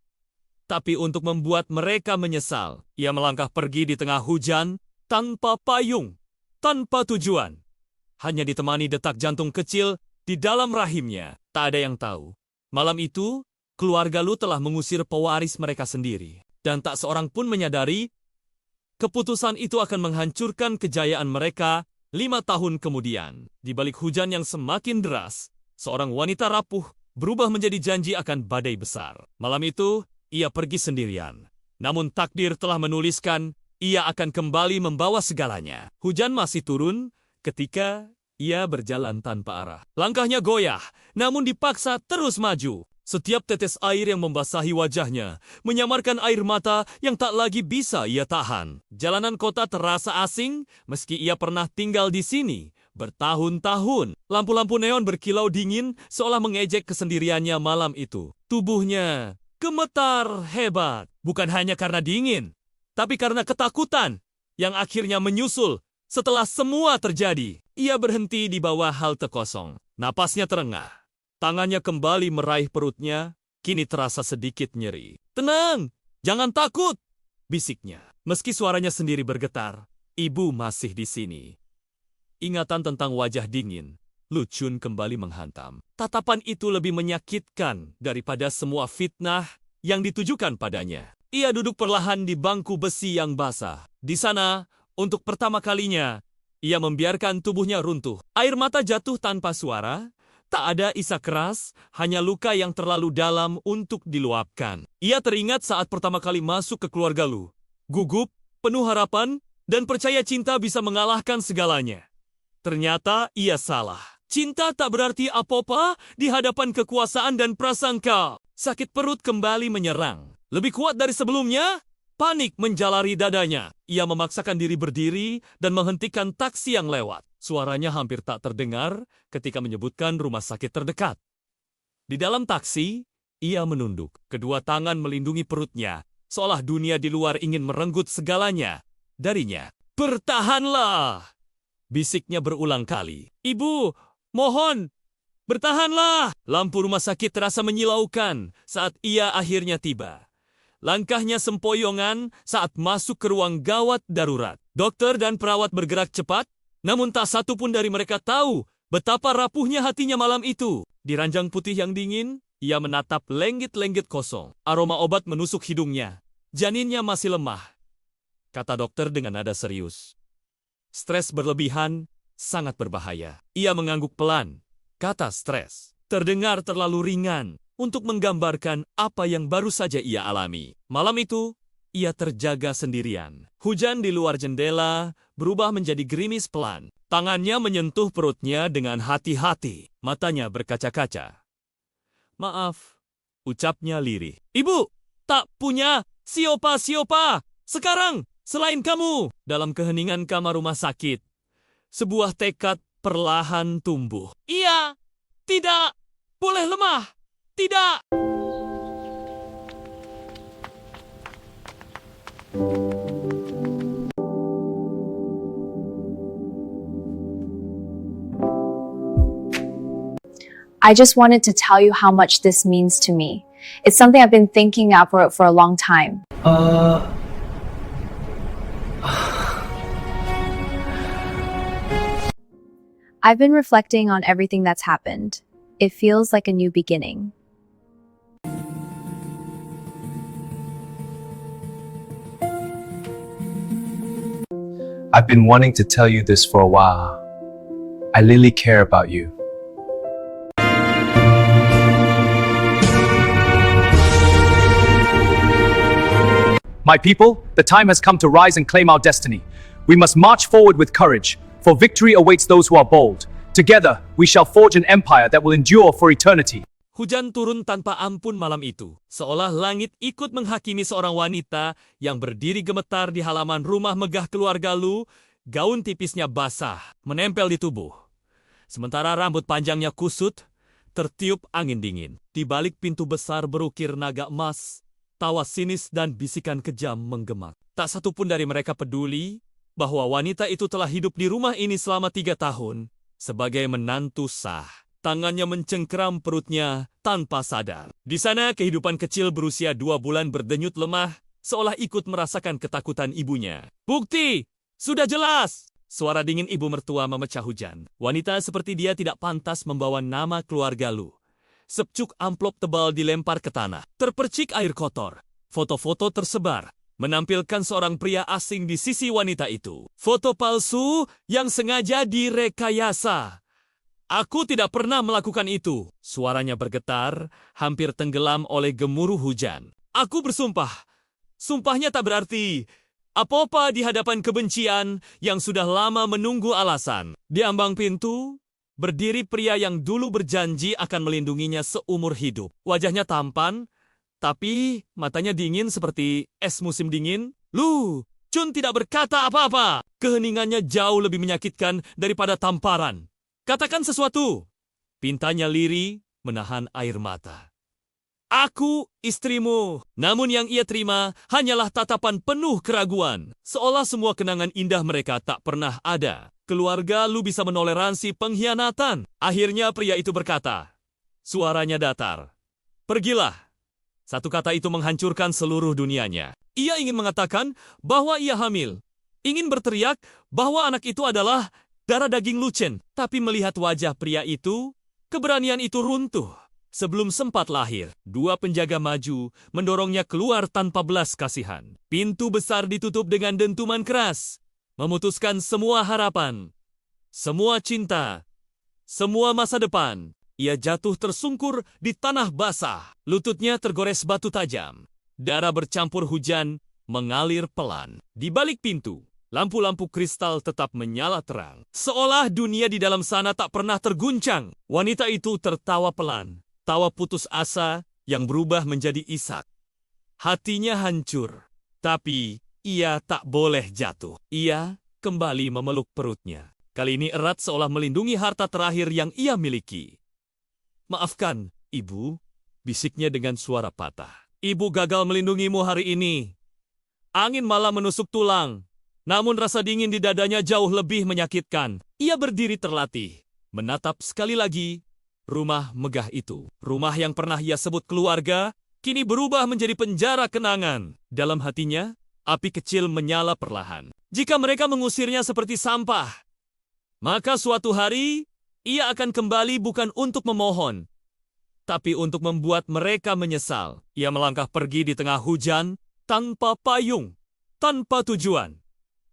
tapi untuk membuat mereka menyesal. Ia melangkah pergi di tengah hujan, tanpa payung, tanpa tujuan. Hanya ditemani detak jantung kecil di dalam rahimnya. Tak ada yang tahu. Malam itu, keluarga Lu telah mengusir pewaris mereka sendiri. Dan tak seorang pun menyadari, keputusan itu akan menghancurkan kejayaan mereka 5 tahun kemudian. Di balik hujan yang semakin deras, seorang wanita rapuh berubah menjadi janji akan badai besar. Malam itu, ia pergi sendirian. Namun takdir telah menuliskan, ia akan kembali membawa segalanya. Hujan masih turun ketika ia berjalan tanpa arah. Langkahnya goyah, namun dipaksa terus maju. Setiap tetes air yang membasahi wajahnya menyamarkan air mata yang tak lagi bisa ia tahan. Jalanan kota terasa asing meski ia pernah tinggal di sini bertahun-tahun. Lampu-lampu neon berkilau dingin seolah mengejek kesendiriannya malam itu. Tubuhnya Gemetar hebat, bukan hanya karena dingin, tapi karena ketakutan yang akhirnya menyusul setelah semua terjadi. Ia berhenti di bawah halte kosong. Napasnya terengah. Tangannya kembali meraih perutnya, kini terasa sedikit nyeri. "Tenang, jangan takut," bisiknya. Meski suaranya sendiri bergetar, ibu masih di sini. Ingatan tentang wajah dingin Lu Chun kembali menghantam. Tatapan itu lebih menyakitkan daripada semua fitnah yang ditujukan padanya. Ia duduk perlahan di bangku besi yang basah. Di sana, untuk pertama kalinya, ia membiarkan tubuhnya runtuh. Air mata jatuh tanpa suara. Tak ada isak keras, hanya luka yang terlalu dalam untuk diluapkan. Ia teringat saat pertama kali masuk ke keluarga Lu. Gugup, penuh harapan, dan percaya cinta bisa mengalahkan segalanya. Ternyata ia salah. Cinta tak berarti apa-apa di hadapan kekuasaan dan prasangka. Sakit perut kembali menyerang. Lebih kuat dari sebelumnya, panik menjalari dadanya. Ia memaksakan diri berdiri dan menghentikan taksi yang lewat. Suaranya hampir tak terdengar ketika menyebutkan rumah sakit terdekat. Di dalam taksi, ia menunduk. Kedua tangan melindungi perutnya, seolah dunia di luar ingin merenggut segalanya darinya. "Bertahanlah!" bisiknya berulang kali. "Ibu, mohon, bertahanlah!" Lampu rumah sakit terasa menyilaukan saat ia akhirnya tiba. Langkahnya sempoyongan saat masuk ke ruang gawat darurat. Dokter dan perawat bergerak cepat, namun tak satu pun dari mereka tahu betapa rapuhnya hatinya malam itu. Di ranjang putih yang dingin, ia menatap lenggit-lenggit kosong. Aroma obat menusuk hidungnya. "Janinnya masih lemah," kata dokter dengan nada serius. "Stres berlebihan sangat berbahaya." Ia mengangguk pelan. Kata stres terdengar terlalu ringan untuk menggambarkan apa yang baru saja ia alami. Malam itu, ia terjaga sendirian. Hujan di luar jendela berubah menjadi gerimis pelan. Tangannya menyentuh perutnya dengan hati-hati. Matanya berkaca-kaca. "Maaf," ucapnya lirih. "Ibu, tak punya siapa-siapa sekarang selain kamu." Dalam keheningan kamar rumah sakit, sebuah tekad perlahan tumbuh. Ia tidak boleh lemah. Tidak. I just wanted to tell you how much this means to me. It's something I've been thinking out for a long time. I've been reflecting on everything that's happened. It feels like a new beginning. I've been wanting to tell you this for a while. I really care about you. My people, the time has come to rise and claim our destiny. We must march forward with courage, for victory awaits those who are bold. Together, we shall forge an empire that will endure for eternity. Hujan turun tanpa ampun malam itu, seolah langit ikut menghakimi seorang wanita yang berdiri gemetar di halaman rumah megah keluarga Lu. Gaun tipisnya basah, menempel di tubuh. Sementara rambut panjangnya kusut, tertiup angin dingin. Di balik pintu besar berukir naga emas, tawa sinis dan bisikan kejam menggema. Tak satu pun dari mereka peduli bahwa wanita itu telah hidup di rumah ini selama 3 tahun sebagai menantu sah. Tangannya mencengkeram perutnya tanpa sadar. Di sana kehidupan kecil berusia 2 bulan berdenyut lemah, seolah ikut merasakan ketakutan ibunya. "Bukti! Sudah jelas!" Suara dingin ibu mertua memecah hujan. Wanita seperti dia tidak pantas membawa nama keluarga Lu. Secuk amplop tebal dilempar ke tanah. Terpercik air kotor. Foto-foto tersebar, menampilkan seorang pria asing di sisi wanita itu. Foto palsu yang sengaja direkayasa. "Aku tidak pernah melakukan itu." Suaranya bergetar, hampir tenggelam oleh gemuruh hujan. "Aku bersumpah. Sumpahnya tak berarti apa-apa di hadapan kebencian yang sudah lama menunggu alasan." Di ambang pintu, berdiri pria yang dulu berjanji akan melindunginya seumur hidup. Wajahnya tampan, tapi matanya dingin seperti es musim dingin. Lu Chun tidak berkata apa-apa. Keheningannya jauh lebih menyakitkan daripada tamparan. "Katakan sesuatu." Pintanya lirih, menahan air mata. Aku istrimu. Namun yang ia terima hanyalah tatapan penuh keraguan. Seolah semua kenangan indah mereka tak pernah ada. Keluarga Lu bisa menoleransi pengkhianatan. Akhirnya pria itu berkata, suaranya datar. Pergilah. Satu kata itu menghancurkan seluruh dunianya. Ia ingin mengatakan bahwa ia hamil. Ingin berteriak bahwa anak itu adalah darah daging Lu Chen. Tapi melihat wajah pria itu, keberanian itu runtuh. Sebelum sempat lahir, dua penjaga maju, mendorongnya keluar tanpa belas kasihan. Pintu besar ditutup dengan dentuman keras, memutuskan semua harapan, semua cinta, semua masa depan. Ia jatuh tersungkur di tanah basah, lututnya tergores batu tajam. Darah bercampur hujan mengalir pelan. Di balik pintu, lampu-lampu kristal tetap menyala terang. Seolah dunia di dalam sana tak pernah terguncang. Wanita itu tertawa pelan. Tawa putus asa yang berubah menjadi isak. Hatinya hancur, tapi ia tak boleh jatuh. Ia kembali memeluk perutnya. Kali ini erat seolah melindungi harta terakhir yang ia miliki. Maafkan, Ibu, bisiknya dengan suara patah. Ibu gagal melindungimu hari ini. Angin malah menusuk tulang, namun rasa dingin di dadanya jauh lebih menyakitkan. Ia berdiri terlatih, menatap sekali lagi rumah megah itu. Rumah yang pernah ia sebut keluarga, kini berubah menjadi penjara kenangan. Dalam hatinya, api kecil menyala perlahan. Jika mereka mengusirnya seperti sampah, maka suatu hari, ia akan kembali bukan untuk memohon, tapi untuk membuat mereka menyesal. Ia melangkah pergi di tengah hujan, tanpa payung, tanpa tujuan.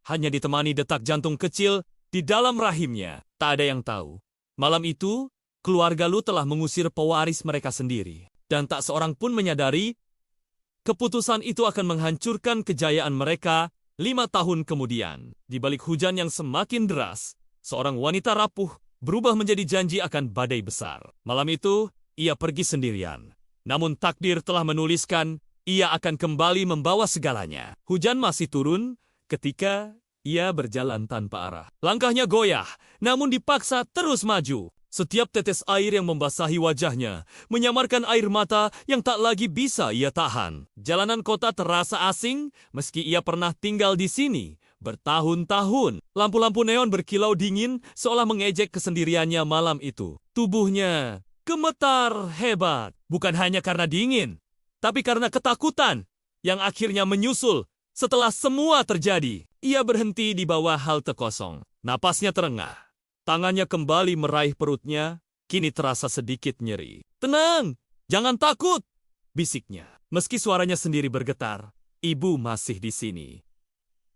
Hanya ditemani detak jantung kecil di dalam rahimnya. Tak ada yang tahu. Malam itu, keluarga Lu telah mengusir pewaris mereka sendiri. Dan tak seorang pun menyadari, keputusan itu akan menghancurkan kejayaan mereka 5 tahun kemudian. Di balik hujan yang semakin deras, seorang wanita rapuh berubah menjadi janji akan badai besar. Malam itu, ia pergi sendirian. Namun takdir telah menuliskan, ia akan kembali membawa segalanya. Hujan masih turun ketika ia berjalan tanpa arah. Langkahnya goyah, namun dipaksa terus maju. Setiap tetes air yang membasahi wajahnya menyamarkan air mata yang tak lagi bisa ia tahan. Jalanan kota terasa asing meski ia pernah tinggal di sini bertahun-tahun. Lampu-lampu neon berkilau dingin seolah mengejek kesendiriannya malam itu. Tubuhnya gemetar hebat, bukan hanya karena dingin, tapi karena ketakutan yang akhirnya menyusul setelah semua terjadi. Ia berhenti di bawah halte kosong. Napasnya terengah. Tangannya kembali meraih perutnya, kini terasa sedikit nyeri. Tenang, jangan takut, bisiknya. Meski suaranya sendiri bergetar, ibu masih di sini.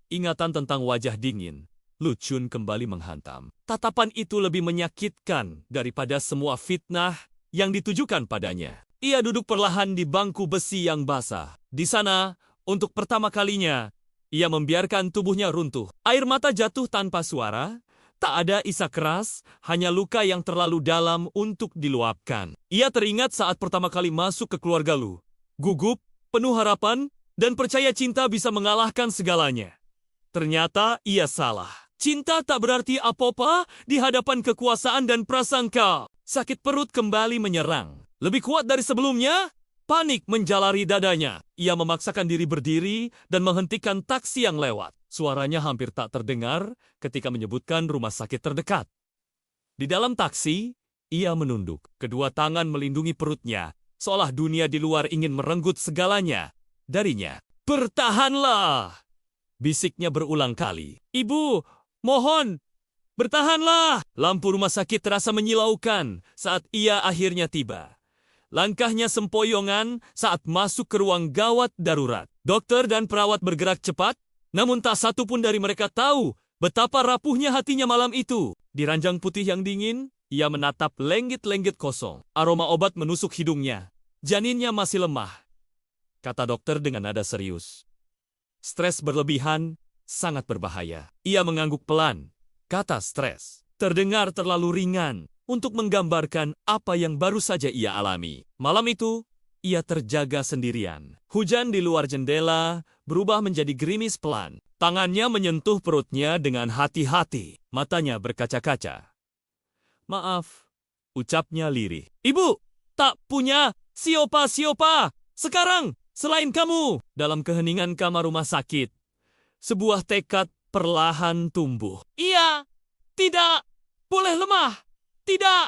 Ingatan tentang wajah dingin, Lu Chun kembali menghantam. Tatapan itu lebih menyakitkan daripada semua fitnah yang ditujukan padanya. Ia duduk perlahan di bangku besi yang basah. Di sana, untuk pertama kalinya, ia membiarkan tubuhnya runtuh. Air mata jatuh tanpa suara. Tak ada isak keras, hanya luka yang terlalu dalam untuk diluapkan. Ia teringat saat pertama kali masuk ke keluarga Lu. Gugup, penuh harapan, dan percaya cinta bisa mengalahkan segalanya. Ternyata ia salah. Cinta tak berarti apa-apa di hadapan kekuasaan dan prasangka. Sakit perut kembali menyerang. Lebih kuat dari sebelumnya, panik menjalari dadanya. Ia memaksakan diri berdiri dan menghentikan taksi yang lewat. Suaranya hampir tak terdengar ketika menyebutkan rumah sakit terdekat. Di dalam taksi, ia menunduk. Kedua tangan melindungi perutnya, seolah dunia di luar ingin merenggut segalanya darinya. Bertahanlah! Bisiknya berulang kali. Ibu, mohon, bertahanlah! Lampu rumah sakit terasa menyilaukan saat ia akhirnya tiba. Langkahnya sempoyongan saat masuk ke ruang gawat darurat. Dokter dan perawat bergerak cepat, namun tak satu pun dari mereka tahu betapa rapuhnya hatinya malam itu. Di ranjang putih yang dingin, ia menatap lenggit-lenggit kosong. Aroma obat menusuk hidungnya. Janinnya masih lemah, kata dokter dengan nada serius. Stres berlebihan sangat berbahaya. Ia mengangguk pelan. Kata stres terdengar terlalu ringan untuk menggambarkan apa yang baru saja ia alami. Malam itu, ia terjaga sendirian. Hujan di luar jendela berubah menjadi gerimis pelan. Tangannya menyentuh perutnya dengan hati-hati. Matanya berkaca-kaca. Maaf, ucapnya lirih. Ibu, tak punya Siapa, siapa? Sekarang, selain kamu. Dalam keheningan kamar rumah sakit, sebuah tekad perlahan tumbuh. Ia tidak boleh lemah. Tidak.